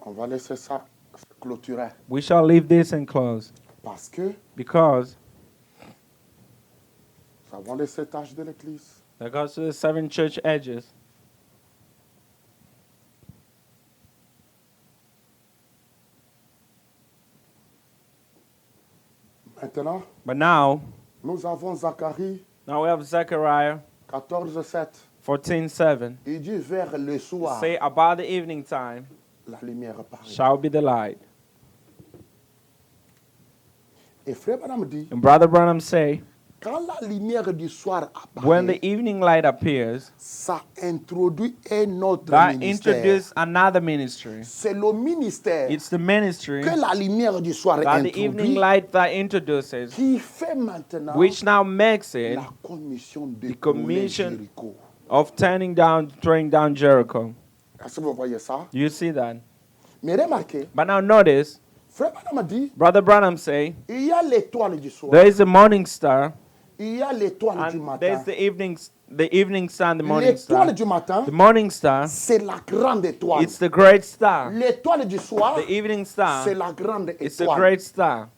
On va laisser ça se clôturer. We shall leave this and close Parce que because nous avons les 7 âges de l'Église. that goes to the 7 church edges. Maintenant, But now nous avons Zacharie we have Zechariah 14:7. 14:7. Il dit vers le soir, Say about the evening time la lumière apparaît. shall be the light. Et Frère Branham dit, And Brother Branham say, Quand la lumière du soir apparaît, when the evening light appears, ça introduit un autre that ministère. introduces another ministry. C'est le ministère It's the ministry que la lumière du soir that the evening introduit light that introduces, qui fait maintenant which now makes it la commission de the commission Jericho. of throwing down Jericho. Est-ce que vous voyez ça? You see that? Mais remarquez, But now notice, Frère Branham a dit, Brother Branham say, il y a l'étoile du soir, there is a morning star, il y a l'étoile du and matin. there's the evening star and the morning star. L'étoile du matin, The morning star, c'est la grande étoile. it's the great star. L'étoile du soir, The evening star, c'est la grande it's the étoile. great star.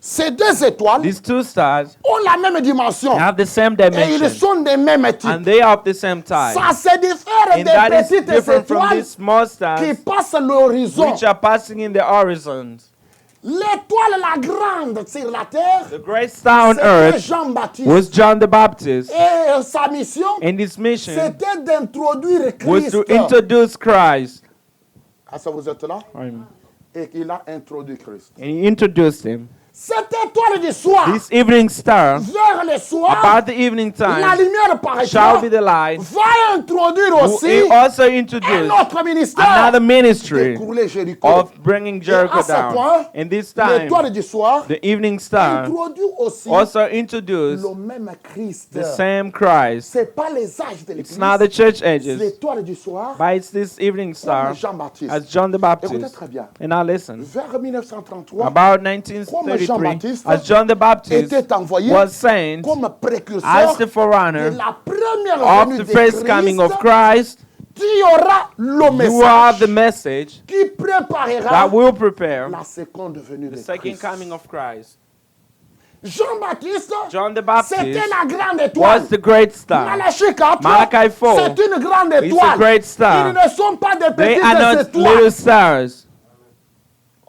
Ces deux étoiles These two stars ont la même dimension. have the same Et ils dimension, sont des mêmes types. and they are of the same type. Ça se diffère And that des is petites different from étoiles these small qui stars passent l'horizon. which are passing in the horizons. L'étoile la grande sur la terre, The great star on c'était earth Jean-Baptiste. was John the Baptist, Et sa mission, and his mission c'était d'introduire was Christ. to introduce Christ. Ah, ça vous êtes là? And Et qu'il a introduit Christ. he introduced him. Cette étoile du soir, This evening star, vers le soir, about the evening la time, lumière paraîtra, shall be the light. va introduire Who aussi he also un introduced autre ministère another ministry d'écrouler Jéricho. of bringing Jericho Et à ce down. point, And this time, l'étoile du soir the evening star introduit aussi also introduced le même Christ. the same Christ. C'est pas les âges de It's l'église. not the church ages, L'étoile du soir, but it's this evening star comme Jean-Baptiste. as John the Écoutez Baptist. très bien. And now listen, Vers 1933, about comme 1933, Jean-Baptiste as John the Baptist était envoyé was sent comme as précurseur the de forerunner la première of venue the de first coming of Christ, Christ, qui aura le you have the message message qui préparera that will prepare la seconde venue the de second Christ. coming of Christ. Jean-Baptiste, John the c'était Baptist la grande étoile. was the great star. Malachie 4, Malachi 4, c'est une grande it's a étoile. great Ils star. ne sont pas des They are petites not étoiles. little stars.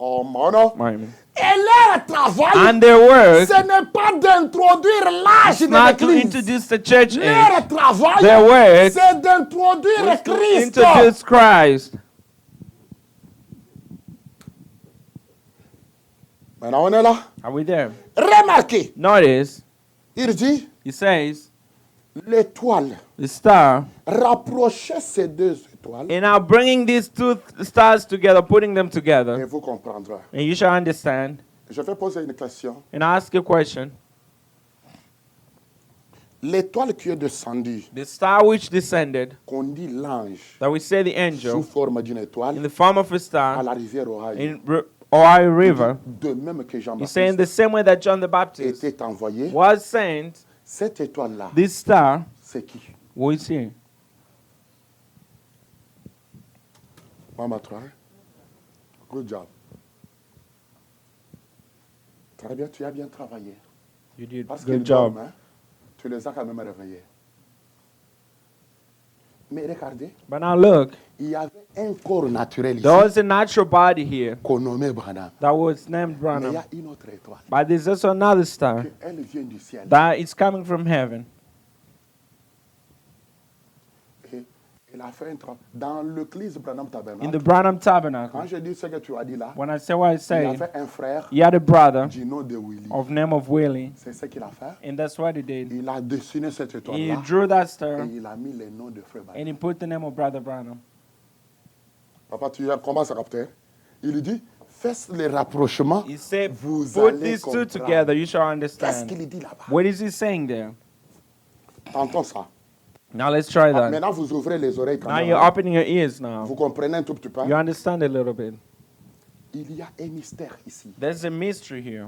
Oh, mon. Amen. Et leur travail, And their work ce n'est pas d'introduire l'âge is de not to l'église. introduce the church age, Leur travail, their work c'est d'introduire is to Christ. introduce Christ. Maintenant, on est là. Are we there? Remarquez, Notice, il dit, he says, l'étoile the star, rapprochait ces deux étoiles. and now bringing these two stars together, putting them Et together, vous comprendrez. and you shall understand. Je vais poser une question. And I ask you a question. L'étoile qui est descendue, The star which descended, qu'on dit l'ange, that we say the sous angel, forme d'une in étoile, the form of a à star, la rivière Ohio, in Ohio River, de même que he's saying Jean-Baptiste the same way that John the Baptist était envoyé, was sent, cette étoile-là, this star, c'est qui? who is here? Mama, try. Good job. Très bien, tu as bien travaillé. You did Parce good qu'ils job. dorment, hein, tu les as quand même réveillés. Mais regardez, But now look, il y avait un corps naturel ici there was a natural body here qu'on nommait Branham. that was named Mais il y Branham. a une autre étoile. But there's also another star Elle vient du ciel. that is coming from heaven. Et elle a fait un travail. Dans l'église Branham In the Tabernacle, Branham Tabernacle, quand je dis ce que tu as dit là, when I say what I il a say, fait un frère he had a brother du nom de Willy. of name of Willie, C'est ce qu'il a fait. and that's what he did. Il a dessiné cette He étoile-là drew that et star, il a mis les noms de frère Branham. and he put the name of Brother Branham. Papa, tu commences à capter. Il lui dit, faites les rapprochements. He said, Vous put allez these two comprendre. together, you shall Qu'est-ce understand. qu'il dit là-bas? What is he saying there? Entends ça. Now let's try that. Maintenant, vous ouvrez les oreilles quand Now même. you're opening your ears now. Vous comprenez un tout petit peu? You understand a little bit. Il y a un mystère ici. There's a mystery here.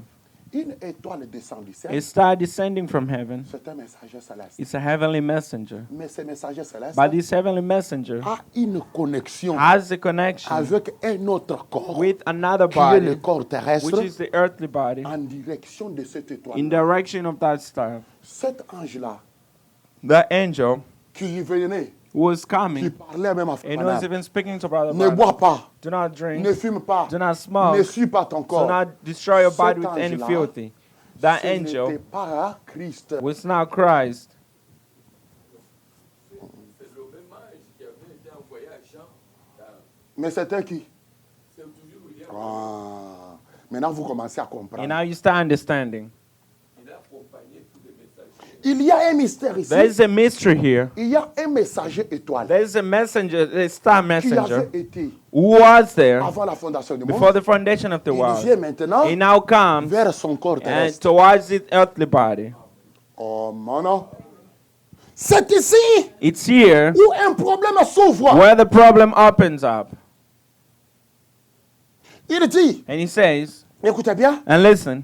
Une étoile descend du A ciel. star descending from heaven. C'est un messager céleste. It's a heavenly messenger. Mais ce messager céleste But this heavenly messenger a une connexion has a connection avec un autre corps with another qui est le body, corps terrestre which is the earthly body, en direction de cette étoile. in direction of that star. Cet ange-là The angel qui venait, who was qui coming, parlait même à and Frère was Branham, even speaking to Brother ne Branham. bois pas, Do not drink, ne fume pas, do not smoke, ne suis pas ton do corps. not destroy your body Cet with any ange-là, filthy. That Ce n'était angel pas Christ. was now Christ. C'est le même ange qui avait été envoyé à Jean. Mais c'était qui? C'est toujours William. Ah, maintenant vous commencez à comprendre. And now you start understanding. Il a accompagné tous les messagers. Il y a un mystère ici. There is a mystery here. Il y a un messager étoile. There is a messenger, a star messenger, qui avait été who was there avant la fondation du monde. Before the foundation of the world. Il vient maintenant He now comes vers son corps terrestre. Towards its earthly body. Oh, mon. C'est ici It's here où un problème s'ouvre. where the problem opens up. Il dit, and he says, écoutez bien, and listen,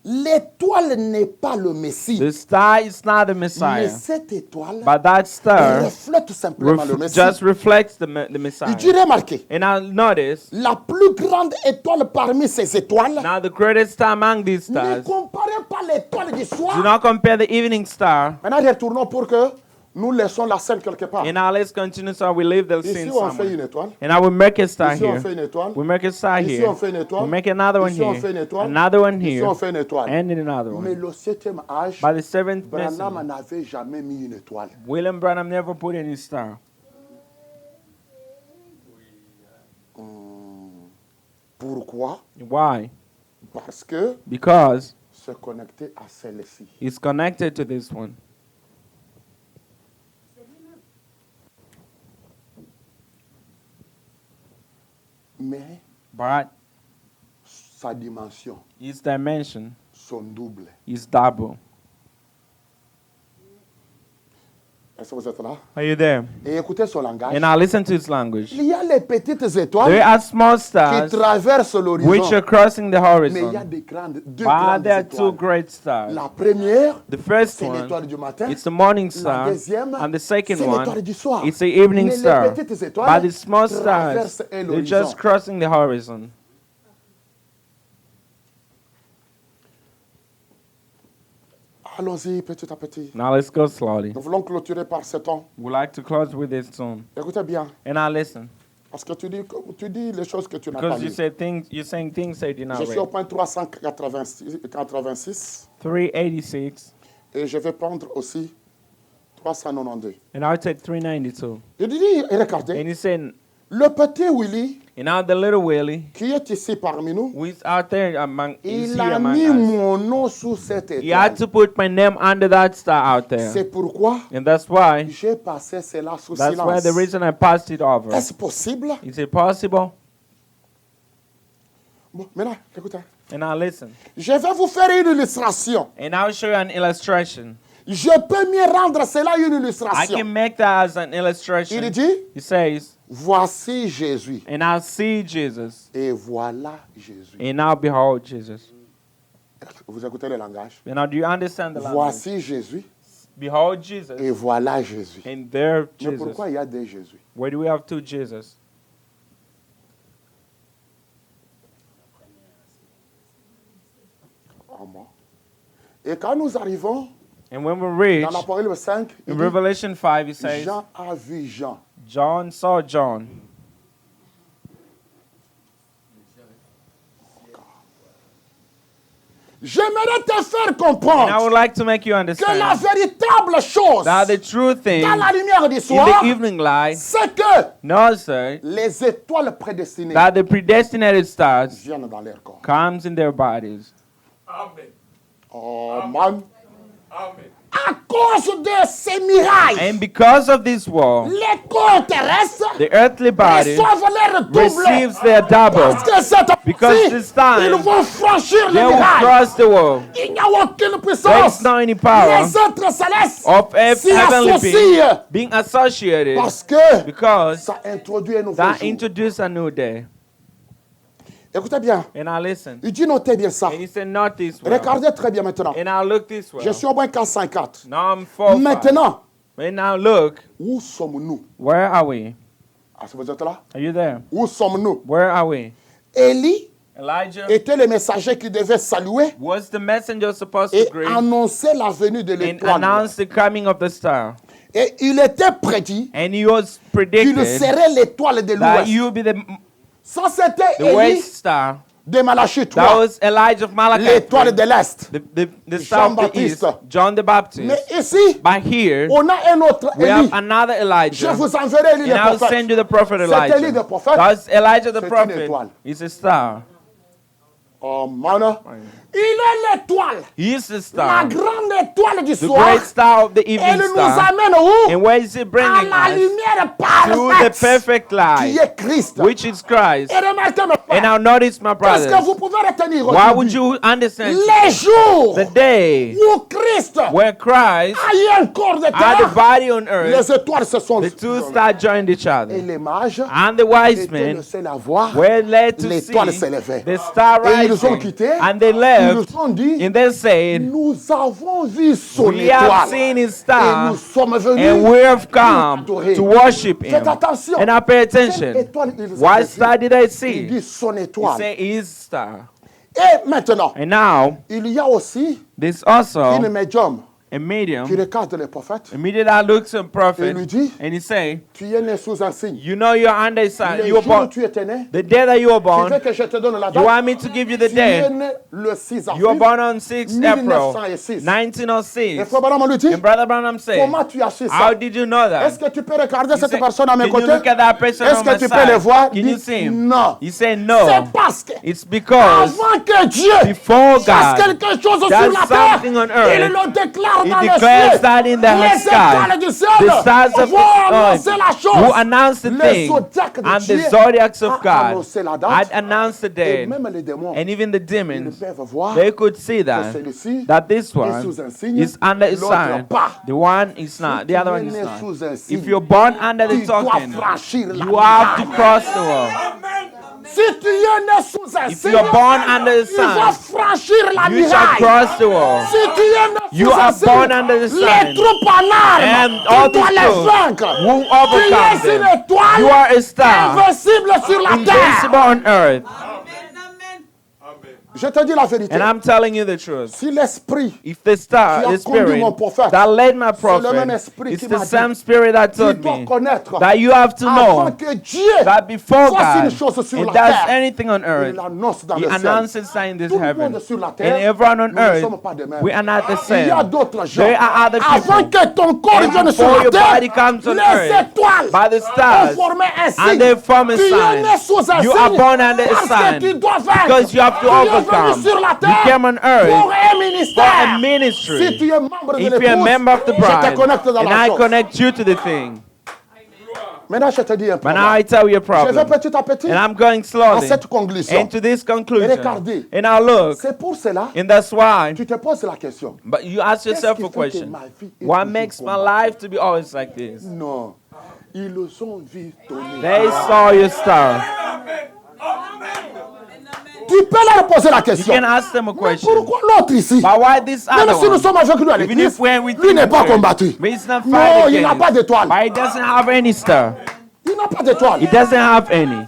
l'étoile n'est pas le Messie. the star is not the Messiah, mais cette étoile but that star reflète tout simplement le Messie. just reflects the Messiah. Il dit, remarquez, And now notice, la plus grande étoile parmi ces étoiles, now the greatest star among these ne stars, comparez pas l'étoile du soir. do not compare the evening star. Maintenant, retournons pour que nous laissons la scène quelque part. And now let's continue so we leave the Ici, scene on fait somewhere. une étoile. And I will make a star Ici, on here. fait une étoile. We make a star Ici, here. on fait une étoile. We make another one Ici, on fait une here. étoile. Another one Ici, here. on fait une étoile. And in another Mais one. le 7e âge, By the seventh Branham messenger, n'avait jamais mis une étoile. William Branham never put any star. Pourquoi? Why? Parce que Because se connecter à celle-ci. it's connected to this one. Mais But sa dimension, its dimension son double. is double. Est-ce que vous êtes là? Are you there? Et écoutez son langage. And now listen to its language. Il y a les petites There étoiles are small qui stars traversent l'horizon. which are crossing the Mais il y a horizon. deux But grandes there are two étoiles. great stars. La première, The first c'est one, l'étoile du matin. it's the morning La star. deuxième, And the second c'est l'étoile one, du soir. it's the evening Mais star. les petites But étoiles the small stars, traversent they're l'horizon. just crossing the horizon. Allons-y petit à petit. Now let's go slowly. Nous voulons clôturer par ce temps. We'd like to close with this soon. Écoutez bien, And now listen, parce que tu dis les choses que tu n'as pas because lues. you're saying things that you did not Je suis au read. point 386 386, et je vais prendre aussi 392. and I'll take 392. Il dit, regardez, And he said, le petit Willy and now the little Willie, qui est ici parmi nous, who is out there is il here a among mis us. mon nom sous cette He had étoile. to put my name under that star out there. C'est pourquoi And that's why, j'ai passé cela sous that's why silence. the reason I passed it over. Est-ce possible? Is it possible? Bon, maintenant, écoutez. And now listen. Je vais vous faire une illustration. And I'll show you an illustration. Je peux mieux rendre cela une I illustration. can make that as an illustration. Il dit, He says, voici Jésus. and I'll see Jesus, Et voilà Jésus. and now behold Jesus. Vous écoutez le langage? And now do you understand the language? Voici Jésus. Behold Jesus, Et voilà Jésus. and there Mais Jesus. pourquoi il y a deux Jésus? Where do we have two Jesus? En moi. Et quand nous arrivons And when we reach dans l'Apocalypse 5, il in dit, Revelation 5, it says, Jean a vu Jean. John saw John. J'aimerais te faire And I comprendre would like to make you que la understand véritable chose that the true thing dans la lumière du in soir, the evening light, c'est que no, sir, les étoiles prédestinées that the predestinated stars viennent dans leur corps. comes in their bodies. Amen. Oh man. Amen. À cause de ces miracles, And because of this war, les corps terrestres the earthly body reçoivent leur double. receives their double. Parce que cette Because fois-ci, this time, ils vont franchir They le will miracle. cross the wall. Il n'y a aucune There puissance. is no any power Les êtres célestes of s'y heavenly associent being associated parce que because ça introduit un nouveau that jour. introduced a new day. Écoutez bien. And I listen. Il dit notez bien ça. And he said, not this way. Regardez très bien maintenant. And I look this way. Je suis au moins 404. Now I'm 4. Maintenant, And now look, où sommes-nous? where are we? Est-ce que vous êtes là? Are you there? Où sommes-nous? Where are we? Élie Elijah était le messager qui devait saluer was the messenger supposed et to greet annoncer la venue de and l'étoile. announce the coming of the star. Et il était prédit And he was qu'il predicted serait l'étoile de that l'ouest. you will be Ça, c'était the Élie west star. de Malachie That 3, was Elijah of Malachi. l'étoile de l'Est. The star of the east, Jean-Baptiste. John the Baptist. Mais ici, But here, on a un autre we have Élie. another Je Elijah. vous enverrai Élie And le I'll prophète. send you the prophet Cet Élie Elijah. de prophète, That's Elijah the c'est une prophet. étoile. He's a star. Oh, man. Il est l'étoile. He is the La star. grande étoile du The soir. great star of the Et evening il nous star. amène où? And where is it À bringing la us? lumière To the parfaite perfect qui light, est Christ. which is Christ. Et remarquez mes And frères, now notice, my qu'est-ce que brothers, vous pouvez retenir why would aujourd'hui? you understand Les jours the day où Christ where Christ a eu un corps de had the terre, body on earth, les étoiles se sont the two stars joined each et other, les mages and the wise étaient men le seul à voir were led to l'étoile see s'élever. the star Et ils ont rising, quitté, and they ils left, nous ont dit, and they said, nous avons vu son we have étoile seen his et star, nous sommes venus and we have come adorer. to worship him. Faites attention. And now pay Quelle attention. étoile ils What avaient star vu? did I Il see? dit son He étoile. said his star. Et maintenant, And now, il y a aussi there's also une médium a qui medium. regarde les prophètes Immediately I looked at the et prophet, lui dit, and he say, tu es né sous un signe. you know you're under a sign. Le You were jour où born tu étais né, the day that you were tu born. veux que je te donne la You date? want me to give you the Tu es day? né le 6 You were avril born on 6 April 1906. Et 1906. Frère Branham lui dit, And Brother Branham said, comment tu as su ça? how did you know Est-ce that? que tu peux regarder He cette said, personne à mes can you côtés? look at that person Est-ce on que my tu peux le side? voir? Can you Dis, see him? non. He said C'est no. parce que It's because avant que Dieu before fasse God quelque chose sur does la terre, something on il earth, le déclare He dans les declares cieux. that in the Les sky. étoiles du ciel The stars of vont the annoncer la earth chose. who announced the Les thing, zodiacs de and Dieu the zodiacs of a God annoncé la date. had announced the Et date. même les démons, And even the ils demons, peuvent voir they could see que that celui-ci this est one sous un signe, is under a l'autre sign. pas. The one is not. The other one Tu is es né not. sous un signe. If you're born under the Tu dois token, franchir la you have to montagne. cross the wall. Si tu es né sous un If signe, you're born under the tu vas sign, franchir la you shall muraille. cross the wall. Si tu es né You sous un are signe, born under the les sign. troupes en armes, And all tu dois the les troops vaincre. who Tu overcome es une them. étoile You are a star, invincible sur la terre. invincible on earth. Je te dis la vérité. And I'm telling you the truth. Si l'esprit If the star, qui a the conduit spirit mon prophète, that led my le même prophet, esprit it's qui the m'a dit, same spirit that tu told dois me connaître that you have to know avant que Dieu that before fasse une God chose sur it la does terre, anything on earth, il l'annonce dans He le ciel. announces sign in this Tout le heaven. monde sur la And terre, everyone on nous ne earth, sommes pas de même. we are not the Il y a same. d'autres gens. There are other Avant people. que ton corps And vienne sur before la your terre, body comes on les earth, étoiles by the ont stars, formé un and signe. they form a Tu es sign. né sous un You signe are born under a parce que sign tu dois vaincre. because you have to Tu es venu overcome. sur la You terre came on earth pour un for ministère. a ministry. Si tu es membre de If you're a l'épouse, member of the je te bride, connecte dans and la I chose. connect you to the thing. Maintenant, je te dis un But now problème. I tell you a Je vais problem. petit à petit And I'm going à slowly cette conclusion. into this conclusion. Regardez. And now look, C'est pour cela and that's why. tu te poses la question. But you ask yourself Qu'est-ce a qui fait que question. ma vie est What toujours makes my combattue? life to be always like this? Non. Ils le sont vus donner. They saw your star. Tu peux leur poser la You question. can ask them a Mais question. pourquoi l'autre ici? But why this Même other si nous one? sommes avec lui à Even l'église, if we're with lui n'est pas him, combattu. but it's not Non, fighting il n'a against. pas d'étoile. But he doesn't have any star. Il n'a pas d'étoile. He doesn't have any.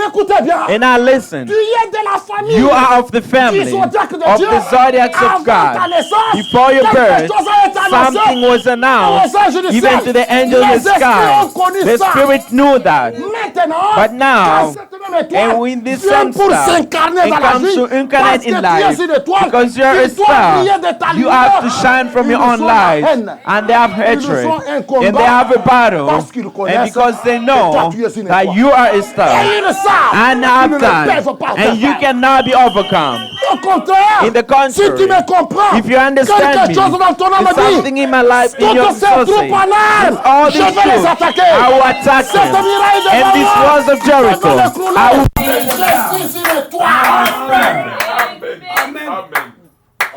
Écoutez bien. And now listen. Tu es de la famille. You are of the family Du zodiaque de of Dieu. the zodiacs Avant of God. ta naissance, Before your quelque birth, chose a été annoncé something was announced aux anges du even ciel. to the angels of Les the esprits ont sky. connu The ça. spirit knew that. Maintenant, But now, quand cette même étoile and when this vient same pour star s'incarner it dans la comes vie, to parce incarnate que in tu life, es une étoile, because you're a tu dois star, briller de ta you lumière. have to shine from your Ils own sont la light, haine. and they have Ils hatred, ont un combat and they have a battle, parce qu'ils and connaissent because they que toi, know tu es une that étoile. you are a Et star, ils le savent. and Ils ne have le time, peuvent pas and you faire. cannot be overcome. Au contraire, In the si tu contrary, me comprends, if you understand quelque me, chose dans ton âme there's something dit, in my life, in your toutes ces soul, troupes en armes, all je these vais les troops, attaquer. I will attack Cette them, muraille de and these Babylone, walls of Jericho, je vais l'écrouler. I will. Je suis une étoile.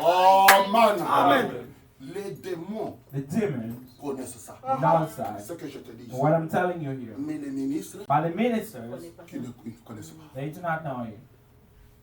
Oh man. Amen. Les démons The demons connaissent ça. know C'est outside. ce que je te dis. What I'm telling you here. Mais les ministres By the ministers, qui ne connaissent pas. they do not know you.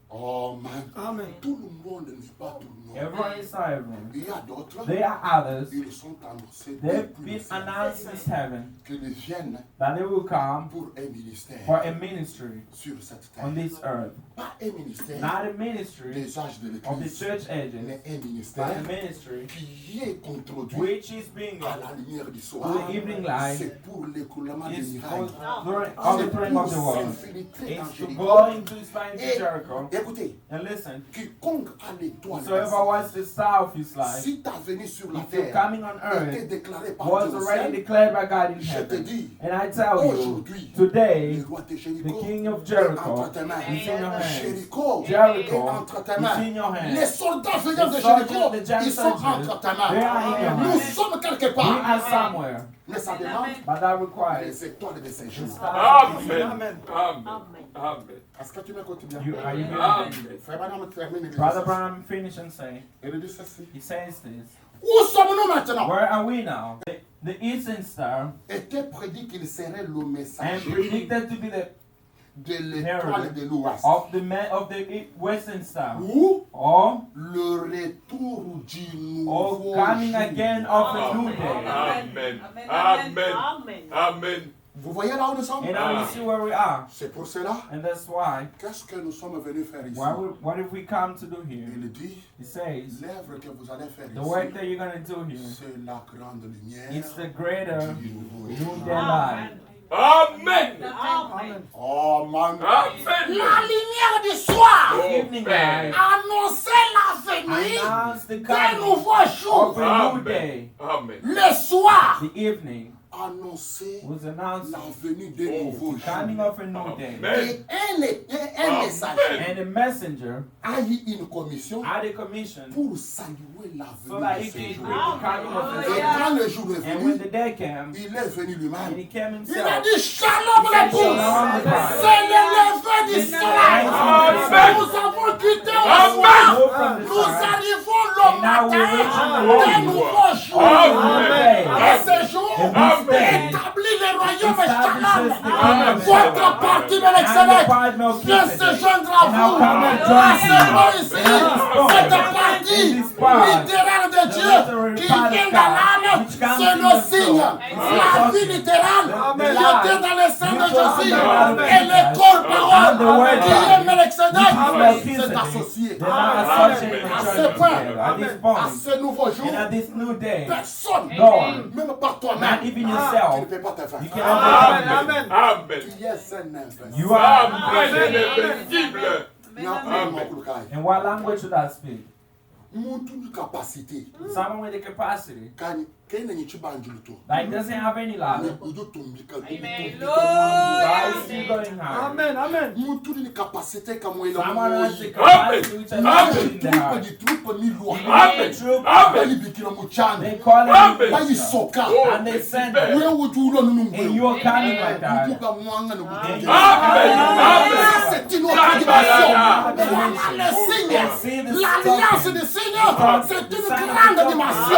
Oh man. Amen. Tout le monde n'est pas tout le monde. Everyone is not everyone. Il y a d'autres. There are others. Ils sont annoncés They've depuis been le ciel announced in this heaven qu'ils viennent that they will come pour un ministère for a ministry sur cette terre. on this earth. Pas un ministère Not a ministry des âges de of the l'église, church ages, mais un but ministère a ministry qui est introduit which is being à la lumière du soir. to the evening light. C'est pour l'écoulement des Is murailles. overthrowing of the wall. s'infiltrer dans It's to Jericho go into the spine of et, Jericho Écoutez. And listen. Quiconque a l'étoile. Whoever was the star of his life. Si ta venue sur la if you're terre coming on earth était déclarée par was Dieu au already ciel, declared by God in je te heaven. dis, And I tell you, aujourd'hui, today, le roi de the Jericho king of est Jericho entre tes mains. is in your hands. Jericho Jericho est entre tes is mains. in your hands. Les soldats venant de The Jericho, soldiers, the giant ils sont soldiers, entre tes they are in your mains. Nous hands. sommes quelque We part. are somewhere, Mais ça demande but that requires les étoiles de ces jours. Amen. Amen. Amen. Est-ce que tu m'écoutes bien? Are you Amen. Frère Branham termine. Il dit Brother ceci. Branham finish and say, Il dit ceci. he says this. Où sommes-nous maintenant? Where are we now? The Eastern Star Était prédit qu'il serait le and messager predicted to be the de l'étoile de l'Ouest. of the Western Star. Ou Or le retour du or nouveau coming jour. again of a new day. Amen. Amen. Amen. Vous voyez là où nous sommes? And now you see where we are. C'est pour cela. And that's why, Qu'est-ce que nous sommes venus faire ici? what have we come to do here? Il dit, He says, l'œuvre que vous allez faire the work that ici, you're going to do here, c'est la grande lumière it's the greater du nouveau jour. noonday light. Amen. Oh man. Amen. La lumière du soir The evening light annonçait la venue announced the d'un coming nouveau jour. of a new day. Amen. Le soir The evening annonçait was announced la venue d'un nouveau the jour. coming of a new day. Amen. Et un messager And the messenger a eu une commission had a commission pour saluer la so that venue he de ce could jour. the coming of Et the quand day. le jour est And when venu, the day came, il est venu and lui-même. he came Il a himself, dit shalom les pauvres. Shalom, the C'est le lever du soleil. Amen. Nous avons quitté au Amen. soir. Move from the Nous sun. arrivons le And now we're matin reaching the d'un morning. nouveau jour. Amen. Et ce jour Amen. établit le royaume Establishes shalom. the kingdom. Votre parti And the Melchizedek part de Melchizedek. se joindre à And now vous. come and À join ce you. mot ici, cette partie In this part, littérale de Dieu qui vient dans l'âme, c'est le signe. La vie littérale qui était dans le sein de Jésus. Et le corps parole qui est Melchizedek s'est associé. they're not associated with À each ce other point, together. At this à point, ce nouveau jour, and at this new day, personne, Lord, même par toi-même, not even tu ne yourself, peux pas te faire. you can overcome. Amen. Amen. Tu es un invincible. You are Amen. Invincible. Il n'y a pas de mot pour le cas. In what language should I speak? Montre une capacité. Someone with the capacity Quand il that doesn't have any love. Amen. Why is he going high? Amen. Amen. montre une capacité comme il Someone has the a capacity which has Amen. in their heart. trupe ni loi. Amen. Amen. Libikira muchana. They call Amen. him Bayi Bishop, soka. and they send him. Wewe utulo nunu And you are coming like that. Kuka mwanga na And you kutuja. Amen. Ça, c'est une autre dimension. Voilà le signe. L'alliance des signes, c'est une grande dimension.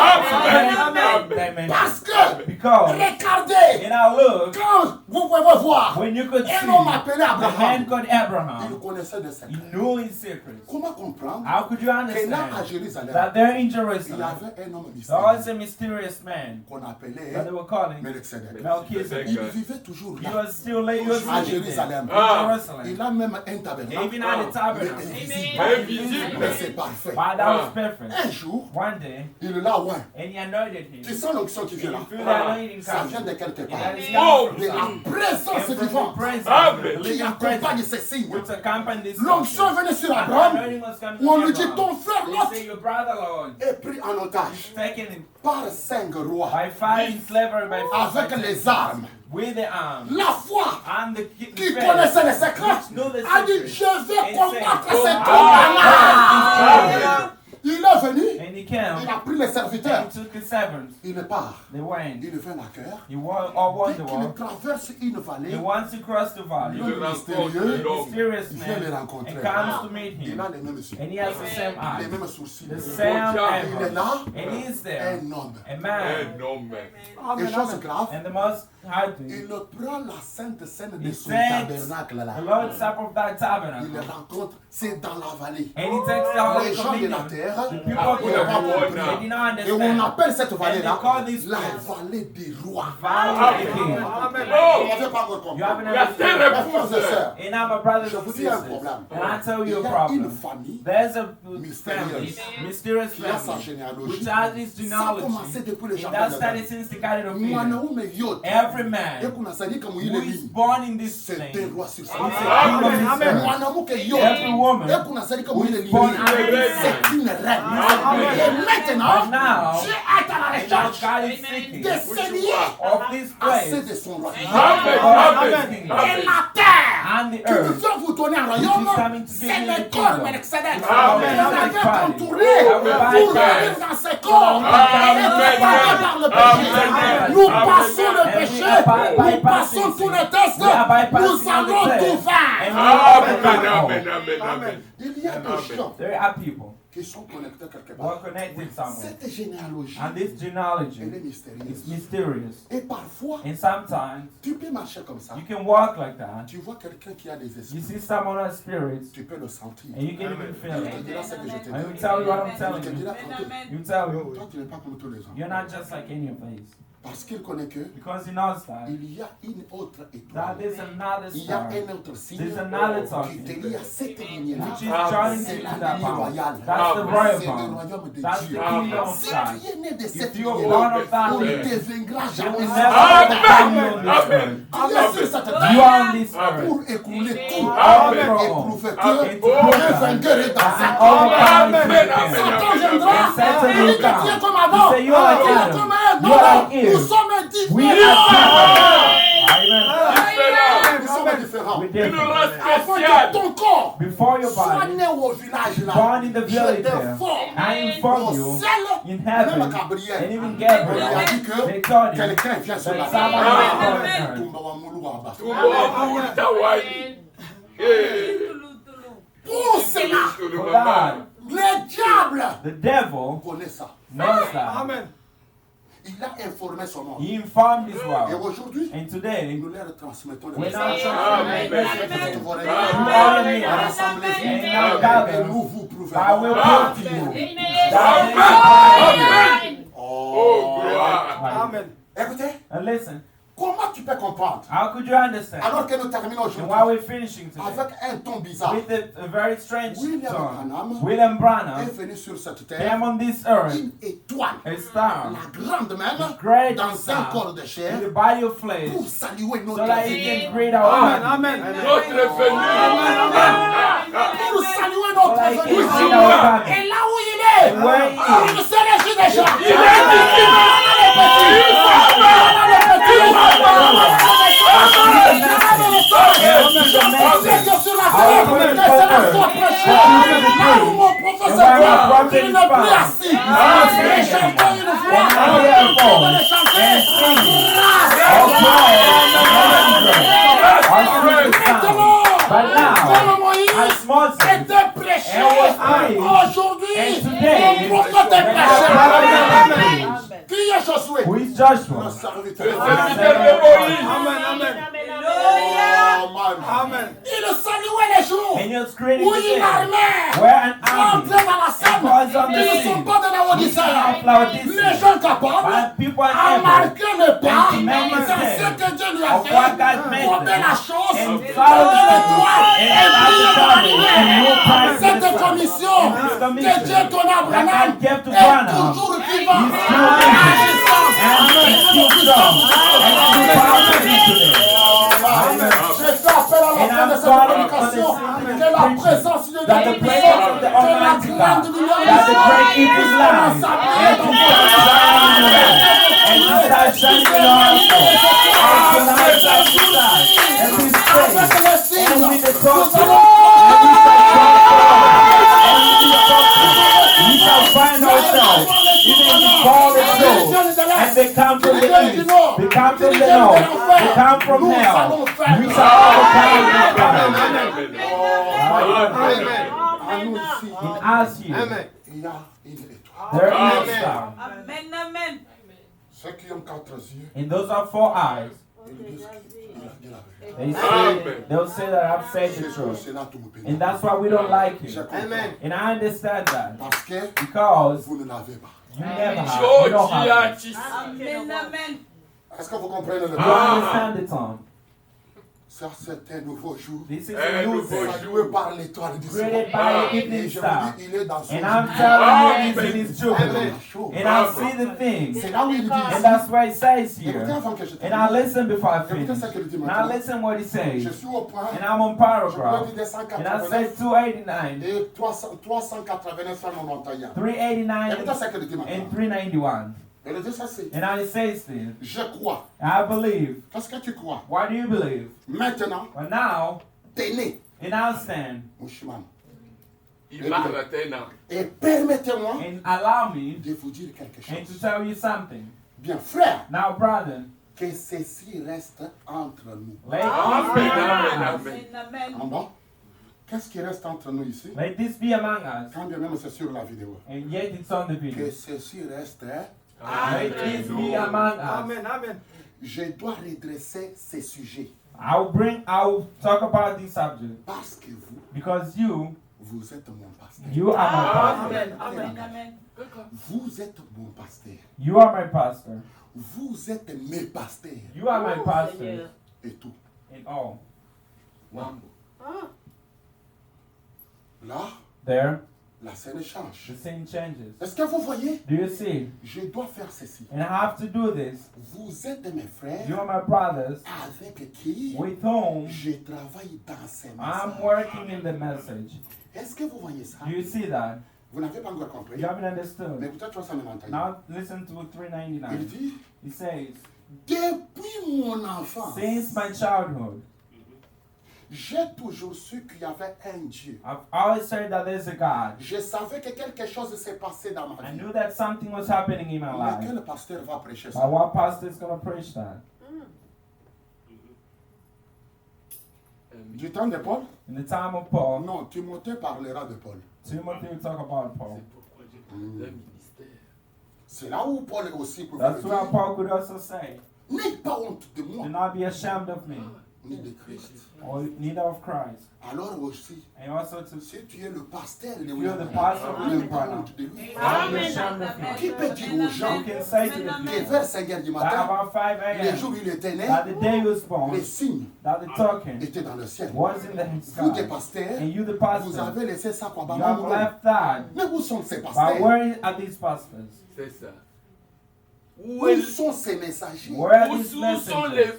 Amen. Parce que, Because regardez, in our look, quand vous pouvez voir, when you could see un homme appelé the man Abraham, called il Abraham, connaissait des he secrets. knew his secrets. Comment comprendre How could you que là à understand Jérusalem, that there in il y Jerusalem, avait un homme there was mystérieux a mysterious man qu'on appelait that they were calling Melchizedek. Melchizedek? Il vivait toujours He là, was still late, he was à living there Jérusalem. in Jerusalem. Il a même un They tabernacle, even had a mais tabernacle. invisible. Invisible. Mais c'est parfait. Wow, that was perfect. Un jour, One day, il est là loin. and he anointed him. Tu sens l'onction qui vient là. You feel that anointing Ça coming. vient de quelque And part. that is Oh, coming De from la something. présence And from vivante the presence, Amen. the qui living accompagne presence, ces signes. which accompany this L'onction function. venait sur And the Abraham. anointing was coming Où on from lui dit Abraham. ton frère They Lot say your brother Lord est pris en otage taken him par 5 rois by fighting slavery by avec les armes. with the arms La foi and the qui faith. connaissait les secrets Know the a dit secret. je vais And combattre say, cet Amen. homme-là. Il est venu, And he came, il a pris les serviteurs. and took his servants. Il part, They went. il vint à cœur. He won all Dès the qu'il war. traverse une He vallée, wants to cross the valley. Il rencontre l'homme. Mysterious il vient le man rencontrer. and comes to meet Il him. a les mêmes yeux, And he has the same les eyes, mêmes sourcils. the same Il est là, eyebrows. And he's there, un homme. a man. Un homme. Et chose grave, And the most high thing, il prend la sainte scène de he son takes tabernacle là. the Lord's Supper of that Il le tabernacle. rencontre, c'est dans la vallée. And he takes the Holy Les gens de Communion. la terre The people n'ont of pas the compris. world, they did not Et on understand. appelle cette vallée-là And they call this la place vallée des rois. Valley of the King. Vous n'avez pas encore You compris. haven't La terre understood. est Mes frères et sœurs, And now, my brothers je and vous dis un sisters, problème. and I tell Il you y a a une problem. famille There's a Mystérieuse. family, mysterious qui a sa family, généalogie. which has its Ça a commencé genealogy. depuis le And jardin that de started l'Éden. since the Garden of Eden. Mwanaume yote Every every man who is born in this place is a king of this earth. Every woman who is born out of this land is a now, God is seeking of this place and the earth. C'est le corps Melchizedek. On avait contourné pour venir dans ce corps. Par le péché. Nous passons le péché, nous passons tous les tests, nous allons tout faire. Il y a des gens qui sont connectés quelque part. Cette généalogie, and this genealogy elle est is mystérieuse. mysterious. Et parfois, And sometimes tu peux marcher comme ça. you can walk like that. Tu vois quelqu'un qui a des You esprits. see someone has spirits, Tu peux le sentir. and you can even feel Je te it. dirai ce que je te I will dis. tell you what I'm Je telling te you. dirai tantôt. You tell you. Toi, tu n'es pas comme tous les autres. You're not just like any of these. Parce qu'il connaît que Because he knows that il y a une autre that étoile. there's another Il y a star un autre signe There's another qui talking te lie à cette lignée-là. which is joining C'est to la that lignée power. royale. That's the royal C'est le power. royaume de That's the Dieu. kingdom of Si God. tu es né de cette If you are lignée-là, born of that on ne lineage, te vaincra you jamais. will sur never cette terre. overcome you on this earth. Tu es sur cette You terre are on this earth. pour écouler tout Amen. et prouver que Amen. un vainqueur est dans And cette all terre. power is Satan viendra, And Satan il will dit que tu es come. comme He Adam, say, you are like tu es Adam. comme un. You Non, are non, like Eve. nous sommes We différents. are Amen. Nous sommes différents. We're different. Avant que ton corps Before your soit body, né au village là, born in the je village te there, forme I inform au you ciel, in même heaven, Gabriel. and even Il a Gabriel, dit que they told him quelqu'un vient sur la that terre. someone will come on earth. Tumba wa mulu wa ba. Pour cela, For that, le diable the devil connaît ça. knows that. Il a informé son monde. He informed his Et world. aujourd'hui, And today, nous leur transmettons le we're message. now transforming the Vous message. vous You réunissez, are in here, rassemblez-vous, and now et gather. nous vous I prouverons. will prove to you that Amen. Écoutez, And listen, comment tu peux comprendre how could you understand? alors que nous terminons And aujourd'hui while we're finishing today, avec un ton bizarre? with a very strange William song, Branham William est Branham venu sur cette terre, came on this earth, une étoile, a star, la grande même, great dans un star, corps de in chair, the body of flesh, pour saluer so notre that he vie. can greet our body. Pour saluer notre So that he can venue. greet our body. Et là où il est, And where he il is, se réjouit déjà. is But now, as Moses était prêché. and was praying, Aujourd'hui, and today, mon prophète est prêché. Amen. Qui est Josué? Who is Joshua? Le serviteur. Amen. Il saluait les jours And he was creating où the une day armée where an army entrait dans la scène. was on the Ils ne sont scene. pas de la Odyssée. Of Laodicea. Les gens capables But people à are able marquer le pas and to dans make ce mistakes que Dieu lui a of what God fait, made tomber them. la chose, And tomber follow l'étoile and et briller dans la and lumière. no price Cette in the commission This que commission Dieu donne à that Branham God gave to est Branham toujours vivante, is still living agissante, and is still strong and still powerful today. Amen. Je fais appel à la And fin de I'm cette calling prédication on this que la présence de Dieu that the presence of the Almighty God, that the great evil line, and to start shining in your life, and to start shining in your heart, and to not start to start, and we pray, and with the cross, and we we shall find ourselves even in the fall of souls, and they come from the east, they come from the north, they come from hell. We shall overcome this battle. In us here, Il y a une étoile. there is a star. Amen. Ceux qui ont 4 yeux, And those are 4 eyes. ils disent qu'il a dit la vérité. They'll say that I've said the C'est pour truth. cela que vous pénissez. And that's why we don't like Je it. comprends. And I understand that. Parce que Because vous ne l'avez pas. you never have. You don't have it. Amen. Est-ce que vous comprenez le You temps? understand the tongue. Ça, c'est un nouveau jour. This is a new day. Salué par l'étoile du soir. Created by the evening Et je vous star. dis, il est dans son And I'm jour. telling you, he's in his jubilee. Chaud. And I see the things. C'est là où il dit And ici. that's what it says Écoutez here. avant que je And I termine. listen before I Écoutez finish. ce qu'il dit Now maintenant. listen what he Je says. suis au point. And I'm on Je paragraph. peux dire And I 189 say 289, et 389 sur 91. 389, Écoutez ce qu'il dit and maintenant. 391. Il dit ceci. And now it says this. Je crois. I believe. Qu'est-ce que tu crois? Why do you believe? Maintenant, But now, t'es né. and I stand. Mouchiman. Il parle maintenant. Et permettez-moi And allow me de vous dire quelque and to chose. tell you something. Bien, frère, Now, brother, que ceci reste entre nous. let Amen, amen, amen. En bas, qu'est-ce qui reste entre nous ici? let this be among us. Quand bien même c'est sur la vidéo. And yet it's on the Que video. ceci reste. Let this be among us. Amen, amen. Je dois redresser ces sujets. I'll talk about this subject Parce que vous, because vous êtes mon pasteur. you are my pastor. Amen, amen. Amen. Vous êtes mon pasteur. You are my pastor. Vous êtes mes pasteurs. You are my pastor Et tout. in all. Là, There, la scène change. the scene changes. Est-ce que vous voyez? Do you see? Je dois faire ceci. And I have to do this. Vous êtes mes You frères are my brothers avec qui with whom je travaille dans ces I'm messages. working in the message. Est-ce que vous voyez ça? Do you see that? Vous n'avez pas encore compris. You haven't Mais understood. peut-être 391. Now listen to Il 399. dit, He says, depuis mon enfance, since my childhood, j'ai toujours su qu'il y avait un Dieu. I've always heard that there's a God. Je savais que quelque chose s'est passé dans ma I vie. knew that something was happening in my Mais life. quel pasteur va prêcher But ça? what pastor is going to preach that? Du temps de Paul? In the time of Paul, Non, Timothée parlera de Paul. Timothy will talk about Paul. Pourquoi Dieu le ministère? C'est là où Paul aussi pouvait That's le why dire. Paul could also say, N'aie pas honte de do moi, not be ashamed of me, ni de Christ. or neither of Christ. Alors aussi, And also to si tu es le pasteur de You're the William, pastor of n'aie William pas Branham. honte de lui. Don't be ashamed of me. Qui peut dire aux gens You can say to the que people vers 5 heures du that matin, about 5 le jour a.m., où il était né, that the day he was born, les signes that the token étaient dans le ciel. was in the Vous des sky. pasteurs, And you, the vous pastor, avez laissé ça quoi? you have left that. Mais où sont ces But pasteurs? where are these pastors? C'est ça. Où sont ces messagers? Where are Où these sont messengers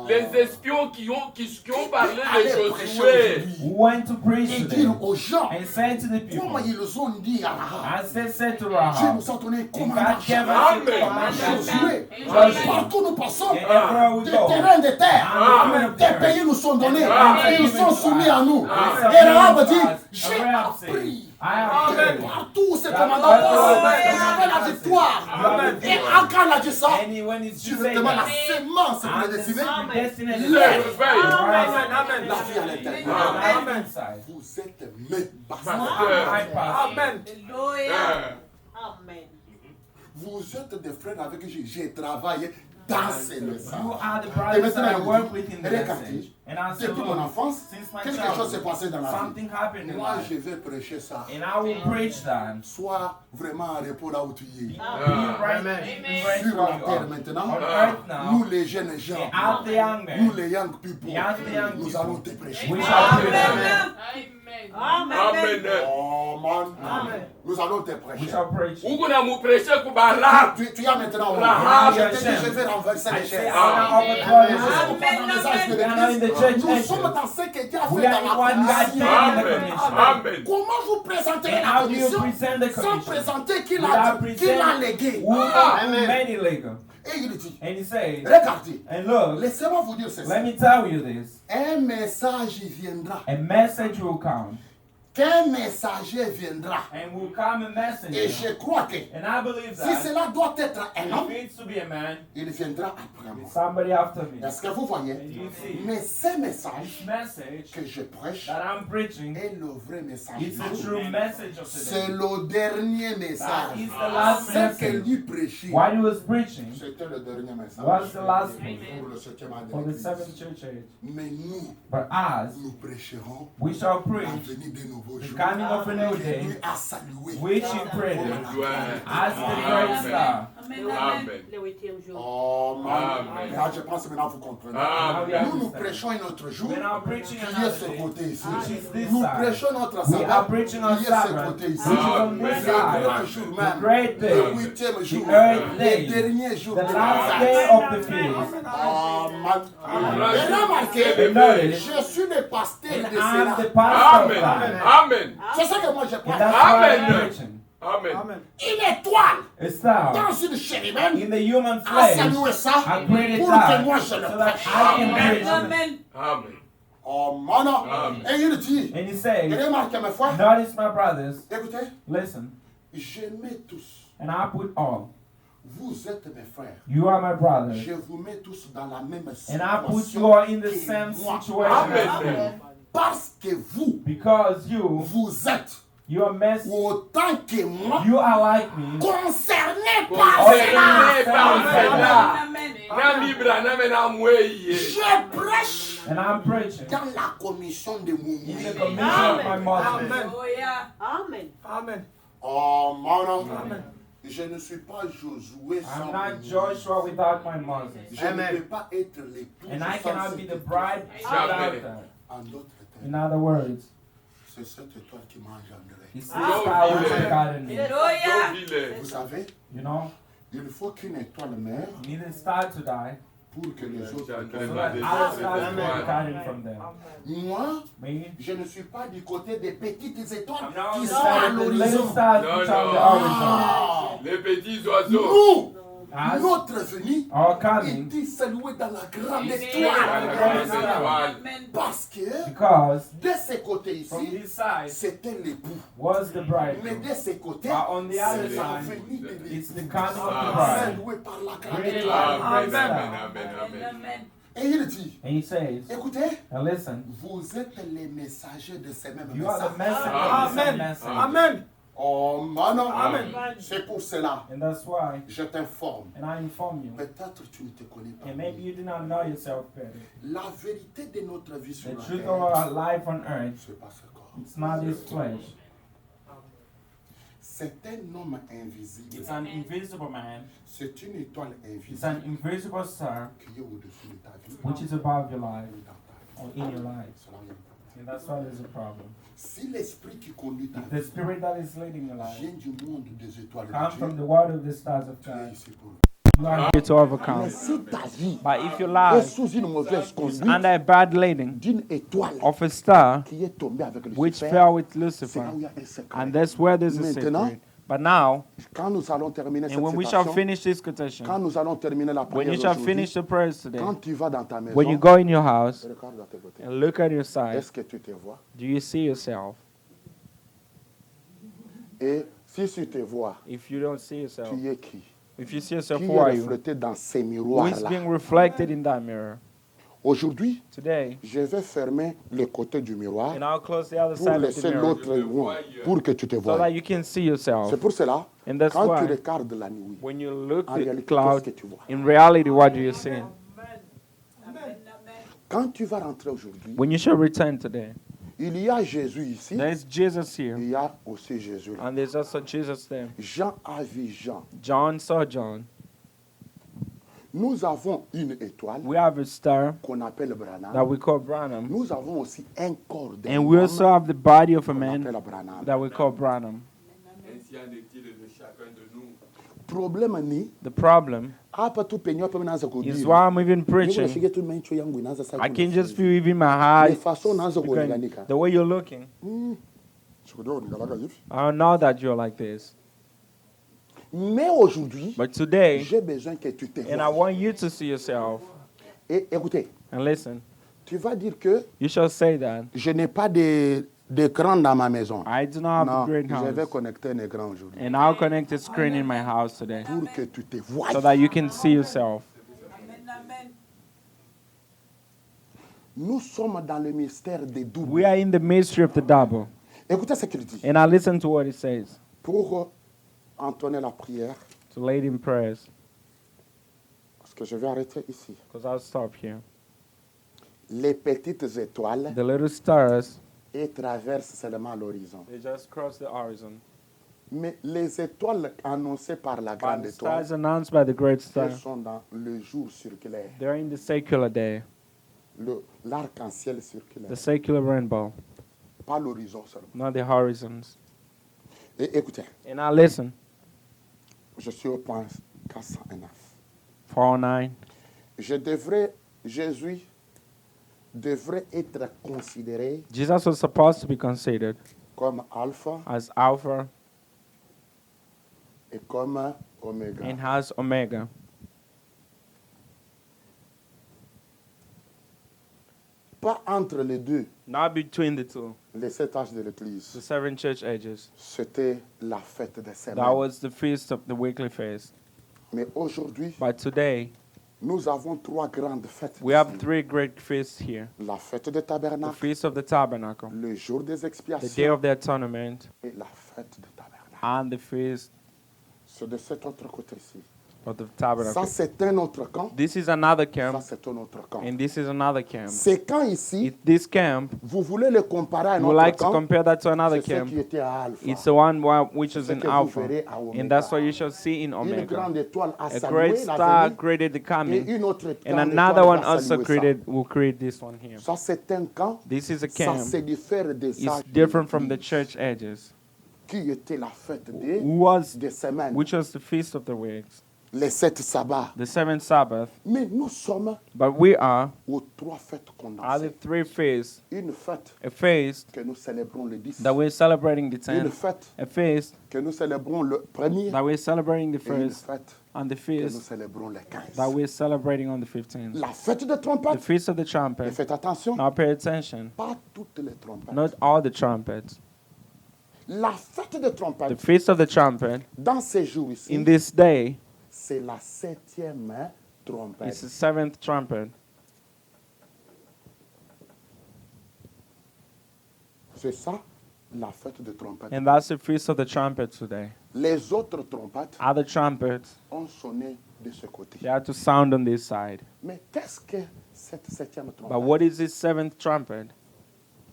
les espions qui ont parlé Allez de prêcher Josué? aujourd'hui who went to preach et to dire them aux gens and say to the comment people, ils ont dit à Rahab. as they said to Dieu Rahab, nous a donné and commandant God gave us Amen. a commandment. Josué. Joshua. Partout nous passons, And everywhere we des go, terrains de terre, Amen. des pays nous sont donnés, Amen. ils sont soumis à nous. Amen. Et Rahab dit, Amen. j'ai Rahab appris. I have Que heard. partout où ces Amen. commandants passent, Amen. ils avaient la victoire. Amen. Et quand il a dit ça, And when it's you say directement la that, sémence est and the prédestinée. destiny is Le there. réveil. Amen. La vie à l'intérieur. Amen. Inside. Vous êtes mes pasteurs. My pastor. Amen. Euh, Vous êtes des frères avec qui j'ai travaillé dans ces messages. You are the Et brothers that I maintenant, work with in the regardez, message. And I said, depuis mon enfance, since my quelque chose s'est childhood, passé dans la vie. something happened in Moi, life. je vais prêcher ça. And I will preach that. Sois vraiment en repos là où tu es. Be right, right Sur where la you terre are. maintenant, On earth now, nous les jeunes gens, and out the young nous men, les young people, the young nous allons people, te prêcher. we shall preach them. Amen. Oh man, nous allons te We prêcher. shall preach. Uko na mupreshe kubala. Tu as maintenant Rahab, je t'ai dit, je vais renverser I les say, chaises. I will Nous overthrow sommes pas dans les âges de We are not in the l'Église. church Nous age. sommes dans ce que Dieu a We fait are dans in what la God did in the Amen. commission. Amen. Comment vous présenterez And la how do you commission present the sans commission? présenter qu'il Without a present légué? who Amen. made it legal. Et il dit, And he says, regardez, and look, laissez-moi vous dire ceci. let me tell you this. Un message viendra. A message will come. Qu'un messager viendra. And will come a Et messenger. je crois que And I believe si that cela doit être un if homme, it needs to be a man, il viendra après moi. somebody after me. Est-ce que vous voyez? And you see, Mais ce message this message que je prêche that I'm preaching est le vrai message. is the true message of C'est today. le dernier That message. is the last Ce que message. lui prêchait, What he was preaching c'était le dernier message. was the last one Pour le septième année for de the l'Église. seventh church age. Mais nous, But as nous prêcherons we shall la preach venue de nouveaux the jours. coming of a new Que day, lui a salué. which he created Ouais. as the great star. Le 8e jour. Oh, là, je pense que maintenant vous comprenez. Nous prêchons un autre jour qui est ce côté ici. Nous prêchons notre sabbat qui est ce côté ici. Le grand jour même, le 8e jour, le dernier jour de la fête. Et remarquez, je suis le pasteur de cela. Amen. C'est ça que moi je pense. Amen. Une étoile dans une chair humaine a salué ça pour que moi je le prêche. Amen. Oh, mon. Et il dit, And he says, remarquez mes frères, notice my brothers, écoutez, listen, je mets tous. and I put all. Vous êtes mes frères. You are my brothers. Je vous mets tous dans la même And I put situation. you all in the same situation. Amen. Parce que vous, Because vous êtes you are messed. autant que moi, You are like me. concernés par cela. Je prêche And I'm preaching dans la commission de mon in the commission of my mother. Amen. Oh, mon. Je ne suis pas Josué sans I'm not Joshua without my Moses. Je ne peux pas être l'époux And I sans cannot cette be the étoile. bride without that. En d'autres In termes, other words, c'est cette étoile qui m'a engendré. it's this power of God in me. Vous savez, You know, il faut qu'une étoile meure you need a star to die pour que les autres so that tombent. other stars can be guided from them. Moi, Me, je ne suis pas du côté des petites étoiles I'm not on qui the sont à side of the little l'horizon. stars which are on the horizon. Ah. Les petits oiseaux. Nous, As notre venue are coming était saluée dans la grande La étoile. grande étoile. Parce que because de ce côté from ici, this side c'était l'époux. was the Mais bridegroom. de ce côté, But on the other c'est la side, venue de it's the l'époux. coming of the bride. Saluée par la grande Great étoile. Amen. Amen. Et il dit, And he says, écoutez, now listen, vous êtes les messagers de ces mêmes you are the messages. messenger of the same message. Oh, mano. Amen. C'est pour cela, And that's why, je t'informe. and I inform you, Peut-être tu ne te connais pas. and maybe you do not know yourself better. La vérité de notre vie sur The la truth of terre, our life on earth, c'est pas ce corps. it's not this flesh. C'est un homme invisible. It's an invisible man. C'est une étoile It's an invisible invisible star qui est au-dessus de ta vie. which is above your life ou dans ta vie. or in your life. Cela vient de ta vie. And that's why there's a problem. Si l'esprit qui conduit ta If the vie spirit that is leading your life vient du monde des étoiles comes de from Dieu, the word of the stars of tu es God, ici pour lui. you are here to overcome. Mais si ta vie But if your est life sous une mauvaise is conduite under a bad leading d'une étoile of a star qui est tombée avec which Lucifer, fell with c'est là Lucifer, où il y a un secret. and that's where there's a Maintenant, secret. But now, quand nous allons terminer and cette when we shall citation, finish this quand quotation, nous allons terminer la when prière you shall d'aujourd'hui, finish the prayers today, quand tu vas dans ta maison, when you go in your house regarde à tes côtés. and look at your side, Est-ce que tu te vois? do you see yourself? Et si tu te vois, If you don't see yourself, tu es qui? if you see yourself, Qui who est are you? reflété dans ces Who is miroirs-là? being reflected in that mirror? Aujourd'hui, Today, je vais fermer le côté du miroir and I'll close the other pour side of the laisser mirror l'autre loin, pour que tu te so vois. that you can see yourself. C'est pour cela, And that's quand tu why, regardes la nuit, when you look en at the réalité, cloud, qu'est-ce que tu vois? in reality, what do you see? Quand tu vas rentrer aujourd'hui, When you shall return today, il y a Jésus ici, there's Jesus here, il y a aussi Jésus là. and there's also Jesus there. Jean a vu Jean. John saw John. Nous avons une étoile We have a star qu'on appelle that Branham. we call Branham, Nous avons aussi un corps d'un and we also homme have the body of a qu'on man appelle Branham. that we call Branham. Ainsi en est-il de chacun de nous. Problème ni The problem hapa tu penye hapa mimi naanza is kuhubiri. why I'm even Niko preaching. nashika tu macho yangu inaanza sasa. I can just feel even my heart. Ni façon naanza going. kulinganika. The way you're looking, Sikujua unigalaga hivi. I don't know that you're like this. Mais aujourd'hui, But today, j'ai besoin que tu te and I vois. want you to see yourself. Et écoutez, And listen, tu vas dire que you shall say that je n'ai pas d'écran dans ma maison. I do not have Non, a great je vais house. connecter un écran aujourd'hui And I'll connect a screen in my house today pour que tu te voies. so that you can see yourself. Nous sommes dans le mystère des doubles. We are in the mystery of the double. Écoutez ce qu'il dit. And I listen to what it says Pour entonner la prière, to lead in prayers, parce que je vais arrêter ici. because I'll stop here. Les petites étoiles The little stars, et traversent seulement l'horizon. they just cross the horizon. Mais les étoiles annoncées par la grande étoile, stars announced by the great star, elles sont dans le jour circulaire. they're in the secular day, L'arc-en-ciel circulaire. the secular rainbow, Pas l'horizon seulement. not the horizons. Et écoutez, And now listen, je suis au point 409. 409. Jésus devrait être considéré Jesus was supposed to be considered comme Alpha as Alpha et comme Oméga. and as Omega. Pas entre les deux. Not between the two. Les 7 âges de The l'Église. 7 church ages. C'était la fête des That semaines. was the feast of the weekly feast. Mais aujourd'hui, But today, nous avons 3 grandes fêtes. we have 3 great feasts here. La fête des The tabernacles, Feast of the Tabernacle, le jour des the Day expiations of the Atonement, et la fête des tabernacles. and the Feast C'est de cet autre côté-ci. of the Ça, Tabernacle. c'est un autre camp. This is another Ça, camp, c'est un autre camp. and this is another camp. Ces camps ici, This camp, vous voulez le comparer à un you would autre like to camp, compare that to another c'est ce camp. qui était à Alpha. It's the one which is C'est ce in que vous Alpha, verrez à Oméga. and that's what you shall see in Une Omega. grande étoile a A salué great la star venue, created the et coming, une autre and grande another étoile one va also saluer will create this one here. ça. Ça, c'est un camp. This is a Ça, camp. c'est diffère des It's âges different from the de church ages, qui était la fête des semaines, which was the feast of the weeks, les 7 sabbats. the 7th Sabbath. Mais nous sommes But we are aux 3 fêtes the condensées. 3 feasts: Une fête a feast que nous célébrons le 10, that we're celebrating the une 10th, fête a feast que nous célébrons le 1er, that we're celebrating the et une first, fête and the que nous feast célébrons le 15. that we're celebrating on the 15th. La fête de The trompette, feast of the et trumpet. faites attention, Now pay attention. pas toutes les trompettes. Not all the trumpets. La fête de The trompette, feast of the trumpet dans ces jours ici, in this day c'est la 7e is trompette. the 7th trumpet. C'est ça, la fête de trompette. And that's the feast of the trumpet today. Les autres trompettes Other trumpets, ont sonné de ce côté. they have to sound on this side. Mais qu'est-ce que cette 7e But trompette? what is this 7th trumpet?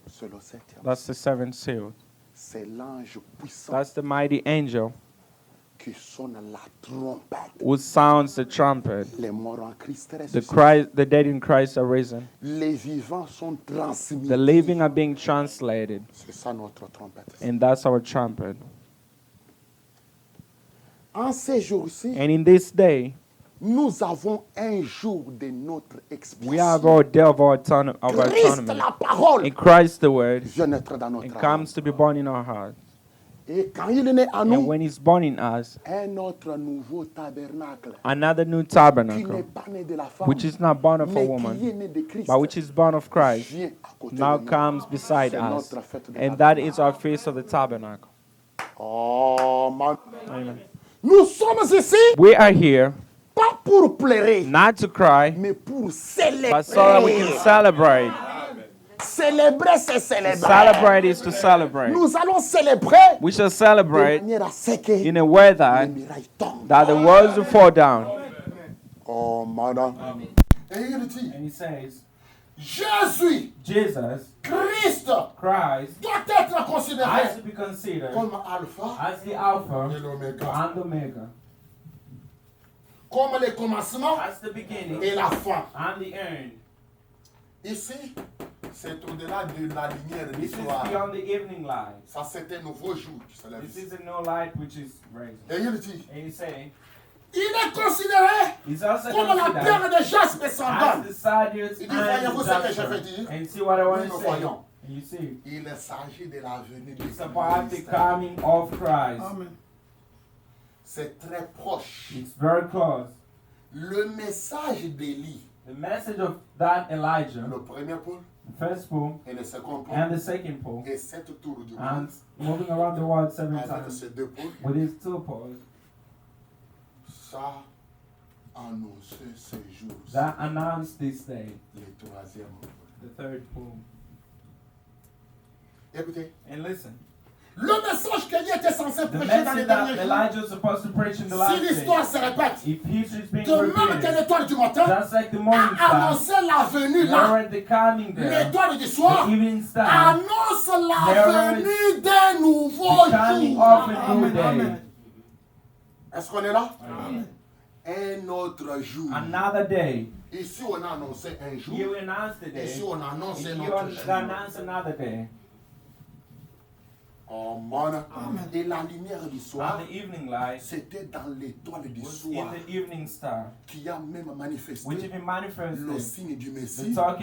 C'est le 7e. That's the 7th seal. C'est l'ange puissant That's the mighty angel qui sonne la trompette. who sounds the trumpet. Les morts en Christ The ressuscitent. the dead in Christ are risen. Les vivants sont transmis. The living are being translated. C'est ça notre trompette. And that's our trumpet. En ces jours-ci, And in this day, nous avons un jour de notre we have expiation. our day of our Christ, autonomy. la parole, In Christ the word, vient naître dans notre it âme. comes to be born in our hearts. Et quand il est né en And nous, when it's born in us, un autre nouveau tabernacle another new qui n'est tabernacle, pas né de la femme, which is not born of a mais qui woman, est né de Christ, but which is born of Christ, vient à côté now de nous. comes beside C'est us. notre fête de And that tabernacle. is our feast of the tabernacle. Oh, man. Amen. Nous sommes ici We are here pas pour pleurer, not to cry, mais pour but so that we can célébrer. célébrer. Célébrer, c'est To célébrer. celebrate is to celebrate. Nous allons célébrer We shall de celebrate manière à ce que in a way les that, murailles tombent. the walls will fall down. Oh, madame. Et il dit, And he says, Jésus, Jesus, Christ, Christ, doit être considéré has to be considered comme Alpha as the Alpha et l'Oméga, and Omega, comme le commencement as the beginning et la fin. and the end. Ici, c'est au-delà de la lumière du This is soir. beyond the evening light. Ça, c'est un nouveau jour qui se lève This ici. is a new light which is raised. Et il dit, And he's saying, il est considéré he's also comme la considered pierre de jaspe as sanguine. the sardius Il dit, and voyez-vous the ce que je jasper. veux dire? And see what I want Oui, to nous say? voyons. And you see, Il s'agit de la venue de it's about the Christ. coming of Christ. C'est très proche. It's very close. Le message d'Élie, The message of that Elijah, le premier pôle the first pool et le second pôle, and the second pool, et 7 tours du and monde, moving around the world 7 avec times ces 2 pôles, with his 2 poles, ça annonce ces jours. that announced this day, Le troisième pôle. the 3rd pool. Écoutez, And listen, Le message qu'Élie était censé The prêcher dans les message that derniers jours, Elijah was supposed to preach in the si last l'histoire days, se répète, if history is being de même que repeated, l'étoile du matin just like the morning a star, annoncé la venue là, there the coming there, l'étoile du soir the evening star, annonce la there is venue d'un nouveau the coming jour. of a new day. Est-ce qu'on est là? Amen. Un autre jour. Another day. Ici, on a annoncé un jour. You announce the day. Ici, on annonce un You autre jour. announce another day. Amen. Et la lumière du soir, And the evening light c'était dans l'étoile du was soir in the evening star, qui a même manifesté which even le manifested signe du the Messie sign of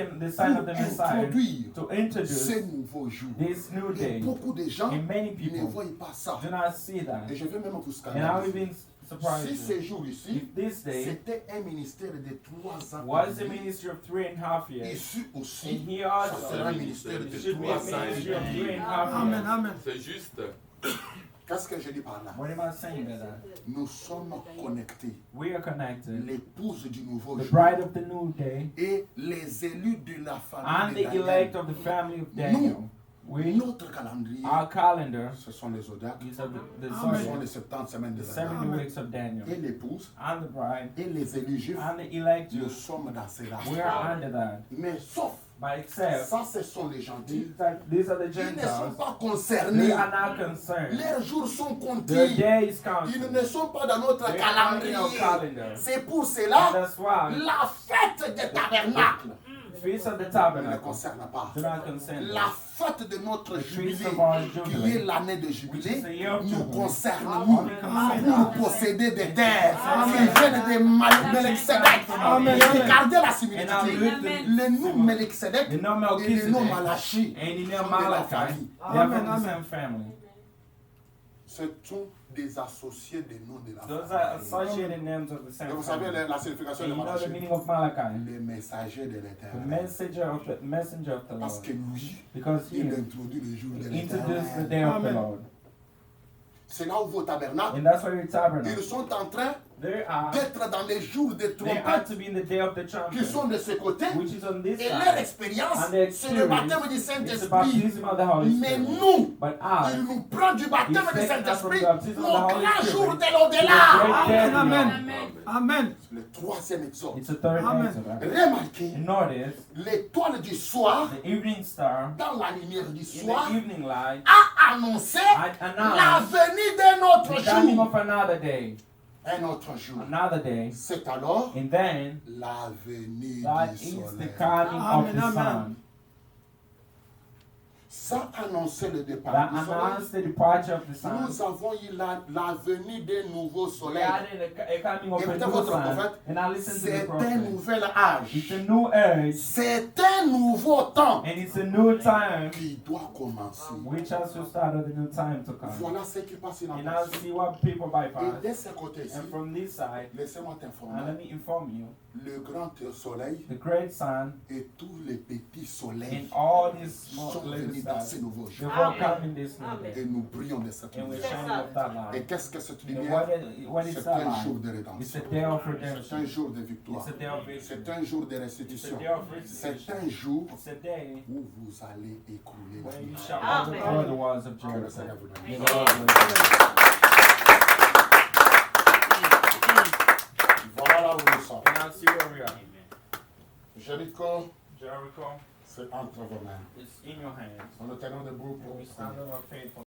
the pour Messiah introduire to introduce ce nouveau jour. this new Et day. beaucoup de gens And many ne people voient pas ça. do not see that. Et je vais même vous And I'll scandaliser. even surprise Si you. ces jours ici, If this day c'était un ministère de 3 ans, was a ministry of 3.5 years, ici and aussi, here ça also sera un ministère de it should be a 3 ans. ministry of 3.5 Amen, years. amen. C'est juste. Qu'est-ce que je dis par là? What am I saying by that? Nous sommes connectés. We are connected. L'épouse du nouveau The jour bride of the new day et les élus de la and famille the de elect Daniel. of the family of Daniel. We, Notre calendrier, our calendar, ce sont les zodiacs, these are the ce sont zodiac, les 70 semaines de the l'année. 70 weeks of Daniel, Et l'épouse and the bride, et les élus juifs, and the elect nous Jews. sommes dans ces We là. are under that. Mais sauf, But except, ça ce sont les gentils. these are the Ils ne sont Gentiles. pas They concernés. are not concerned. Leurs jours sont Their comptés. days Ils counted. ne sont pas dans notre They are not in our calendrier. calendar. C'est pour And cela, that's why la fête des tabernacles Feast of the ne les Tabernacle concerne pas. do not concern La us. fête de notre The jubilé, feast of our qui jubilee, est l'année de which is jubilé, the year of nous Jubilee, concerne, Amen. nous, pour posséder des terres qui Amen. viennent des Melchizedek. Amen. Regardez la And I similitude. looked at Le nom Melchizedek the name et le nom Melchizedek Malachi and the sont name de la Malachi. famille. They are from Amen. the same family. Ce sont des associés des noms de la Those are famille. associated names of the Et same vous savez family. la signification And de you know the Malachi? meaning of Malachi? Les messagers de The l'éternel. messenger of the Parce Lord. que lui, Because il he introduit le jour de introduced the l'éternel. day of the Amen. Lord. C'est là où vos tabernacles, And that's why your ils tabernacle. sont en train They are d'être dans les jours de They are trompette to be in the day of the qui trumpet, sont de ce côté. which is on this Et leur side. expérience, And the c'est le baptême du experience is the Saint-Esprit. baptism of the Holy Mais Spirit. nous, But il nous prend du baptême du He's taken us from Saint-Esprit the baptism of the au Holy grand Spirit jour de to l'au-delà. the great day Amen, amen. beyond. Amen. Le troisième exode. It's a third Amen. exodus. Remarquez, And notice l'étoile du soir, the evening star dans la lumière du in soir, the evening light a annoncé had la announced venue d'un autre the coming jour. of another day. Un autre jour. Another day. C'est alors And then la venue that du is the soleil. coming of Amen, the amen. sun. Ça annonçait le départ That du soleil. announced the departure of the sun. Nous avons eu la venue d'un nouveau We soleil. added a coming of a Écoutez new votre sun. prophète. And I listened to the C'est un prophet. nouvel âge. It's a new age. C'est un nouveau temps And it's a new time qui doit commencer. which has to start at the new time to come. Voilà ce qui passe And I inaperçu. see what people Et bypass. de ce côté-ci, And from this side, laissez-moi and t'informer, let me inform you, le grand soleil the great sun et tous les petits soleils and all these small sont little venus dans ces stars, nouveaux they jours. will come in this new Et day. nous brillons de cette And we're lumière. shining of that Et light. qu'est-ce que cette And lumière? what is C'est that un jour light? de It's rédemption. a day of C'est un redemption. jour de victoire. It's a day of C'est victory. un jour de It's a restitution. day of C'est restitution. un jour It's a day où vous allez écrouler la when you vie. shall overthrow the walls of Que le Jericho. Seigneur vous donne. May the Lord bless you. Voilà là où nous sommes. And I'll see where we are. Jericho, Jericho, c'est entre vos mains. it's in your hands. Nous nous tenons debout pour We stand on our faithful.